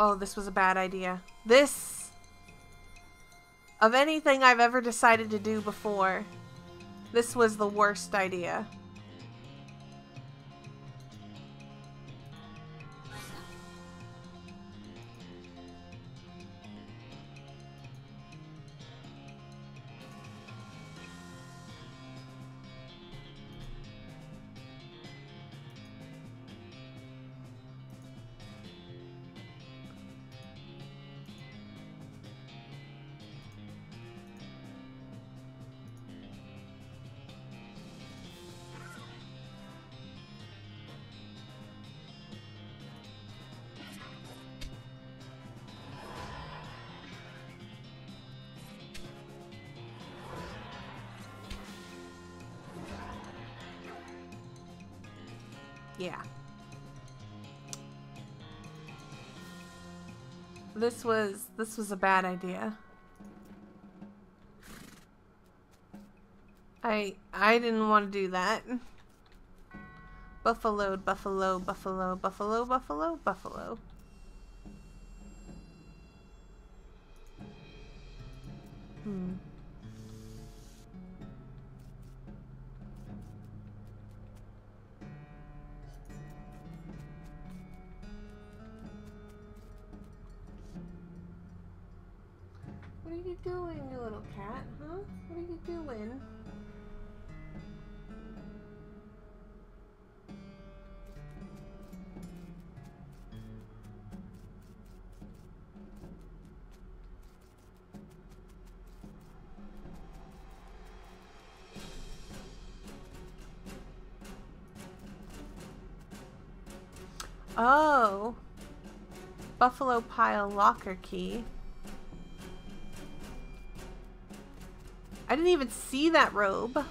Oh, this was a bad idea. This, of anything I've ever decided to do before, this was the worst idea. Yeah. This was a bad idea. I didn't want to do that. Buffalo, buffalo, buffalo, buffalo, buffalo, buffalo. What are you doing, you little cat, huh? What are you doing? Oh. Buffalo pile locker key. I didn't even see that robe.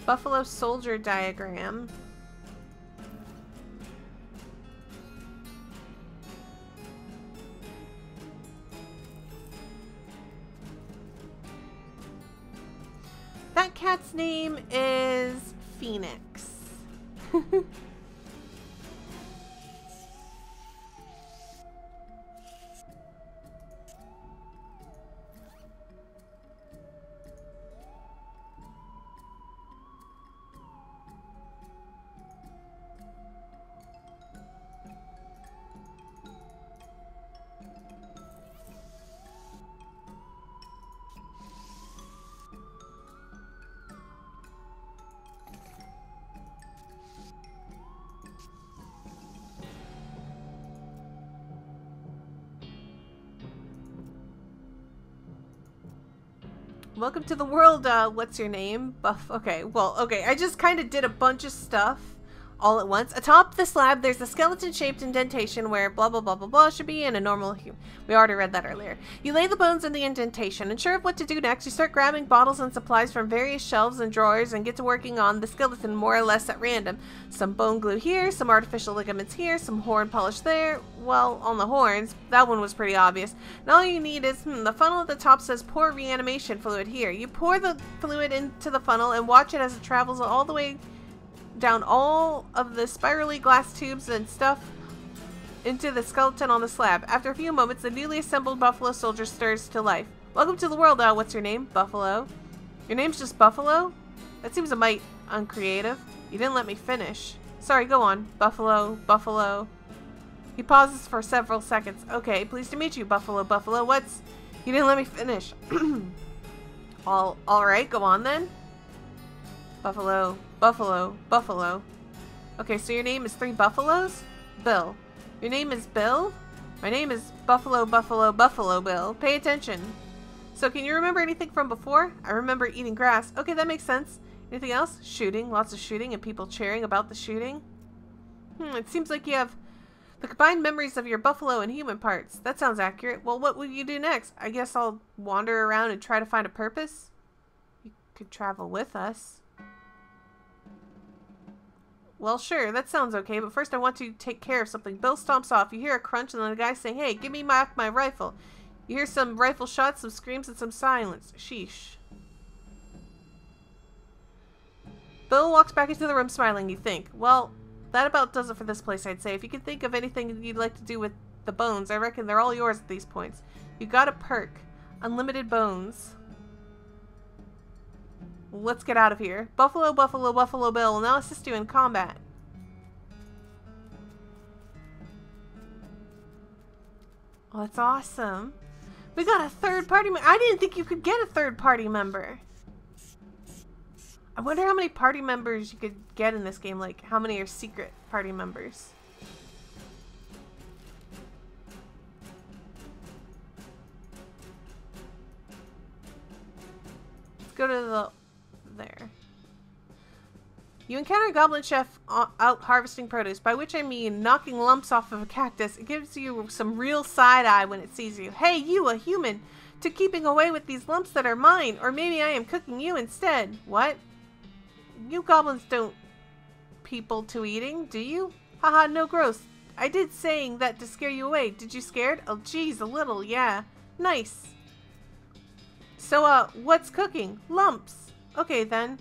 Buffalo soldier diagram. That cat's name is Phoenix. Welcome to the world, what's your name? Buff. Okay, well, okay, I just kind of did a bunch of stuff all at once. Atop the slab, there's a skeleton-shaped indentation where blah, blah, blah, blah, blah should be in a normal human. We already read that earlier. You lay the bones in the indentation. Unsure of what to do next, you start grabbing bottles and supplies from various shelves and drawers and get to working on the skeleton more or less at random. Some bone glue here, some artificial ligaments here, some horn polish there. Well, on the horns, that one was pretty obvious. And all you need is, the funnel at the top says pour reanimation fluid here. You pour the fluid into the funnel and watch it as it travels all the way down all of the spirally glass tubes and stuff into the skeleton on the slab. After a few moments, the newly assembled Buffalo soldier stirs to life. Welcome to the world, what's your name? Buffalo. Your name's just Buffalo? That seems a mite uncreative. You didn't let me finish. Sorry, go on. Buffalo, Buffalo. He pauses for several seconds. Okay, pleased to meet you, Buffalo, Buffalo. What's... You didn't let me finish. Alright, go on then. Buffalo, Buffalo, Buffalo. Okay, so your name is 3 buffaloes? Bill. Your name is Bill? My name is Buffalo, Buffalo, Buffalo Bill. Pay attention. So can you remember anything from before? I remember eating grass. Okay, that makes sense. Anything else? Shooting. Lots of shooting and people cheering about the shooting. It seems like you have the combined memories of your buffalo and human parts. That sounds accurate. Well, what will you do next? I guess I'll wander around and try to find a purpose. You could travel with us. Well, sure, that sounds okay, but first I want to take care of something. Bill stomps off. You hear a crunch and then the guy saying, hey, give me back my rifle. You hear some rifle shots, some screams, and some silence. Sheesh. Bill walks back into the room smiling. You think, well, that about does it for this place, I'd say. If you can think of anything you'd like to do with the bones, I reckon they're all yours at these points. You got a perk. Unlimited bones. Let's get out of here. Buffalo, Buffalo, Buffalo Bill will now assist you in combat. Oh, that's awesome. We got a third party member. I didn't think you could get a third party member. I wonder how many party members you could get in this game. Like, how many are secret party members? Let's go to the... there. You encounter a goblin chef out harvesting produce, by which I mean knocking lumps off of a cactus. It gives you some real side-eye when it sees you. Hey, you, a human, to keeping away with these lumps that are mine, or maybe I am cooking you instead. What? You goblins don't people to eating, do you? Haha, no gross. I did saying that to scare you away. Did you scared? Oh, geez, a little, yeah. Nice. So, what's cooking? Lumps. Okay, then.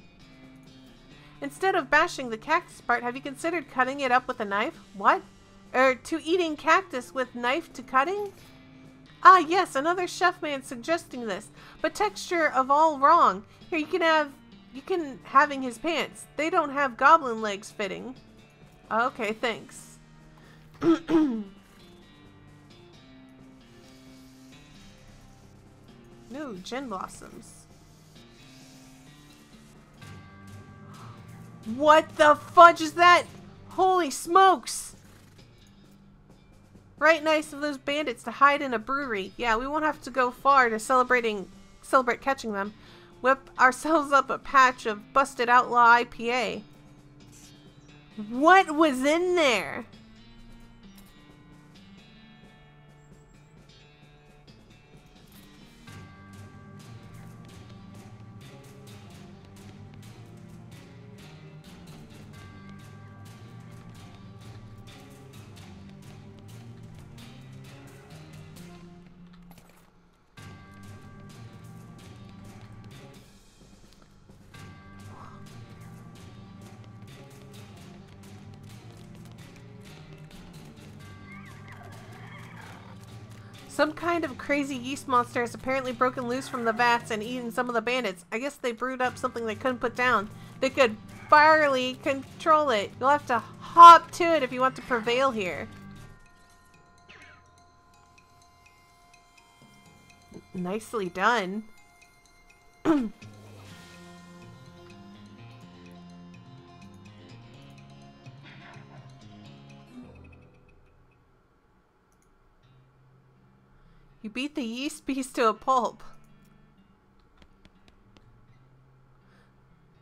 Instead of bashing the cactus part, have you considered cutting it up with a knife? What? To eating cactus with knife to cutting? Ah, yes, another chef man suggesting this. But texture of all wrong. Here, you can having his pants. They don't have goblin legs fitting. Okay, thanks. No, gin blossoms. What the fudge is that? Holy smokes! Right, nice of those bandits to hide in a brewery. Yeah, we won't have to go far to celebrate catching them. Whip ourselves up a patch of busted outlaw IPA. What was in there? Some kind of crazy yeast monster has apparently broken loose from the vats and eaten some of the bandits. I guess they brewed up something they couldn't put down. They could barely control it. You'll have to hop to it if you want to prevail here. Nicely done. You beat the yeast beast to a pulp.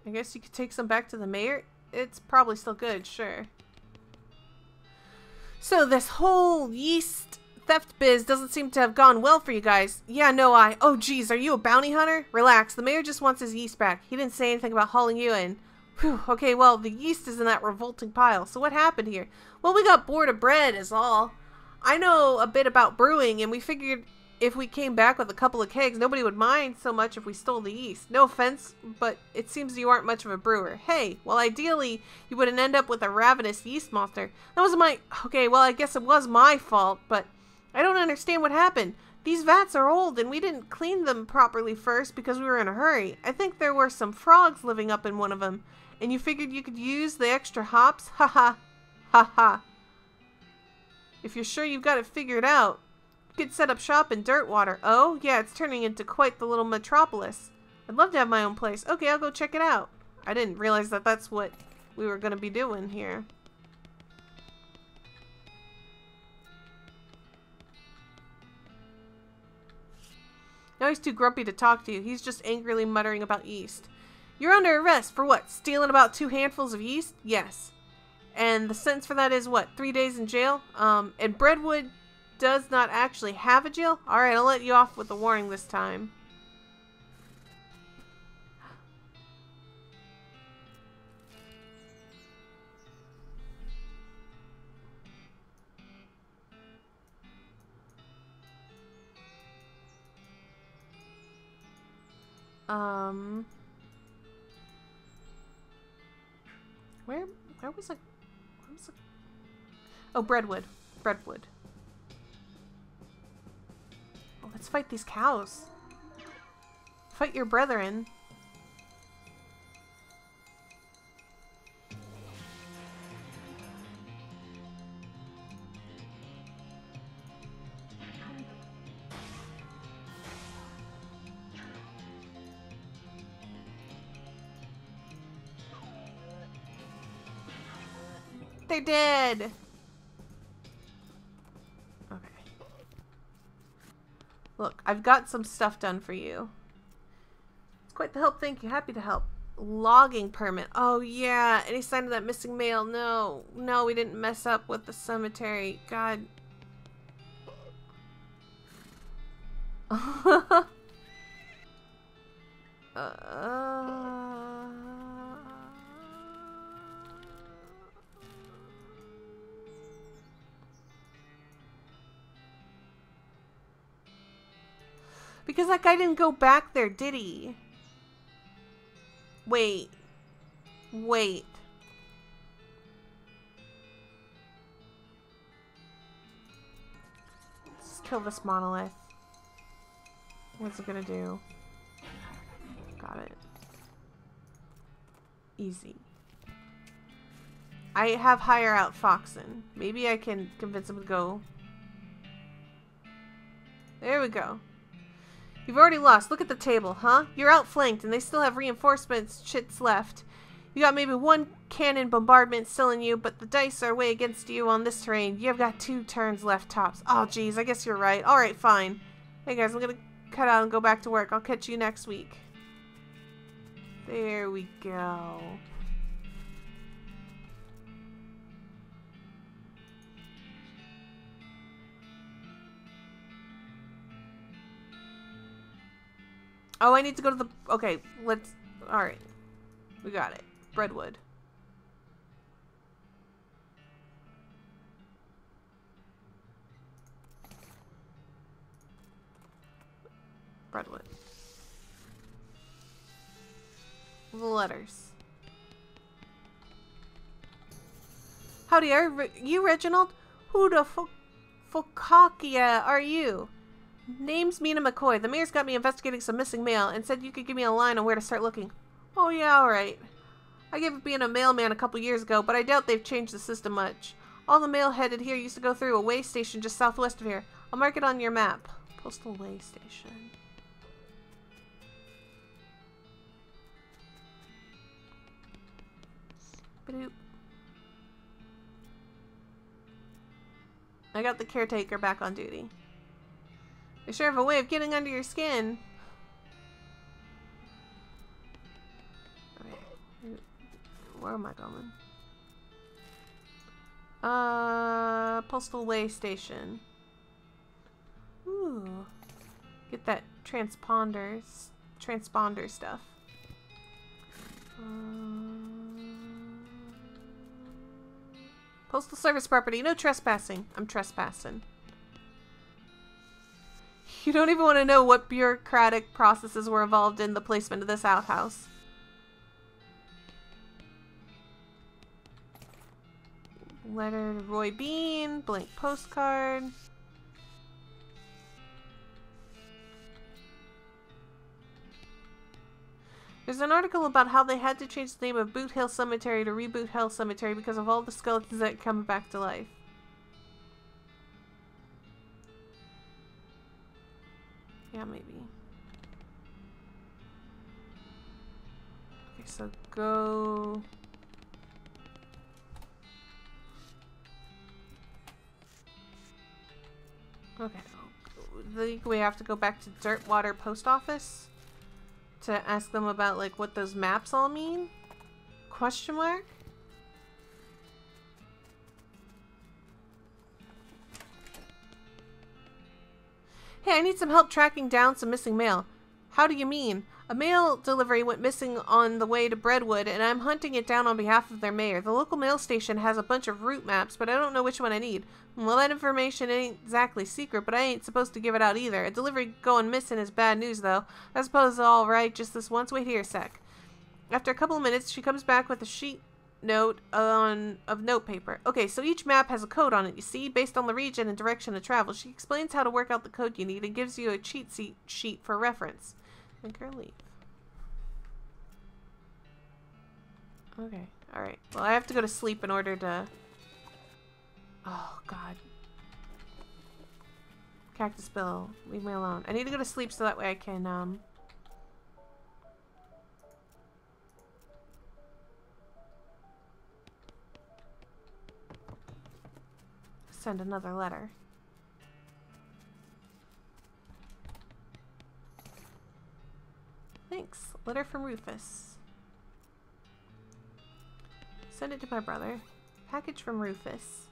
I guess you could take some back to the mayor. It's probably still good, sure. So this whole yeast theft biz doesn't seem to have gone well for you guys. Yeah, no, oh geez, are you a bounty hunter? Relax, the mayor just wants his yeast back. He didn't say anything about hauling you in. Whew, okay, well, the yeast is in that revolting pile. So what happened here? Well, we got bored of bread is all. I know a bit about brewing, and we figured if we came back with a couple of kegs, nobody would mind so much if we stole the yeast. No offense, but it seems you aren't much of a brewer. Hey, well, ideally, you wouldn't end up with a ravenous yeast monster. That was okay, well, I guess it was my fault, but I don't understand what happened. These vats are old, and we didn't clean them properly first because we were in a hurry. I think there were some frogs living up in one of them, and you figured you could use the extra hops? Ha ha. Ha ha. If you're sure you've got it figured out, you could set up shop in Dirtwater. Oh, yeah, it's turning into quite the little metropolis. I'd love to have my own place. Okay, I'll go check it out. I didn't realize that that's what we were going to be doing here. Now, Now he's too grumpy to talk to you. He's just angrily muttering about yeast. You're under arrest for what? Stealing about 2 handfuls of yeast? Yes. And the sentence for that is what? 3 days in jail? And Breadwood does not actually have a jail? Alright, I'll let you off with a warning this time. Where was it? Oh, Breadwood. Breadwood. Oh, let's fight these cows. Fight your brethren. They're dead! Okay. Look, I've got some stuff done for you. It's quite the help, thank you. Happy to help. Logging permit. Oh, yeah. Any sign of that missing male? No. No, we didn't mess up with the cemetery. God. Because that guy didn't go back there, did he? Wait. Wait. Let's kill this monolith. What's it gonna do? Got it. Easy. I have hire out Foxen. Maybe I can convince him to go. There we go. You've already lost. Look at the table, huh? You're outflanked, and they still have reinforcements shits left. You got maybe 1 cannon bombardment still in you, but the dice are way against you on this terrain. You've got 2 turns left tops. Oh, geez, I guess you're right. Alright, fine. Hey, guys, I'm gonna cut out and go back to work. I'll catch you next week. There we go. Oh, I need to go to the... Okay, let's... Alright. We got it. Breadwood. Breadwood. The letters. Howdy, are you Reginald? Who the fuckakia are you? Name's Mina McCoy. The mayor's got me investigating some missing mail and said you could give me a line on where to start looking. Oh yeah, alright. I gave up being a mailman a couple years ago, but I doubt they've changed the system much. All the mail headed here used to go through a way station just southwest of here. I'll mark it on your map. Postal way station. Ba-doop. I got the caretaker back on duty. They sure have a way of getting under your skin. Okay. Where am I going? Postal way station. Ooh. Get that transponder stuff. Postal service property. No trespassing. I'm trespassing. You don't even want to know what bureaucratic processes were involved in the placement of this outhouse. Letter to Roy Bean. Blank postcard. There's an article about how they had to change the name of Boot Hill Cemetery to Reboot Hill Cemetery because of all the skeletons that come back to life. Yeah, maybe. Okay, so go... Okay. we have to go back to Dirtwater Post Office to ask them about, like, what those maps all mean? Question mark? Hey, I need some help tracking down some missing mail. How do you mean? A mail delivery went missing on the way to Breadwood, and I'm hunting it down on behalf of their mayor. The local mail station has a bunch of route maps, but I don't know which one I need. Well, that information ain't exactly secret, but I ain't supposed to give it out either. A delivery going missing is bad news, though. I suppose it's all right just this once. Wait here a sec. After a couple of minutes, she comes back with a sheet note of notepaper. Okay, so each map has a code on it, you see, based on the region and direction of travel. She explains how to work out the code you need and gives you a cheat sheet for reference. Make her leave. Okay, alright. Well, I have to go to sleep in order to... Oh, God. Cactus Bill, leave me alone. I need to go to sleep so that way I can, send another letter. Thanks. Letter from Rufus. Send it to my brother. Package from Rufus.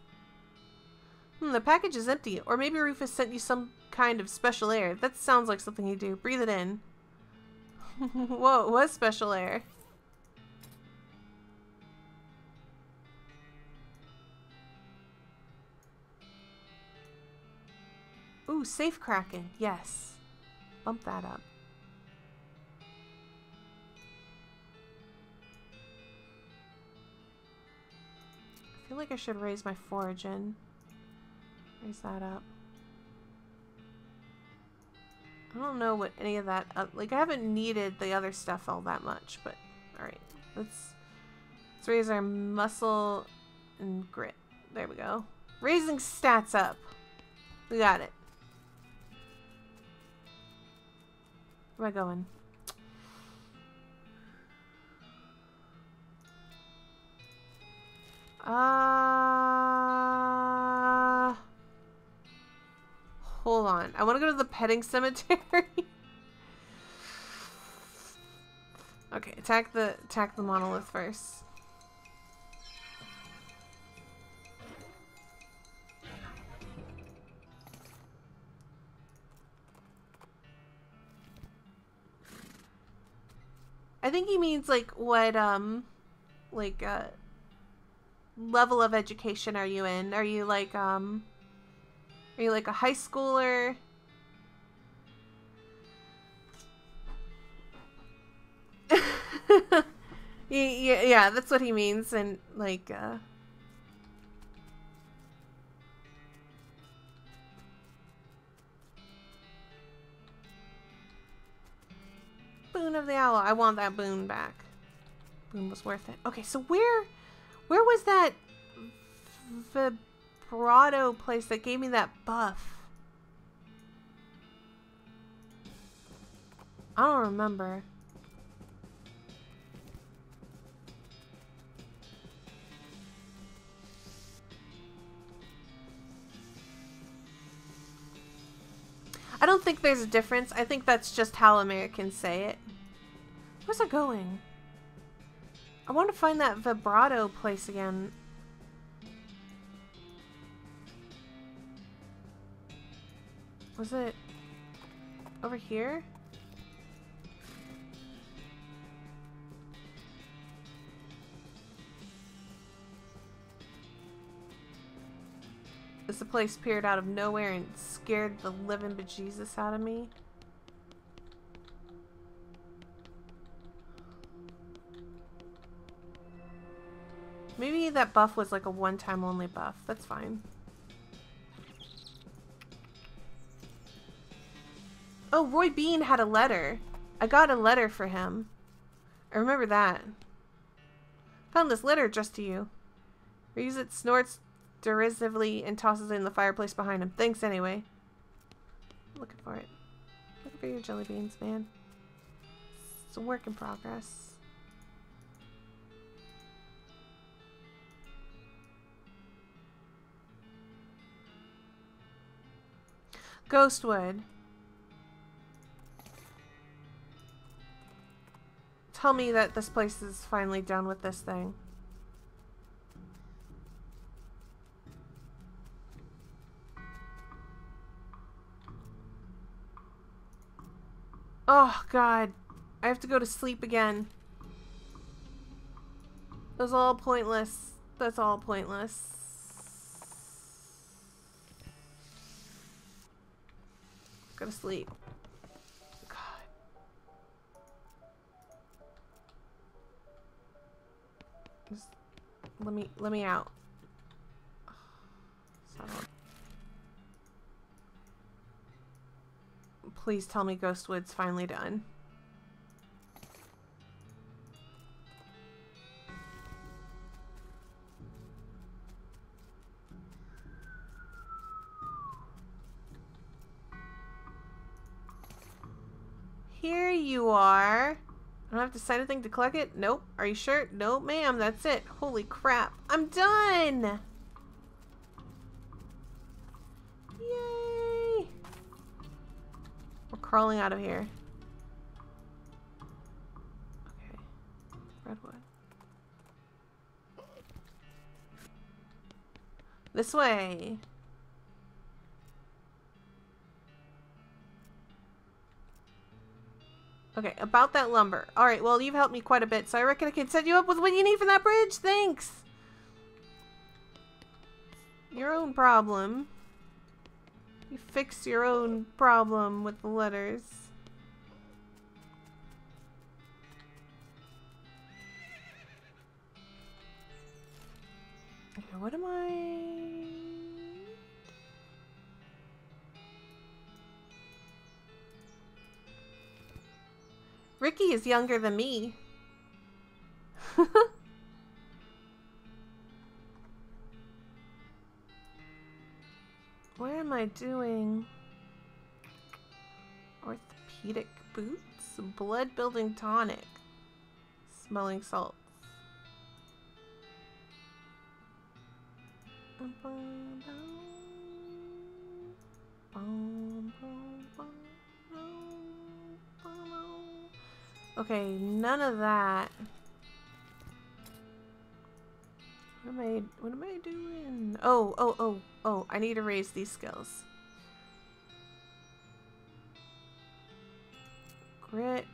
The package is empty. Or maybe Rufus sent you some kind of special air. That sounds like something he'd do. Breathe it in. Whoa, it was special air. Ooh, safe cracking. Yes. Bump that up. I feel like I should raise my foraging. Raise that up. I don't know what any of that... like, I haven't needed the other stuff all that much, but... Alright. Let's raise our muscle and grit. There we go. Raising stats up. We got it. Where am I going? Hold on. I want to go to the petting cemetery. Okay, attack the monolith first. I think he means like what level of education are you in? Are you like a high schooler? Yeah, that's what he means. And like Boon of the Owl. I want that boon back. Boon was worth it. Okay, so where was that vibrato place that gave me that buff? I don't remember. I don't think there's a difference. I think that's just how Americans say it. Where's it going? I want to find that vibrato place again. Was it over here? This place appeared out of nowhere and scared the living bejesus out of me. Maybe that buff was like a one-time only buff. That's fine. Oh, Roy Bean had a letter. I got a letter for him. I remember that. Found this letter addressed to you. Reads it, snorts derisively, and tosses it in the fireplace behind him. Thanks anyway. Looking for it. Looking for your jelly beans, man. It's a work in progress. Ghostwood. Tell me that this place is finally done with this thing. Oh, God. I have to go to sleep again. That was all pointless. That's all pointless. Go to sleep. God. Just let me out. Please tell me Ghostwood's finally done. Here you are. I don't have to sign anything to collect it? Nope. Are you sure? Nope, ma'am. That's it. Holy crap. I'm done! Yay! We're crawling out of here. Okay. Redwood. This way. Okay, about that lumber. Alright, well, you've helped me quite a bit, so I reckon I can set you up with what you need for that bridge. Thanks! Your own problem. You fix your own problem with the letters. Okay, what am I... Ricky is younger than me. What am I doing? Orthopedic boots? Blood building tonic. Smelling salts. Okay, none of that. What am I doing? Oh, I need to raise these skills. Grit.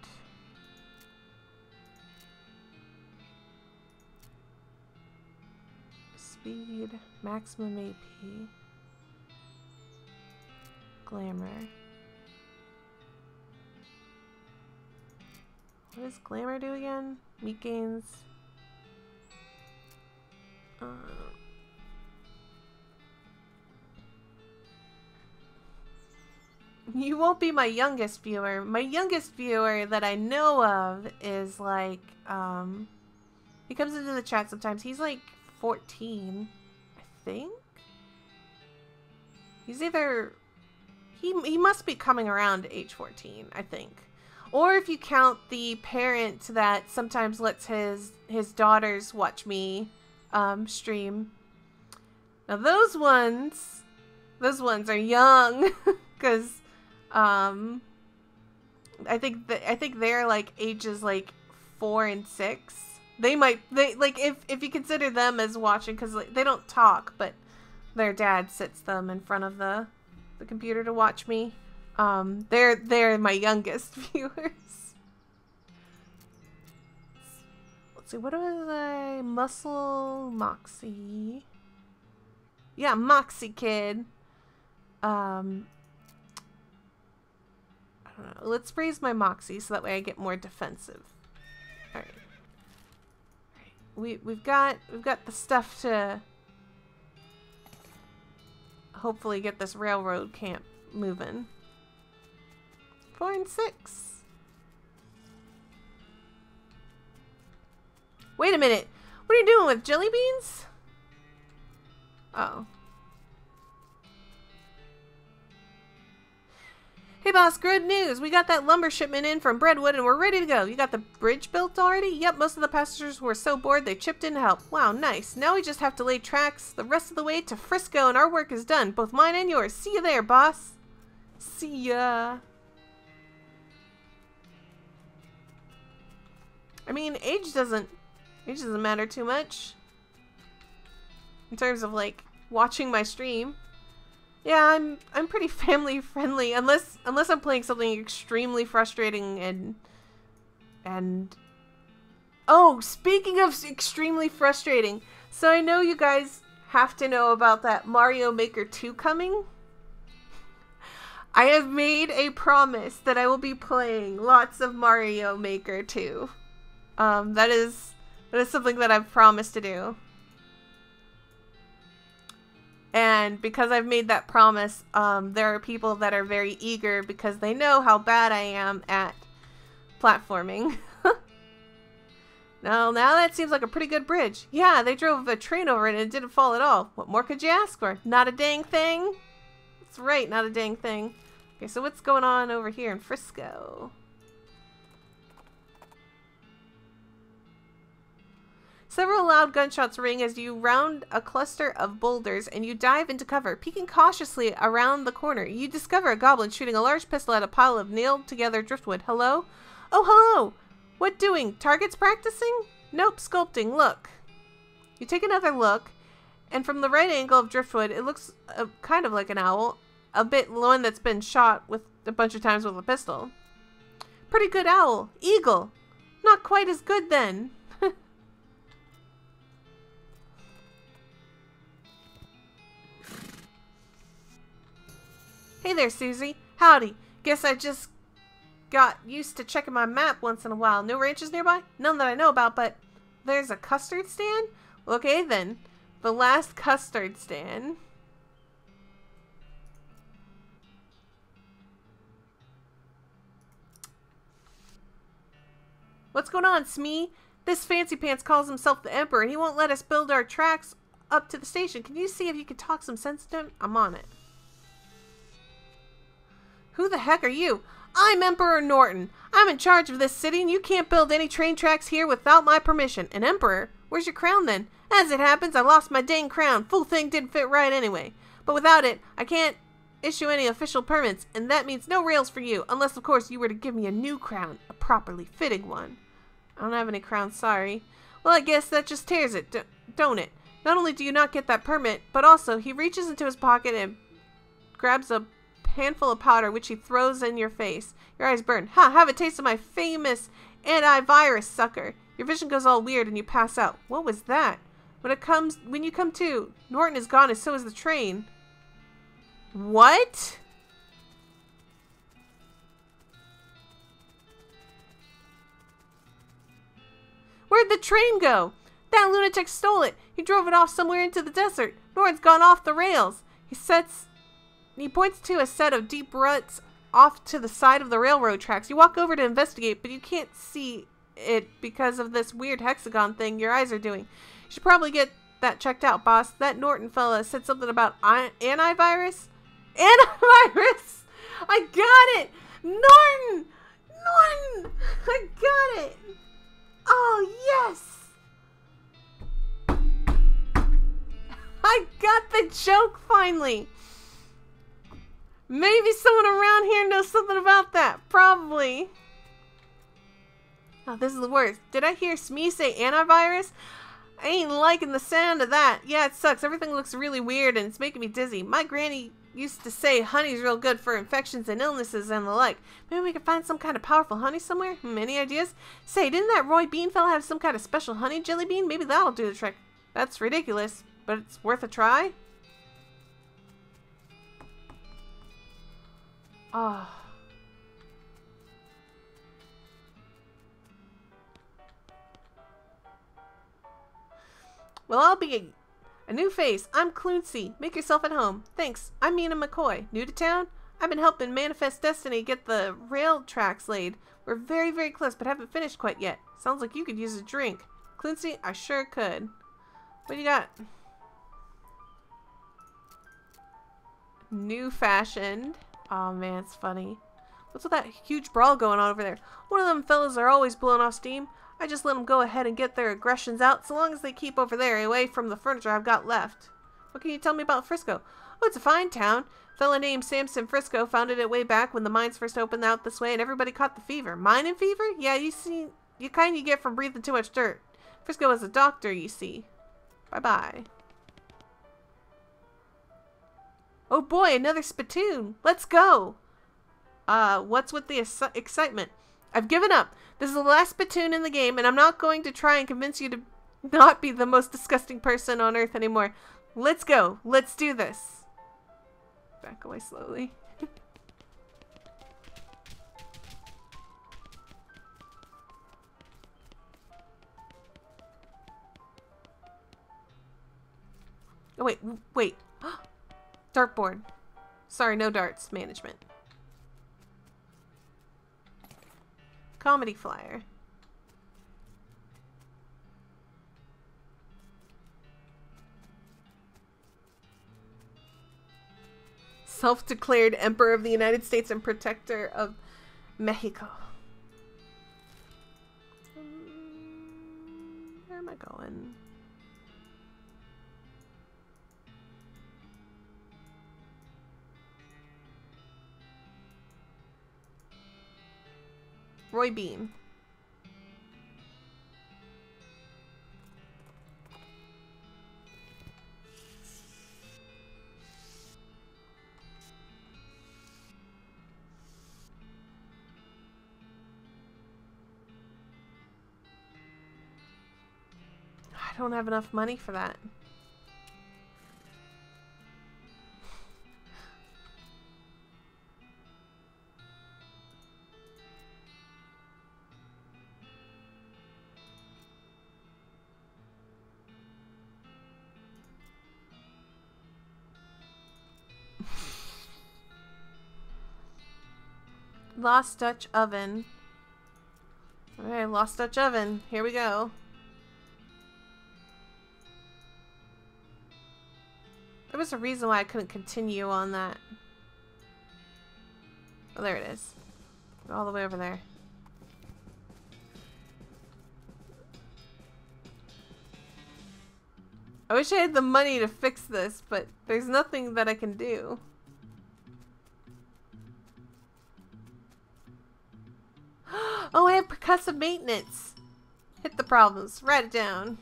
Speed, maximum AP. Glamour. What does glamour do again? Meat gains. You won't be my youngest viewer. My youngest viewer that I know of is like, he comes into the chat sometimes. He's like 14, I think. He's either, he must be coming around age 14, I think. Or if you count the parent that sometimes lets his daughters watch me stream. Now those ones are young because I think they're like ages like 4 and 6. They like if you consider them as watching, because like, they don't talk, but their dad sits them in front of the computer to watch me. They're my youngest viewers. Let's see, what was I? Muscle Moxie. Yeah, Moxie Kid. I don't know. Let's raise my Moxie so that way I get more defensive. All right. We've got the stuff to hopefully get this railroad camp moving. 4 and 6. Wait a minute. What are you doing with jelly beans? Oh. Hey boss, good news. We got that lumber shipment in from Breadwood and we're ready to go. You got the bridge built already? Yep, most of the passengers were so bored they chipped in to help. Wow, nice. Now we just have to lay tracks the rest of the way to Frisco and our work is done. Both mine and yours. See you there, boss. See ya. I mean, age doesn't matter too much. In terms of, like, watching my stream. Yeah, I'm pretty family friendly. Unless I'm playing something extremely frustrating and... Oh, speaking of extremely frustrating. So I know you guys have to know about that Mario Maker 2 coming. I have made a promise that I will be playing lots of Mario Maker 2. That is something that I've promised to do. And because I've made that promise, there are people that are very eager because they know how bad I am at platforming. Now that seems like a pretty good bridge. Yeah, they drove a train over it and it didn't fall at all. What more could you ask for? Not a dang thing? That's right, not a dang thing. Okay, so what's going on over here in Frisco? Several loud gunshots ring as you round a cluster of boulders and you dive into cover. Peeking cautiously around the corner, you discover a goblin shooting a large pistol at a pile of nailed together driftwood. Hello? Oh, hello! What doing? Targets practicing? Nope, sculpting. Look. You take another look, and from the right angle of driftwood, it looks kind of like an owl. A bit one that's been shot with a bunch of times with a pistol. Pretty good owl. Eagle. Not quite as good then. Hey there, Susie. Howdy. Guess I just got used to checking my map once in a while. No ranches nearby? None that I know about, but there's a custard stand? Okay then. The last custard stand. What's going on, Smee? This fancy pants calls himself the Emperor and he won't let us build our tracks up to the station. Can you see if you can talk some sense to him? I'm on it. Who the heck are you? I'm Emperor Norton. I'm in charge of this city and you can't build any train tracks here without my permission. An emperor? Where's your crown then? As it happens, I lost my dang crown. Full thing didn't fit right anyway. But without it, I can't issue any official permits, and that means no rails for you, unless of course you were to give me a new crown, a properly fitting one. I don't have any crowns, sorry. Well, I guess that just tears it, don't it? Not only do you not get that permit, but also he reaches into his pocket and grabs a handful of powder which he throws in your face. Your eyes burn. Ha! Have a taste of my famous antivirus, sucker. Your vision goes all weird and you pass out. What was that? When you come to, Norton is gone and so is the train. What? Where'd the train go? That lunatic stole it. He drove it off somewhere into the desert. Norton's gone off the rails. He points to a set of deep ruts off to the side of the railroad tracks. You walk over to investigate, but you can't see it because of this weird hexagon thing your eyes are doing. You should probably get that checked out, boss. That Norton fella said something about antivirus. Antivirus! I got it! Norton! Norton! I got it! Oh, yes! I got the joke finally! Maybe someone around here knows something about that. Probably. Oh, this is the worst. Did I hear Smee say antivirus? I ain't liking the sound of that. Yeah, it sucks. Everything looks really weird and it's making me dizzy. My granny used to say honey's real good for infections and illnesses and the like. Maybe we can find some kind of powerful honey somewhere? Any ideas? Say, didn't that Roy Bean fella have some kind of special honey jelly bean? Maybe that'll do the trick. That's ridiculous, but it's worth a try. Oh. Well, I'll be a new face. I'm Cluncy. Make yourself at home. Thanks. I'm Mina McCoy. New to town? I've been helping Manifest Destiny get the rail tracks laid. We're very, very close, but haven't finished quite yet. Sounds like you could use a drink. Cluncy, I sure could. What do you got? New fashioned. Oh man, it's funny. What's with that huge brawl going on over there? One of them fellas are always blowing off steam. I just let them go ahead and get their aggressions out, so long as they keep over there, away from the furniture I've got left. What can you tell me about Frisco? Oh, it's a fine town. A fella named Samson Frisco founded it way back when the mines first opened out this way and everybody caught the fever. Mining fever? Yeah, you see, you kind you get from breathing too much dirt. Frisco was a doctor, you see. Bye-bye. Oh boy, another spittoon. Let's go. What's with the excitement? I've given up. This is the last spittoon in the game, and I'm not going to try and convince you to not be the most disgusting person on Earth anymore. Let's go. Let's do this. Back away slowly. Oh, wait. Dartboard. Sorry, no darts. Management. Comedy flyer. Self-declared Emperor of the United States and Protector of Mexico. Where am I going? Roy Bean. I don't have enough money for that. Lost Dutch oven. Okay, Lost Dutch oven. Here we go. There was a reason why I couldn't continue on that. Oh, there it is. Go all the way over there. I wish I had the money to fix this, but there's nothing that I can do. Oh, I have percussive maintenance. Hit the problems. Write it down.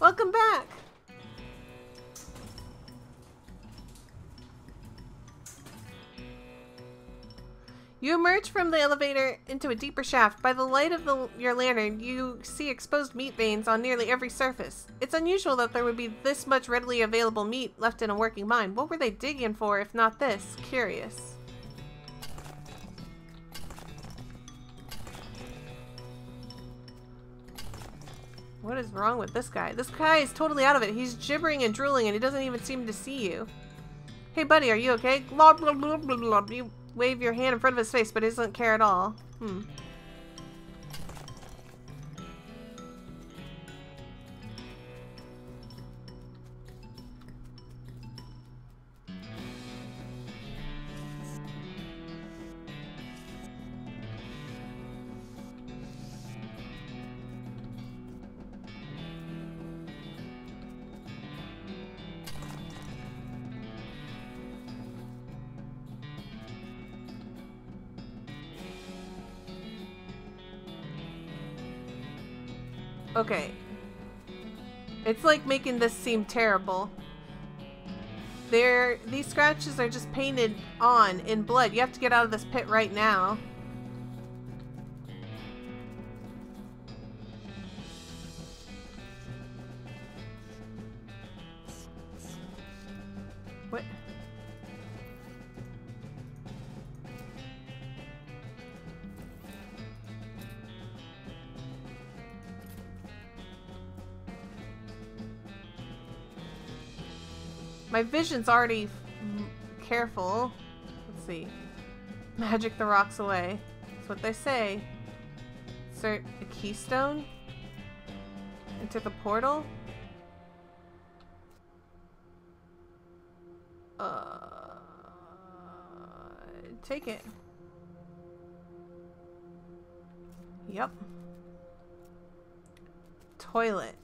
Welcome back. You emerge from the elevator into a deeper shaft. By the light of your lantern, you see exposed meat veins on nearly every surface. It's unusual that there would be this much readily available meat left in a working mine. What were they digging for if not this? Curious. What is wrong with this guy? This guy is totally out of it. He's gibbering and drooling and he doesn't even seem to see you. Hey buddy, are you okay? Blah, blah, blah, blah, blah. You wave your hand in front of his face, but he doesn't care at all. Okay. It's like making this seem terrible. These scratches are just painted on in blood. You have to get out of this pit right now. What? My vision's already careful. Let's see. Magic the rocks away. That's what they say. Insert a keystone. Enter the portal. Take it. Yep. Toilet.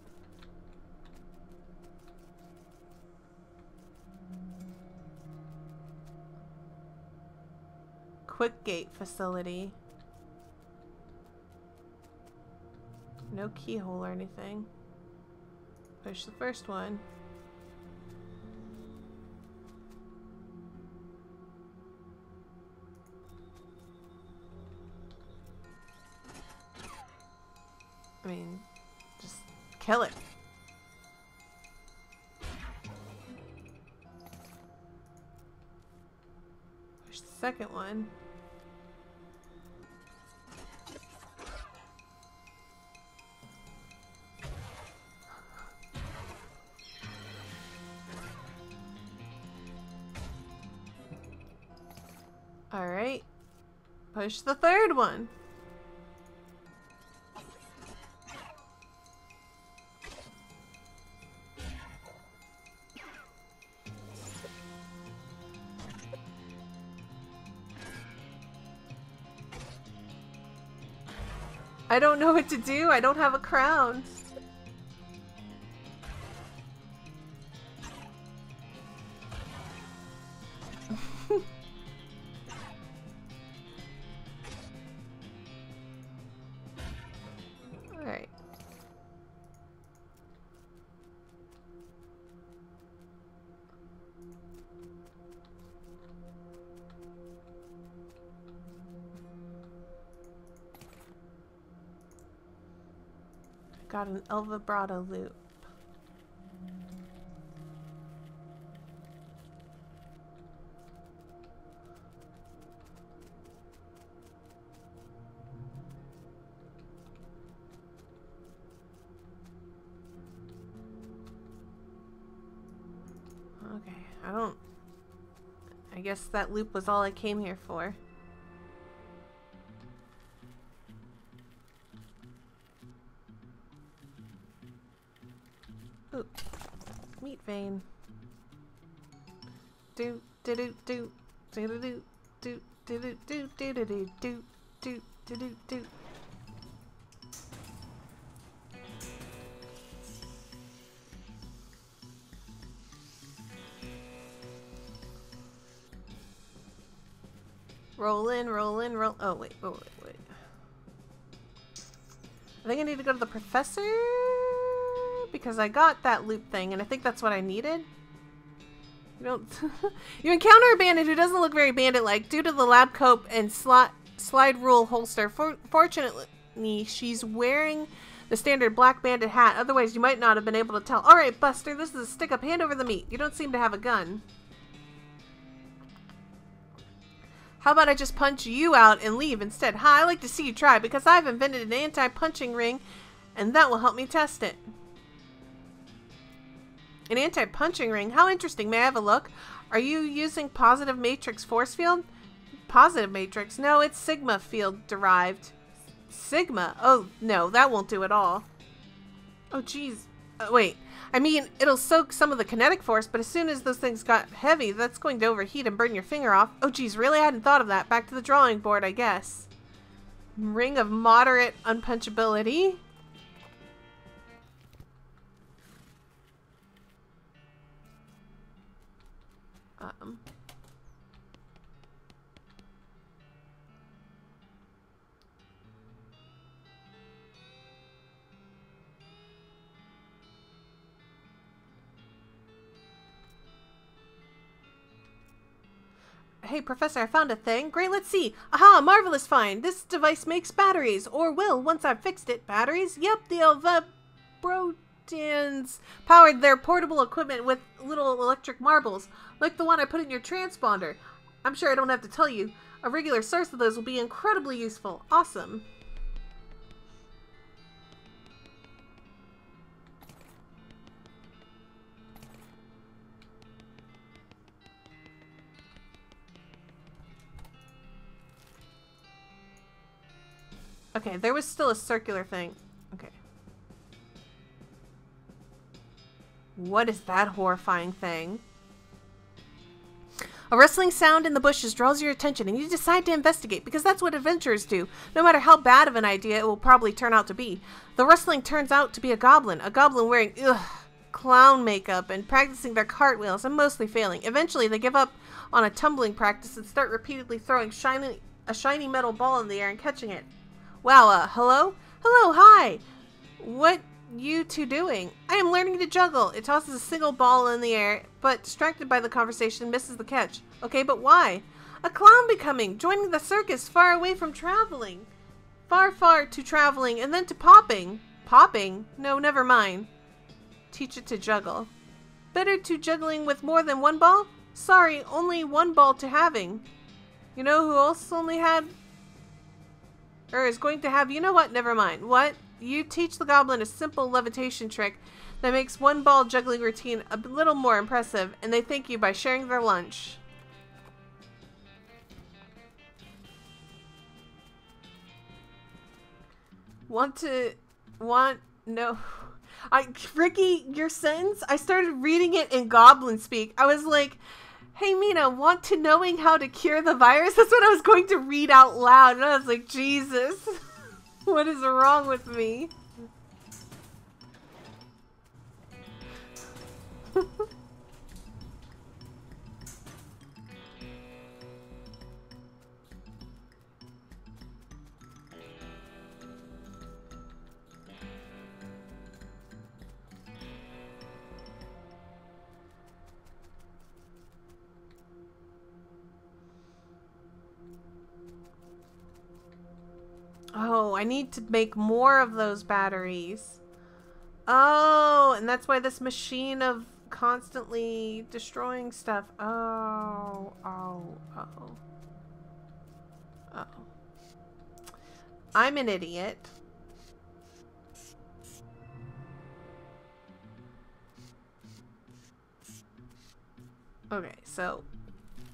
quick gate facility. No keyhole or anything. Push the first one. I mean, just kill it. Push the second one. Alright. Push the third one. I don't know what to do. I don't have a crown. Alright. Got an El Vibrato loop. Okay, I guess that loop was all I came here for. Ooh, meat vein. Do do do do do do do do do do do do do do do do do do. Roll in, roll in, roll. Oh wait, wait, wait, wait. I think I need to go to the professor. Because I got that loop thing, and I think that's what I needed. You don't... You encounter a bandit who doesn't look very bandit-like due to the lab coat and slide rule holster. Fortunately, she's wearing the standard black bandit hat. Otherwise, you might not have been able to tell. Alright, Buster, this is a stick-up. Hand over the meat. You don't seem to have a gun. How about I just punch you out and leave instead? Hi, I'd like to see you try, because I've invented an anti-punching ring, and that will help me test it. An anti-punching ring? How interesting. May I have a look? Are you using positive matrix force field? Positive matrix? No, it's sigma field derived. Sigma? Oh, no, that won't do at all. Oh, jeez. Wait. I mean, it'll soak some of the kinetic force, but as soon as those things got heavy, that's going to overheat and burn your finger off. Oh, jeez, really? I hadn't thought of that. Back to the drawing board, I guess. Ring of moderate unpunchability. Hey, Professor, I found a thing. Great, let's see. Aha, marvelous find. This device makes batteries, or will, once I've fixed it. Batteries? Yep, the Elvebrotans powered their portable equipment with little electric marbles, like the one I put in your transponder. I'm sure I don't have to tell you. A regular source of those will be incredibly useful. Awesome. Okay, there was still a circular thing. Okay. What is that horrifying thing? A rustling sound in the bushes draws your attention and you decide to investigate because that's what adventurers do. No matter how bad of an idea it will probably turn out to be. The rustling turns out to be a goblin wearing clown makeup and practicing their cartwheels and mostly failing. Eventually they give up on a tumbling practice and start repeatedly throwing a shiny metal ball in the air and catching it. Wow, hello? Hello, hi! What you two doing? I am learning to juggle. It tosses a single ball in the air, but distracted by the conversation, misses the catch. Okay, but why? A clown becoming, joining the circus far away from traveling. Far, far to traveling, and then to popping. Popping? No, never mind. Teach it to juggle. Better to juggling with more than one ball? Sorry, only one ball to having. You know who else only had... Or is going to have... You know what? Never mind. What? You teach the goblin a simple levitation trick that makes one ball juggling routine a little more impressive, and they thank you by sharing their lunch. No. Ricky, your sentence, I started reading it in goblin speak. I was like, hey Mina, want to knowing how to cure the virus? That's what I was going to read out loud. And I was like, Jesus, what is wrong with me? Oh, I need to make more of those batteries. Oh, and that's why this machine of constantly destroying stuff. Oh. I'm an idiot. Okay, so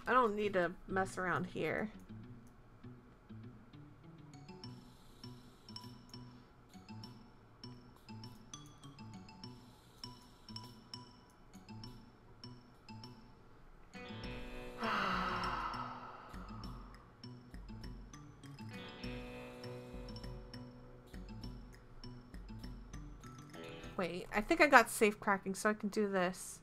I don't need to mess around here. Wait, I think I got safe cracking, so I can do this.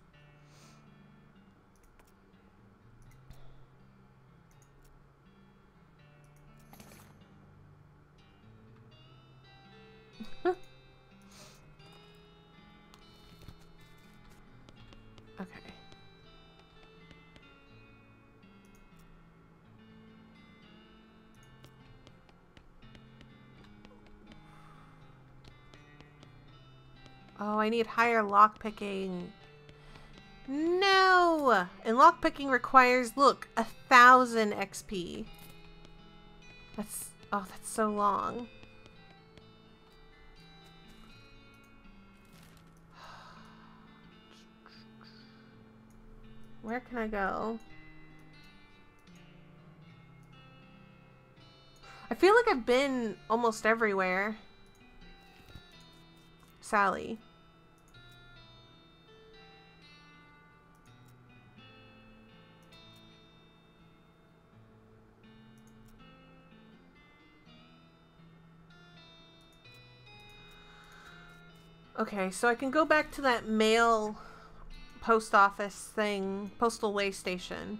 Okay. Oh, I need higher lockpicking. No! And lockpicking requires, look, 1,000 XP. That's so long. Where can I go? I feel like I've been almost everywhere. Sally. Okay, so I can go back to that mail post office thing, postal way station.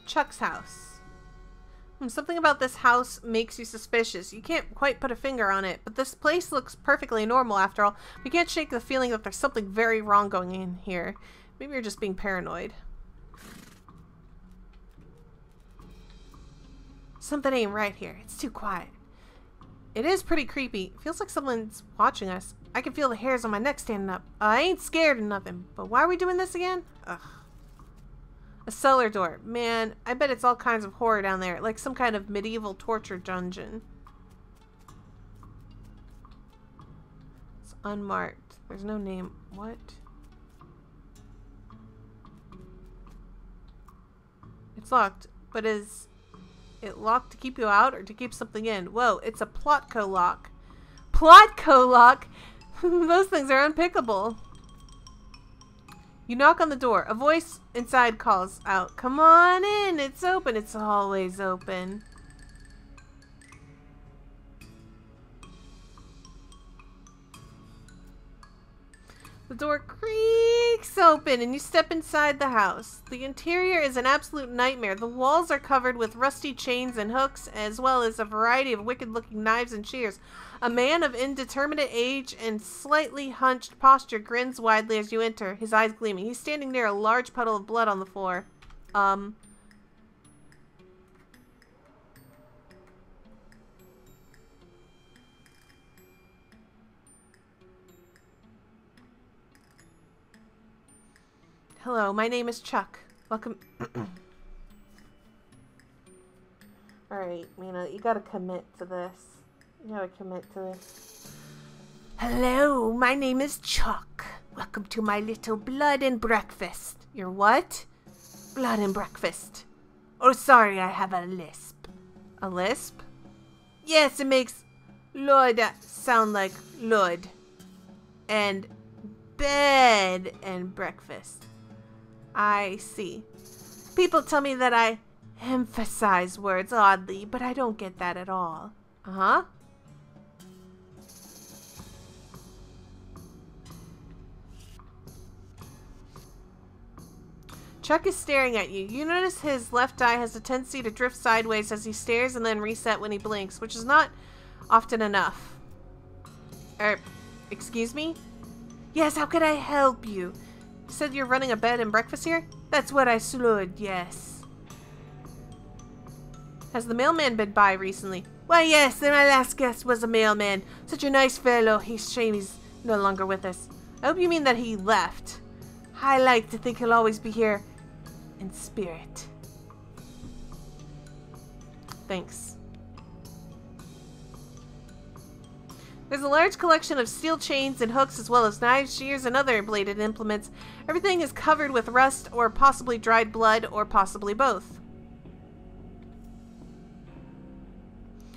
Chuck's house. Something about this house makes you suspicious. You can't quite put a finger on it, but this place looks perfectly normal after all. We can't shake the feeling that there's something very wrong going in here. Maybe you're just being paranoid. Something ain't right here. It's too quiet. It is pretty creepy. It feels like someone's watching us. I can feel the hairs on my neck standing up. I ain't scared of nothing, but why are we doing this again? Ugh. A cellar door. Man, I bet it's all kinds of horror down there, like some kind of medieval torture dungeon. It's unmarked. There's no name. What? It's locked, but is it locked to keep you out or to keep something in? Whoa, it's a Plotco lock. Plotco lock? Those things are unpickable. You knock on the door. A voice inside calls out, "Come on in, it's open." It's always open. The door creaks open and you step inside the house. The interior is an absolute nightmare. The walls are covered with rusty chains and hooks, as well as a variety of wicked-looking knives and shears. A man of indeterminate age and slightly hunched posture grins widely as you enter, his eyes gleaming. He's standing near a large puddle of blood on the floor. Hello, my name is Chuck. Welcome. Alright, Mina, you gotta commit to this. You gotta commit to this. Hello, my name is Chuck. Welcome to my little blood and breakfast. Your what? Blood and breakfast. Oh, sorry, I have a lisp. A lisp? Yes, it makes Lord sound like Lord. And bed and breakfast. I see. People tell me that I emphasize words oddly, but I don't get that at all. Uh-huh. Chuck is staring at you. You notice his left eye has a tendency to drift sideways as he stares and then reset when he blinks, which is not often enough. Excuse me? Yes, how can I help you? You said you're running a bed and breakfast here? That's what I slurred, yes. Has the mailman been by recently? Why, yes, my last guest was a mailman. Such a nice fellow. He's shame he's no longer with us. I hope you mean that he left. I like to think he'll always be here in spirit. Thanks. There's a large collection of steel chains and hooks, as well as knives, shears, and other bladed implements. Everything is covered with rust, or possibly dried blood, or possibly both.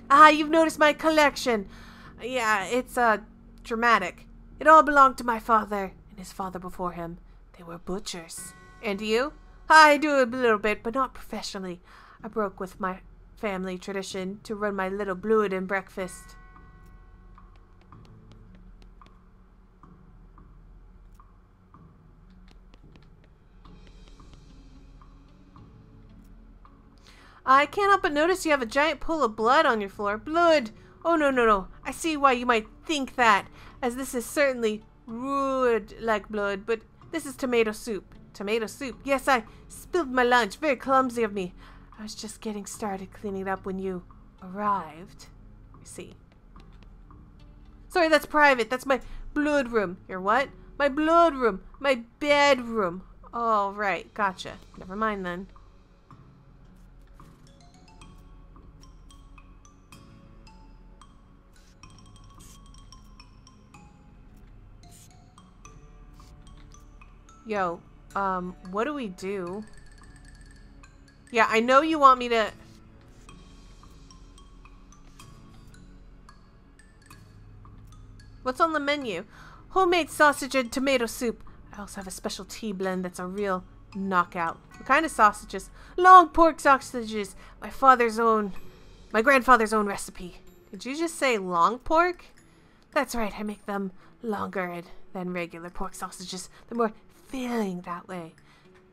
Ah, you've noticed my collection. Yeah, it's, dramatic. It all belonged to my father, and his father before him. They were butchers. And you? I do a little bit, but not professionally. I broke with my family tradition to run my little blood and breakfast. I can't help but notice you have a giant pool of blood on your floor. Blood! Oh, no. I see why you might think that, as this is certainly red like blood, but this is tomato soup. Tomato soup? Yes, I spilled my lunch. Very clumsy of me. I was just getting started cleaning it up when you arrived. I see. Sorry, that's private. That's my blood room. Your what? My blood room. My bedroom. Oh, right. Gotcha. Never mind then. Yo, what do we do? Yeah, I know you want me to... What's on the menu? Homemade sausage and tomato soup. I also have a special tea blend that's a real knockout. What kind of sausages? Long pork sausages. My grandfather's own recipe. Did you just say long pork? That's right, I make them longer than regular pork sausages. They're more feeling that way.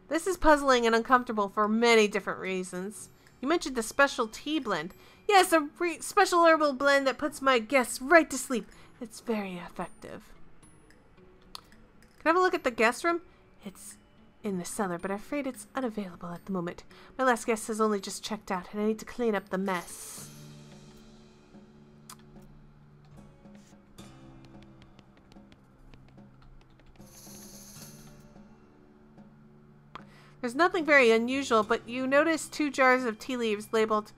This is puzzling and uncomfortable for many different reasons. You mentioned the special tea blend. Yes, a special herbal blend that puts my guests right to sleep. It's very effective. Can I have a look at the guest room? It's in the cellar, but I'm afraid it's unavailable at the moment. My last guest has only just checked out, and I need to clean up the mess. There's nothing very unusual, but you notice 2 jars of tea leaves labeled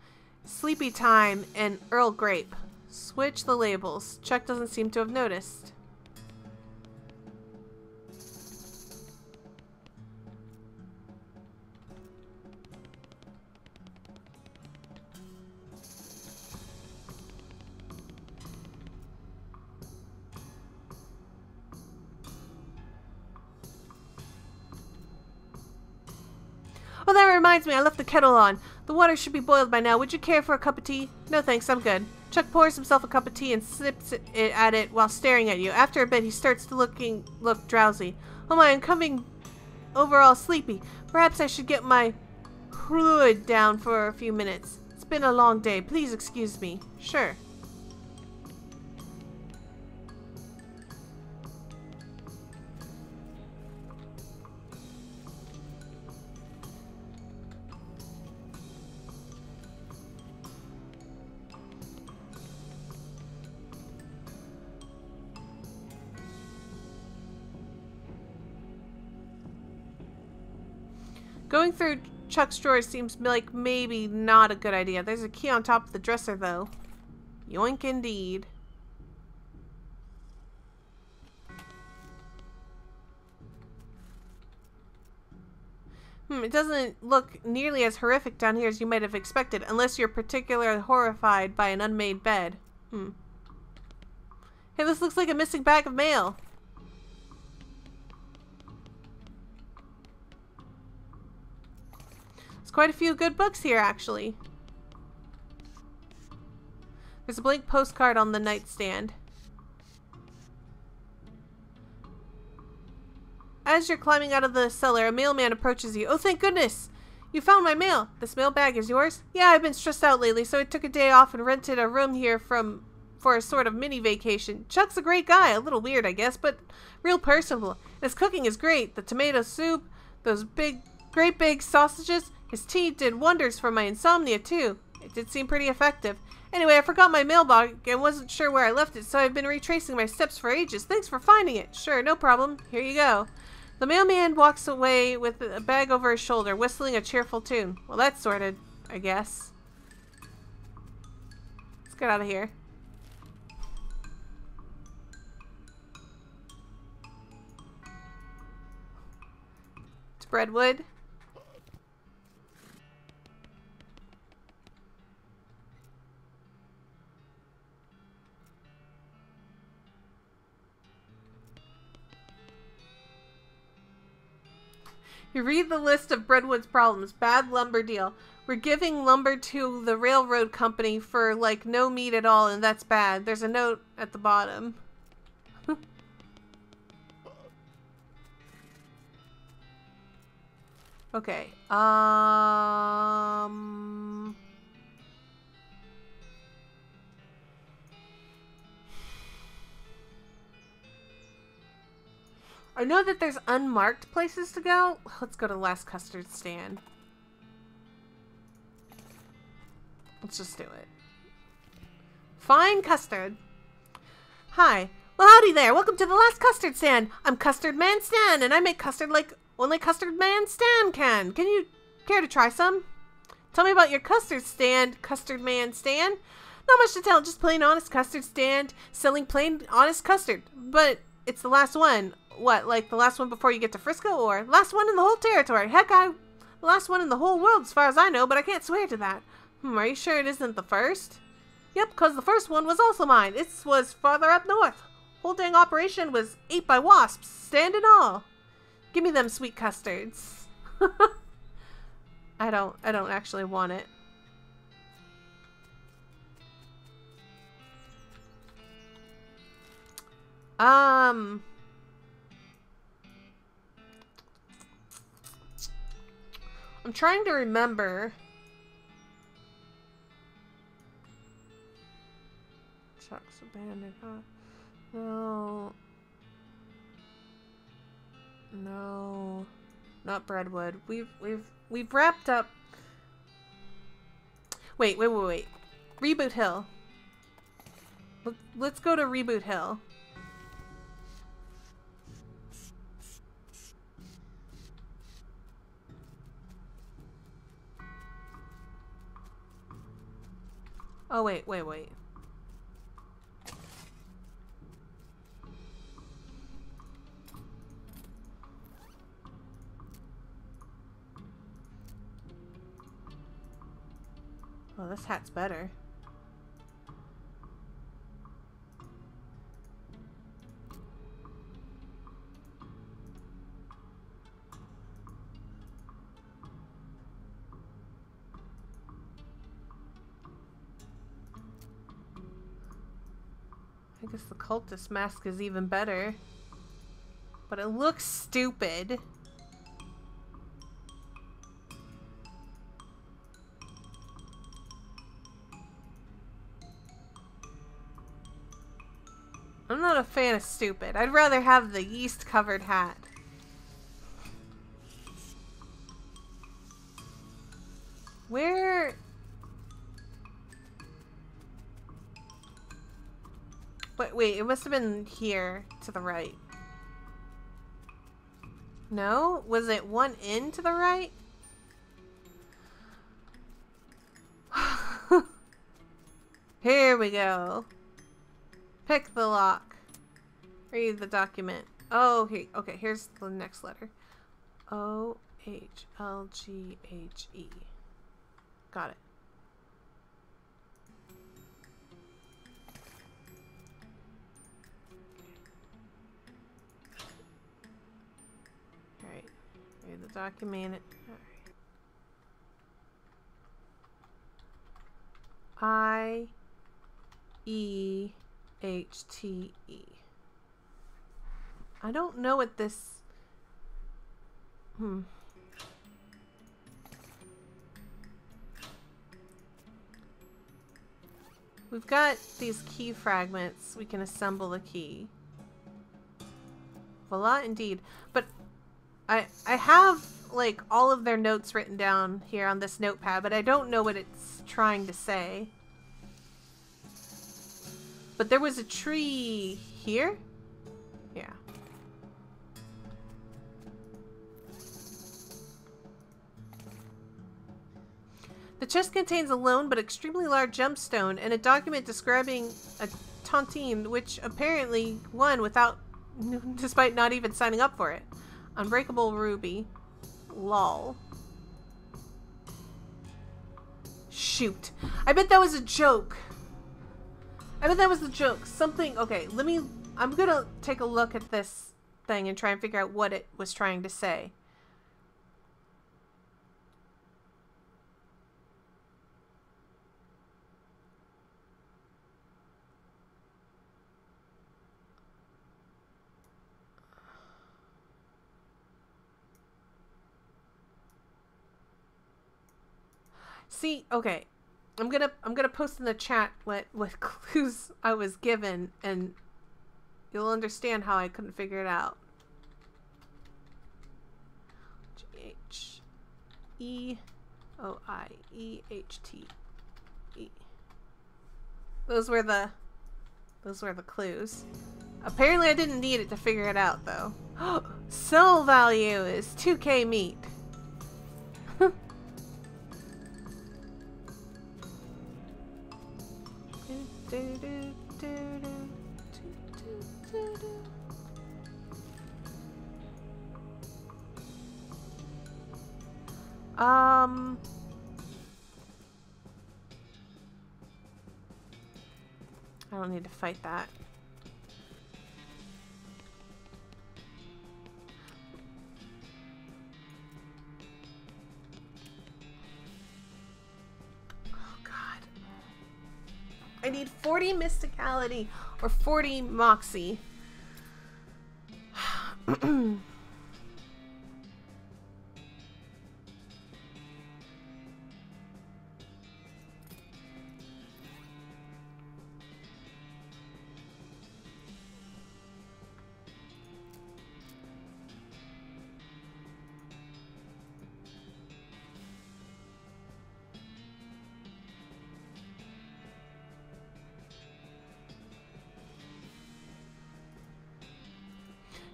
Sleepy Time and Earl Grape. Switch the labels. Chuck doesn't seem to have noticed. Oh, that reminds me, I left the kettle on. The water should be boiled by now. Would you care for a cup of tea? No thanks, I'm good. Chuck pours himself a cup of tea and sips at it while staring at you. After a bit, he starts to look drowsy. Oh my, I'm coming overall sleepy. Perhaps I should get my hood down for a few minutes. It's been a long day. Please excuse me. Sure. Going through Chuck's drawers seems like maybe not a good idea. There's a key on top of the dresser, though. Yoink indeed. It doesn't look nearly as horrific down here as you might have expected, unless you're particularly horrified by an unmade bed. Hey, this looks like a missing bag of mail. There's quite a few good books here, actually. There's a blank postcard on the nightstand. As you're climbing out of the cellar, a mailman approaches you. Oh, thank goodness! You found my mail. This mail bag is yours? Yeah, I've been stressed out lately, so I took a day off and rented a room here for a sort of mini vacation. Chuck's a great guy. A little weird, I guess, but real personable. His cooking is great. The tomato soup, those great big sausages. His tea did wonders for my insomnia, too. It did seem pretty effective. Anyway, I forgot my mail bag and wasn't sure where I left it, so I've been retracing my steps for ages. Thanks for finding it. Sure, no problem. Here you go. The mailman walks away with a bag over his shoulder, whistling a cheerful tune. Well, that's sorted, I guess. Let's get out of here. It's Breadwood. You read the list of Breadwood's problems. Bad lumber deal. We're giving lumber to the railroad company for, like, no meat at all, and that's bad. There's a note at the bottom. Okay. I know that there's unmarked places to go. Let's go to the last custard stand. Let's just do it. Fine custard. Hi. Well, howdy there. Welcome to the last custard stand. I'm Custard Man Stan, and I make custard like only Custard Man Stan can. Can you care to try some? Tell me about your custard stand, Custard Man Stan. Not much to tell, just plain honest custard stand, selling plain honest custard. But it's the last one. What, like the last one before you get to Frisco, or last one in the whole territory? Heck, the last one in the whole world as far as I know, but I can't swear to that. Are you sure it isn't the first? Yep, because the first one was also mine. It was farther up north. Whole dang operation was ate by wasps, stand and all. Give me them sweet custards. I don't actually want it. I'm trying to remember. Chuck's abandoned, huh? No. No. Not Breadwood. We've wrapped up. Wait. Reboot Hill. Let's go to Reboot Hill. Oh, wait. Oh, this hat's better. I guess the cultist mask is even better. But it looks stupid. I'm not a fan of stupid. I'd rather have the yeast-covered hat. Where... Wait, it must have been here to the right. No? Was it one in to the right? Here we go. Pick the lock. Read the document. Oh, here. Okay, here's the next letter. O-H-L-G-H-E. Got it. Alright. Read the document. Alright. I-E-H-T-E. I don't know what this... We've got these key fragments. We can assemble the key. Voila, indeed. But I have, like, all of their notes written down here on this notepad, but I don't know what it's trying to say. But there was a tree here? Yeah. The chest contains a lone but extremely large gemstone and a document describing a tontine which apparently won without, despite not even signing up for it. Unbreakable ruby. Lol. Shoot. I bet that was a joke. I bet that was the joke. Something, okay, I'm gonna take a look at this thing and try and figure out what it was trying to say. See, okay, I'm gonna post in the chat what clues I was given, and you'll understand how I couldn't figure it out. G-H-E-O-I-E-H-T-E. Those were the clues. Apparently I didn't need it to figure it out though. Sell value is 2K meat. I don't need to fight that. I need 40 mysticality or 40 moxie.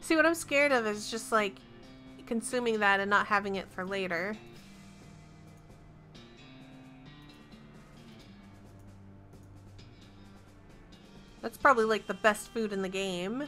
See, what I'm scared of is just, like, consuming that and not having it for later. That's probably, like, the best food in the game.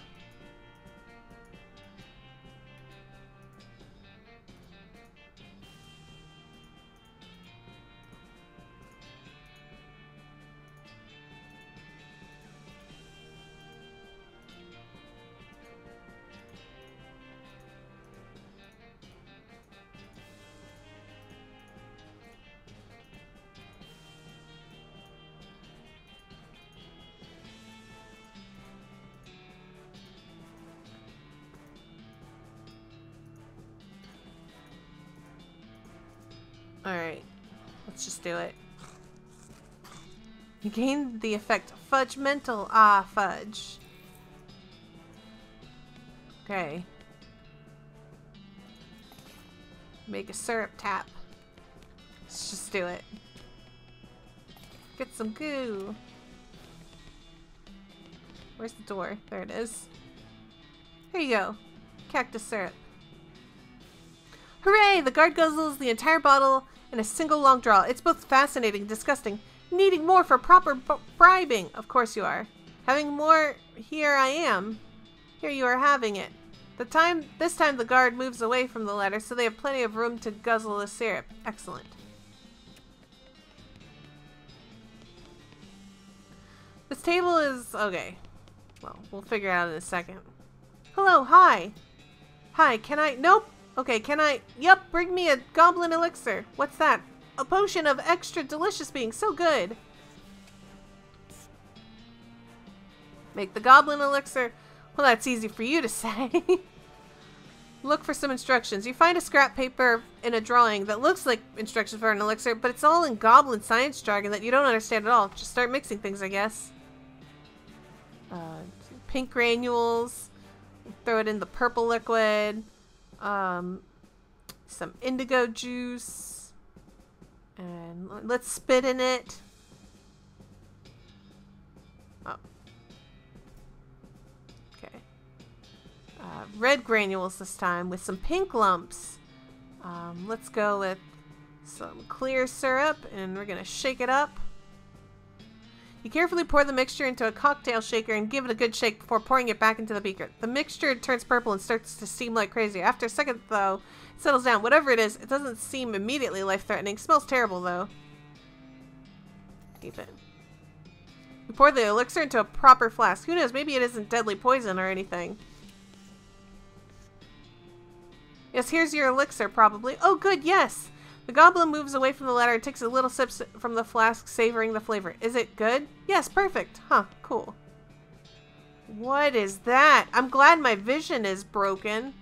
Alright. Let's just do it. You gain the effect Fudge Mental. Ah, fudge. Okay. Make a syrup tap. Let's just do it. Get some goo. Where's the door? There it is. Here you go. Cactus syrup. Hooray! The guard guzzles the entire bottle in a single long draw. It's both fascinating and disgusting. Needing more for proper bribing. Of course you are. Having more, here I am. Here you are having it. This time the guard moves away from the ladder, so they have plenty of room to guzzle the syrup. Excellent. This table is... okay. Well, we'll figure it out in a second. Hello, hi. Hi, can I... nope. Okay, can I... yep, bring me a goblin elixir. What's that? A potion of extra delicious being. So good. Make the goblin elixir. Well, that's easy for you to say. Look for some instructions. You find a scrap paper in a drawing that looks like instructions for an elixir, but it's all in goblin science jargon that you don't understand at all. Just start mixing things, I guess. Pink granules. Throw it in the purple liquid. Some indigo juice. And let's spit in it. Oh. Okay. Red granules this time with some pink lumps. Let's go with some clear syrup and we're going to shake it up. You carefully pour the mixture into a cocktail shaker and give it a good shake before pouring it back into the beaker. The mixture turns purple and starts to steam like crazy. After a second, though, it settles down. Whatever it is, it doesn't seem immediately life-threatening. Smells terrible, though. Keep it. You pour the elixir into a proper flask. Who knows? Maybe it isn't deadly poison or anything. Yes, here's your elixir, probably. Oh, good, yes! The goblin moves away from the ladder and takes a little sip from the flask, savoring the flavor. Is it good? Yes, perfect. Huh, cool. What is that? I'm glad my vision is broken.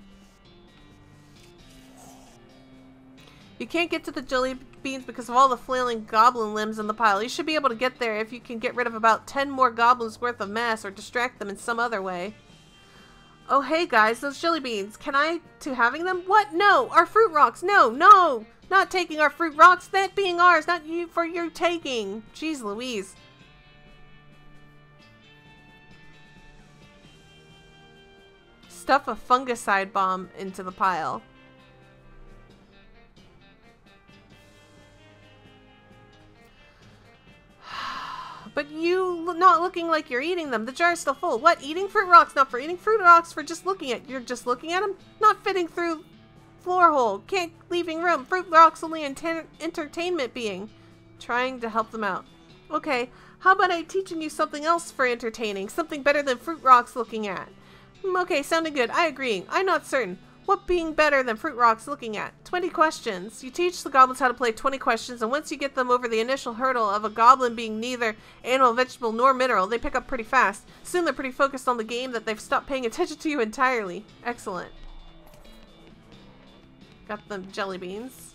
You can't get to the jelly beans because of all the flailing goblin limbs in the pile. You should be able to get there if you can get rid of about 10 more goblins worth of mass or distract them in some other way. Oh, hey guys, those jelly beans. Can I to having them? What? No! Our fruit rocks! No! No! Not taking our fruit rocks! That being ours! Not you for your taking! Jeez Louise. Stuff a fungicide bomb into the pile. But you not looking like you're eating them. The jar's still full. What? Eating fruit rocks? Not for eating fruit rocks, for just looking at. You're just looking at them? Not fitting through floor hole. Can't leaving room. Fruit rocks only entertainment being. Trying to help them out. Okay, how about I teaching you something else for entertaining? Something better than fruit rocks looking at. Okay, sounding good. I agree. I'm not certain. What being better than fruit rocks looking at? 20 questions. You teach the goblins how to play 20 questions, and once you get them over the initial hurdle of a goblin being neither animal, vegetable, nor mineral, they pick up pretty fast. Soon they're pretty focused on the game that they've stopped paying attention to you entirely. Excellent. Got them jelly beans.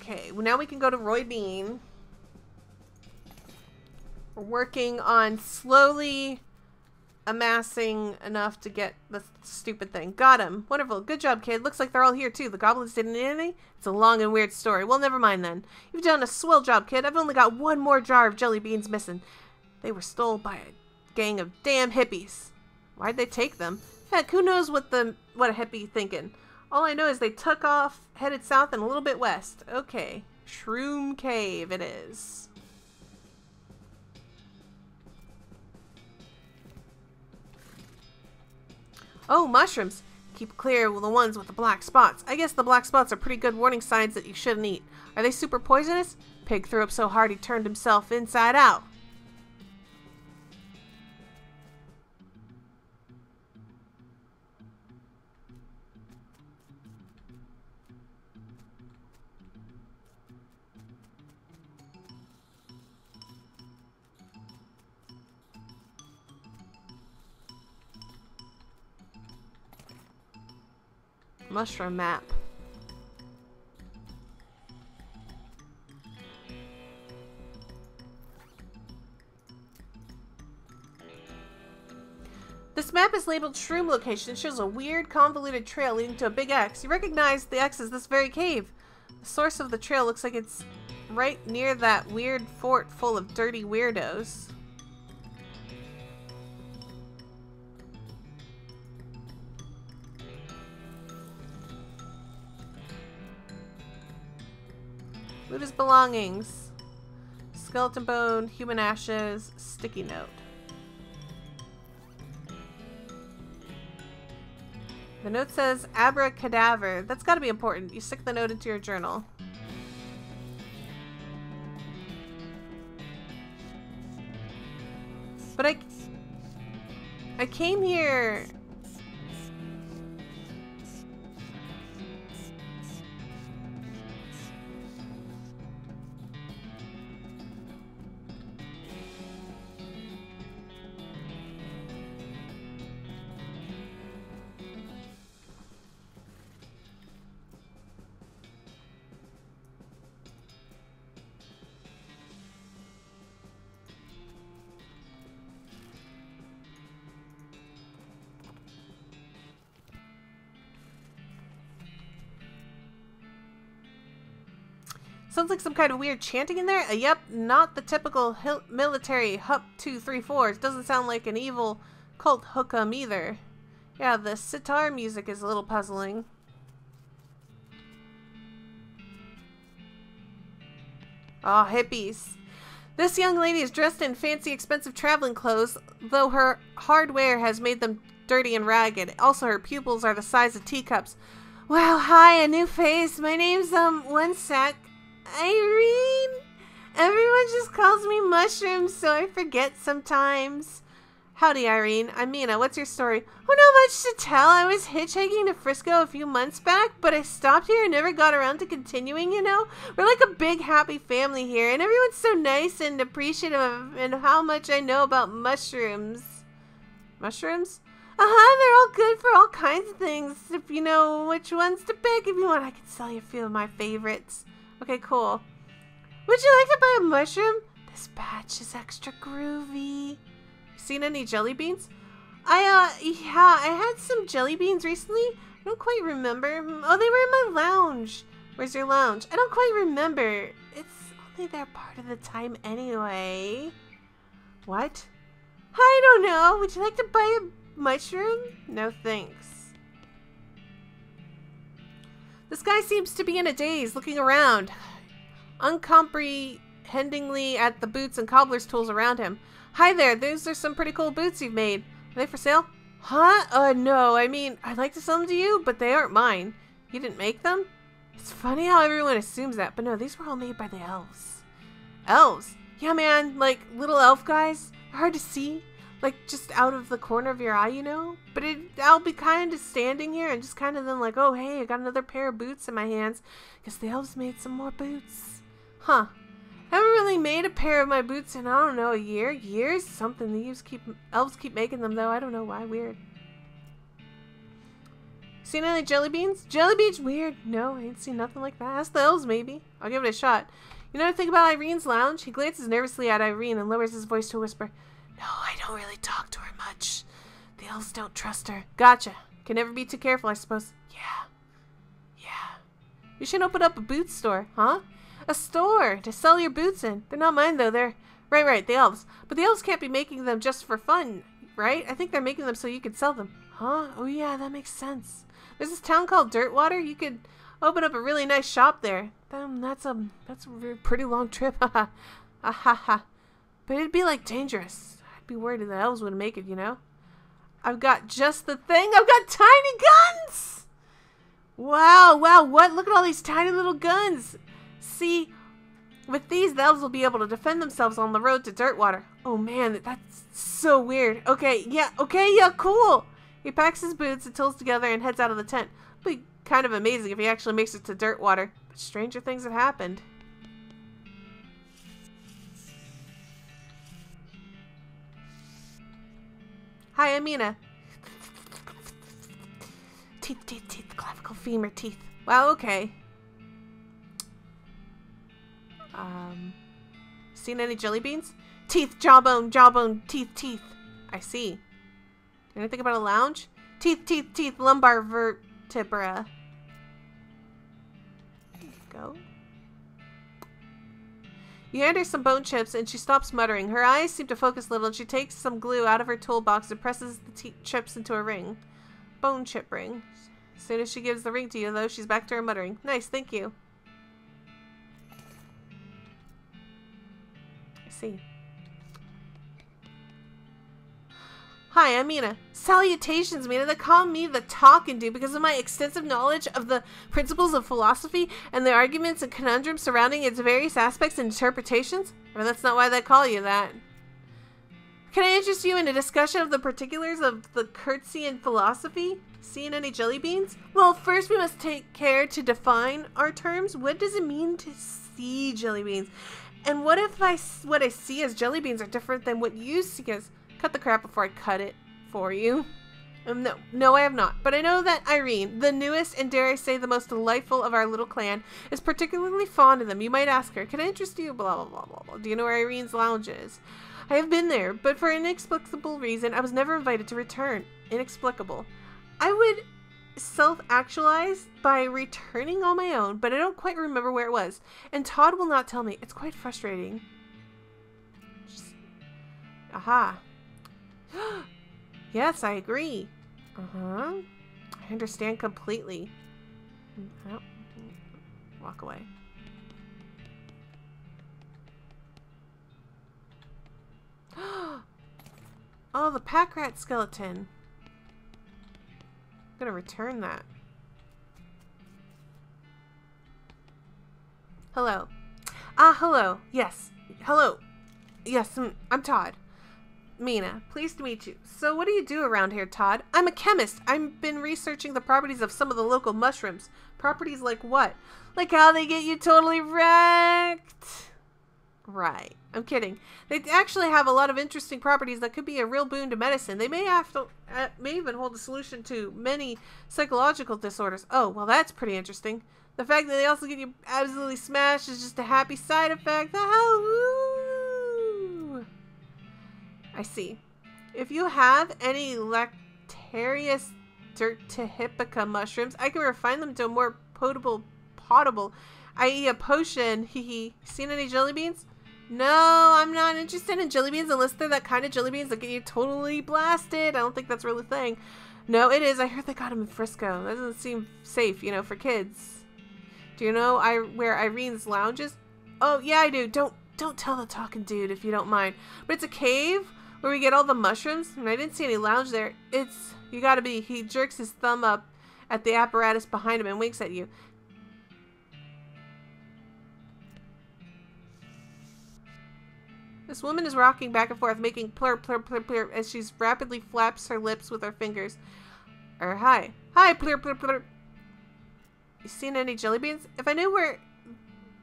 Okay, well now we can go to Roy Bean. We're working on slowly amassing enough to get the stupid thing. Got him. Wonderful. Good job, kid. Looks like they're all here, too. The goblins didn't need any? It's a long and weird story. Well, never mind, then. You've done a swell job, kid. I've only got one more jar of jelly beans missing. They were stolen by a gang of damn hippies. Why'd they take them? Heck, who knows what a hippie thinking. All I know is they took off, headed south and a little bit west. Okay. Shroom Cave it is. Oh, mushrooms. Keep clear of the ones with the black spots. I guess the black spots are pretty good warning signs that you shouldn't eat. Are they super poisonous? Pig threw up so hard he turned himself inside out. Mushroom map. This map is labeled Shroom Location. It shows a weird, convoluted trail leading to a big X. You recognize the X as this very cave. The source of the trail looks like it's right near that weird fort full of dirty weirdos. Loot his belongings. Skeleton bone, human ashes, sticky note. The note says abracadaver. That's gotta be important. You stick the note into your journal. But I came here. Sounds like some kind of weird chanting in there. Yep, not the typical military hup 234. It doesn't sound like an evil cult hook'em either. Yeah, the sitar music is a little puzzling. Oh, hippies. This young lady is dressed in fancy, expensive traveling clothes, though her hard wear has made them dirty and ragged. Also, her pupils are the size of teacups. Wow, hi, a new face. My name's, one sec. Irene? Everyone just calls me Mushroom, so I forget sometimes. Howdy, Irene. I'm Mina. What's your story? Oh, not much to tell. I was hitchhiking to Frisco a few months back, but I stopped here and never got around to continuing, you know? We're like a big, happy family here, and everyone's so nice and appreciative of how much I know about mushrooms. Mushrooms? They're all good for all kinds of things. If you know which ones to pick, if you want, I can sell you a few of my favorites. Okay, cool. Would you like to buy a mushroom? This batch is extra groovy. Seen any jelly beans? Yeah, I had some jelly beans recently. I don't quite remember. Oh, they were in my lounge. Where's your lounge? I don't quite remember. It's only there part of the time anyway. What? I don't know. Would you like to buy a mushroom? No, thanks. This guy seems to be in a daze, looking around, uncomprehendingly at the boots and cobbler's tools around him. Hi there, those are some pretty cool boots you've made. Are they for sale? Huh? No, I mean, I'd like to sell them to you, but they aren't mine. You didn't make them? It's funny how everyone assumes that, but no, these were all made by the elves. Elves? Yeah, man, like little elf guys. Hard to see. Like, just out of the corner of your eye, you know? But I'll be kind of standing here and just kind of then like, oh, hey, I got another pair of boots in my hands. Guess the elves made some more boots. Huh. Haven't really made a pair of my boots in, I don't know, a year? Years? Something. The elves keep making them, though. I don't know why. Weird. Seen any jelly beans? Jelly beans? Weird. No, I ain't seen nothing like that. Ask the elves, maybe. I'll give it a shot. You know anything about Irene's lounge? He glances nervously at Irene and lowers his voice to a whisper. No, I don't really talk to her much. The elves don't trust her. Gotcha. Can never be too careful, I suppose. Yeah. You should open up a boot store, huh? A store to sell your boots in. They're not mine, though. They're... Right, the elves. But the elves can't be making them just for fun, right? I think they're making them so you could sell them. Huh? Oh, yeah, that makes sense. There's this town called Dirtwater. You could open up a really nice shop there. That's a pretty long trip. Ha ha. But it'd be, like, dangerous. Be worried the elves wouldn't make it, you know? I've got just the thing. I've got tiny guns! Wow, what? Look at all these tiny little guns. See, with these, the elves will be able to defend themselves on the road to Dirtwater. Oh, man, that's so weird. Okay, yeah, cool. He packs his boots and tools together and heads out of the tent. It'll be kind of amazing if he actually makes it to Dirtwater. But stranger things have happened. Hi, I'm Mina. Teeth, clavicle, femur, teeth. Wow, okay. Seen any jelly beans? Teeth, jawbone, jawbone, teeth, teeth. I see. Anything about a lounge? Teeth, teeth, teeth, lumbar vertebra. Go. You hand her some bone chips and she stops muttering. Her eyes seem to focus a little and she takes some glue out of her toolbox and presses the chips into a ring. Bone chip ring. As soon as she gives the ring to you, though, she's back to her muttering. Nice, thank you. I see. Hi, I'm Mina. Salutations, Mina. They call me the Talking Dude because of my extensive knowledge of the principles of philosophy and the arguments and conundrums surrounding its various aspects and interpretations. Or that's not why they call you that. Can I interest you in a discussion of the particulars of the Kurtzian philosophy? Seeing any jelly beans? Well, first we must take care to define our terms. What does it mean to see jelly beans? And what if what I see as jelly beans are different than what you see as... Cut the crap before I cut it for you. No, I have not. But I know that Irene, the newest and dare I say the most delightful of our little clan, is particularly fond of them. You might ask her, can I interest you? Blah, blah, blah, blah, blah. Do you know where Irene's lounge is? I have been there, but for an inexplicable reason, I was never invited to return. Inexplicable. I would self-actualize by returning on my own, but I don't quite remember where it was. And Todd will not tell me. It's quite frustrating. Aha. Yes, I agree. I understand completely. Oh. Walk away. Oh, the pack rat skeleton. I'm gonna return that. Hello. Hello. Yes. Hello. Yes, I'm Todd. Mina, pleased to meet you. So what do you do around here, Todd? I'm a chemist. I've been researching the properties of some of the local mushrooms. Properties like what? Like how they get you totally wrecked. Right. I'm kidding. They actually have a lot of interesting properties that could be a real boon to medicine. They may may even hold a solution to many psychological disorders. Oh, well, that's pretty interesting. The fact that they also get you absolutely smashed is just a happy side effect. I see. If you have any Lactarius dirtihipica mushrooms, I can refine them to a more potable, i.e. a potion. Hehe. Seen any jelly beans? No, I'm not interested in jelly beans unless they're that kind of jelly beans that get you totally blasted. I don't think that's really a thing. No, it is. I heard they got them in Frisco. That doesn't seem safe, you know, for kids. Do you know where Irene's lounge is? Oh, yeah, I do. Don't tell the Talking Dude if you don't mind. But it's a cave where we get all the mushrooms, and I didn't see any lounge there. You gotta be, he jerks his thumb up at the apparatus behind him and winks at you. This woman is rocking back and forth, making plur, plur, plur, plur, as she rapidly flaps her lips with her fingers. Hi. Hi, plur, plur, plur. You seen any jelly beans? If I knew where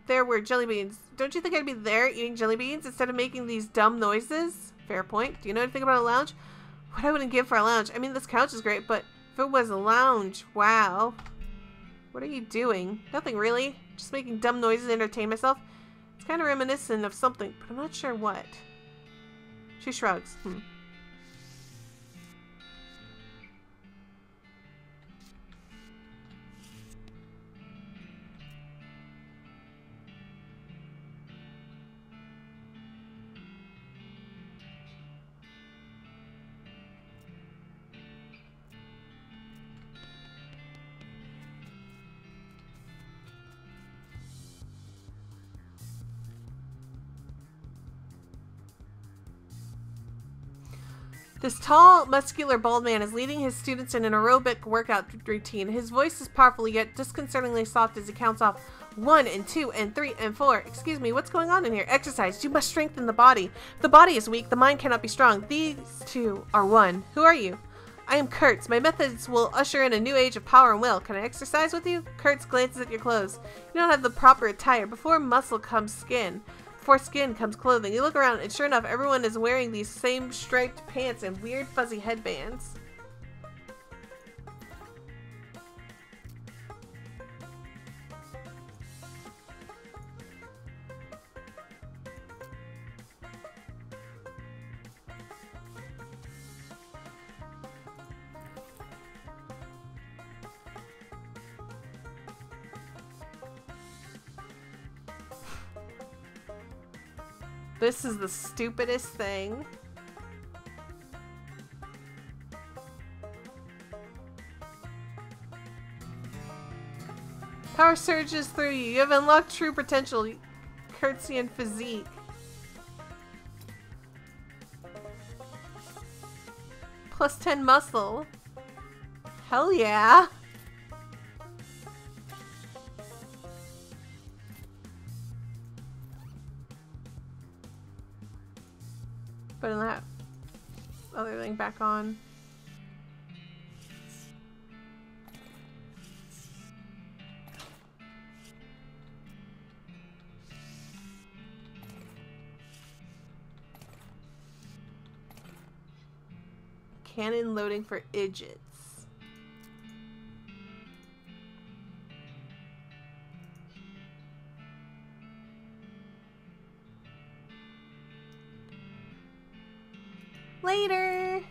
there were jelly beans, don't you think I'd be there eating jelly beans instead of making these dumb noises? Fair point. Do you know anything about a lounge? What I wouldn't give for a lounge. I mean, this couch is great, but if it was a lounge, wow. What are you doing? Nothing really. Just making dumb noises to entertain myself. It's kind of reminiscent of something, but I'm not sure what. She shrugs. This tall, muscular, bald man is leading his students in an aerobic workout routine. His voice is powerful yet disconcertingly soft as he counts off 1 and 2 and 3 and 4. Excuse me, what's going on in here? Exercise. You must strengthen the body. If the body is weak, the mind cannot be strong. These two are one. Who are you? I am Kurtz. My methods will usher in a new age of power and will. Can I exercise with you? Kurtz glances at your clothes. You don't have the proper attire. Before muscle comes skin. Before skin comes clothing. You look around and sure enough, everyone is wearing these same striped pants and weird fuzzy headbands. This is the stupidest thing. Power surges through you. You have unlocked true potential. Curtsy and physique. Plus 10 muscle. Hell yeah. Putting that other thing back on. Cannon loading for idiots. Later.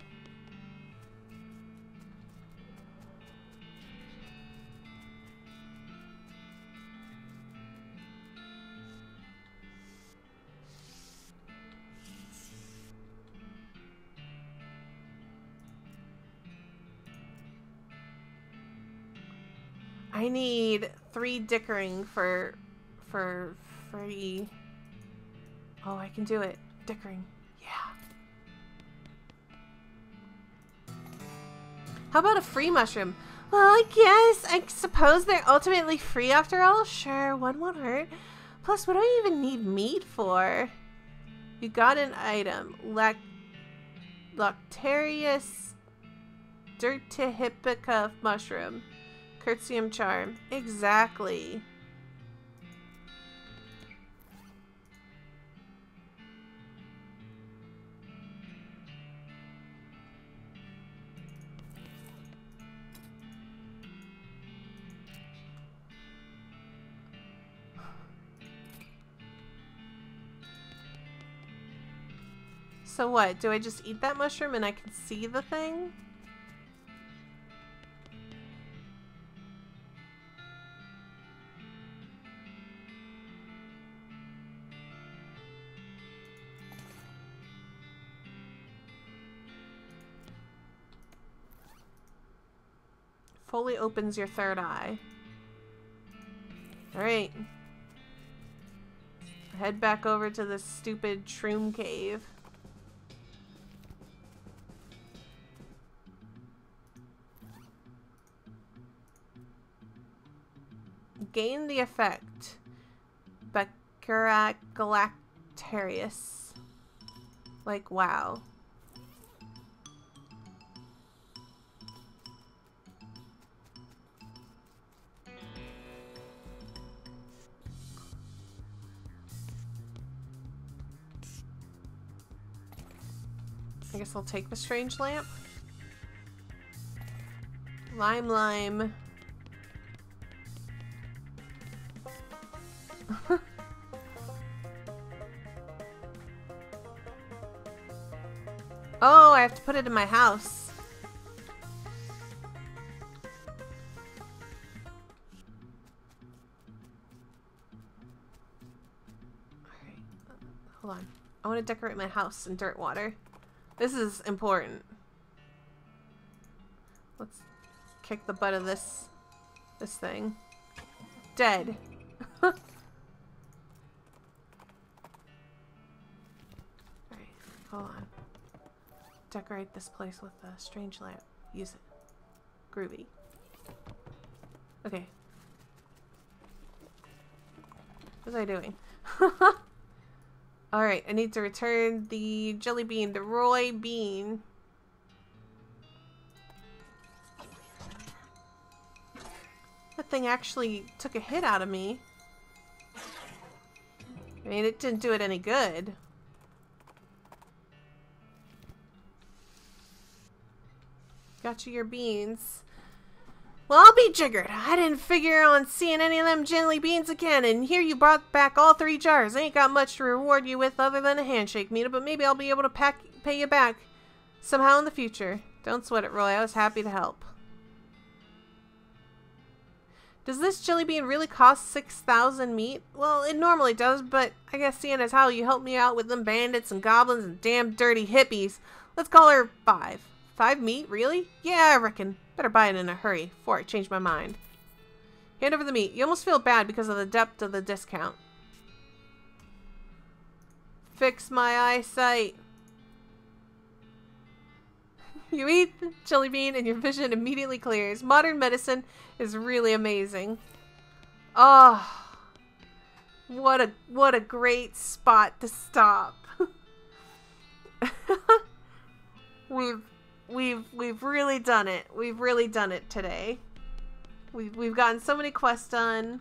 I need 3 dickering for free. Oh, I can do it. Dickering. Yeah. How about a free mushroom? Well, I suppose they're ultimately free after all. Sure, one won't hurt. Plus, what do I even need meat for? You got an item. Lactarius Dirtihipica mushroom. Curtsium charm. Exactly. So what? Do I just eat that mushroom and I can see the thing? Fully opens your third eye. Alright. Head back over to this stupid shroom cave. Gain the effect. Galactarius. Like, wow. I guess I'll take the strange lamp. Lime. Oh, I have to put it in my house. Alright, hold on. I want to decorate my house in dirt water. This is important. Let's kick the butt of this thing. Dead. Alright, hold on. Decorate this place with a strange lamp. Use it. Groovy. Okay. What was I doing? Alright, I need to return the jelly bean to Roy Bean. That thing actually took a hit out of me. I mean, it didn't do it any good. Got you your beans. Well, I'll be jiggered. I didn't figure on seeing any of them jelly beans again, and here you brought back all 3 jars. I ain't got much to reward you with other than a handshake, Mina, but maybe I'll be able to pay you back somehow in the future. Don't sweat it, Roy. I was happy to help. Does this jelly bean really cost 6,000 meat? Well, it normally does, but I guess seeing as how you helped me out with them bandits and goblins and damn dirty hippies, let's call her 5. 5 meat? Really? Yeah, I reckon. Better buy it in a hurry before I change my mind. Hand over the meat. You almost feel bad because of the depth of the discount. Fix my eyesight. You eat the jelly bean and your vision immediately clears. Modern medicine is really amazing. Oh, what a great spot to stop. We've really done it. We've really done it today. We've gotten so many quests done.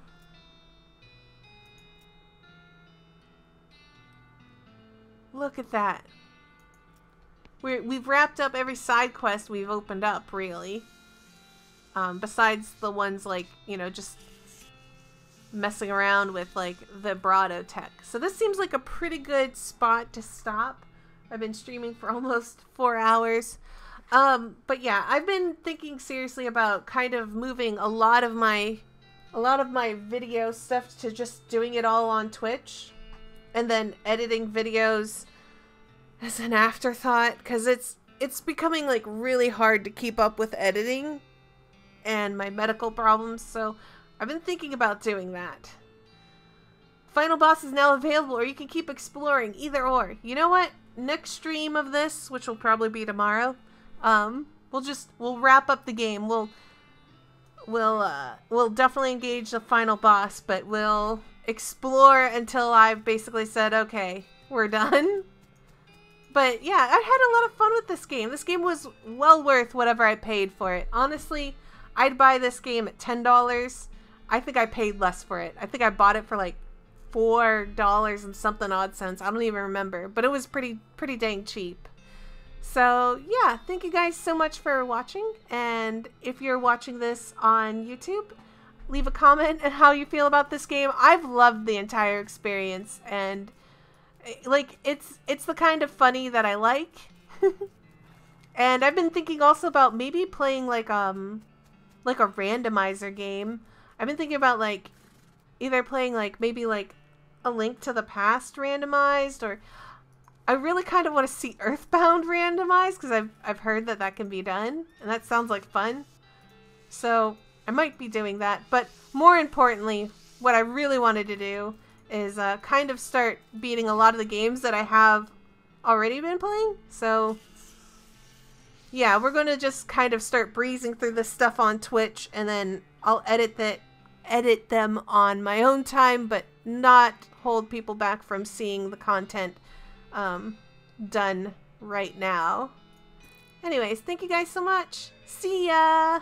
Look at that. We've wrapped up every side quest we've opened up, really. Besides the ones like, you know, just messing around with like vibrato tech. So this seems like a pretty good spot to stop. I've been streaming for almost 4 hours. But yeah, I've been thinking seriously about kind of moving a lot of my video stuff to just doing it all on Twitch and then editing videos as an afterthought, because it's becoming like really hard to keep up with editing and my medical problems, so I've been thinking about doing that. Final boss is now available, or you can keep exploring, either or. You know what? Next stream of this, which will probably be tomorrow, we'll wrap up the game. We'll definitely engage the final boss, but we'll explore until I've basically said, okay, we're done. But yeah, I had a lot of fun with this game. This game was well worth whatever I paid for it. Honestly, I'd buy this game at $10. I think I paid less for it. I think I bought it for like $4 and something odd cents. I don't even remember, but it was pretty dang cheap. So yeah, thank you guys so much for watching. And if you're watching this on YouTube, leave a comment on how you feel about this game. I've loved the entire experience, and like it's the kind of funny that I like. And I've been thinking also about maybe playing like a randomizer game. I've been thinking about like either playing like maybe like a Link to the Past randomized, or I really kind of want to see Earthbound randomized because I've heard that can be done, and that sounds like fun. So I might be doing that, but more importantly, what I really wanted to do is kind of start beating a lot of the games that I have already been playing. So yeah, we're going to just kind of start breezing through this stuff on Twitch, and then I'll edit them on my own time, but not hold people back from seeing the content done right now. Anyways, thank you guys so much. See ya!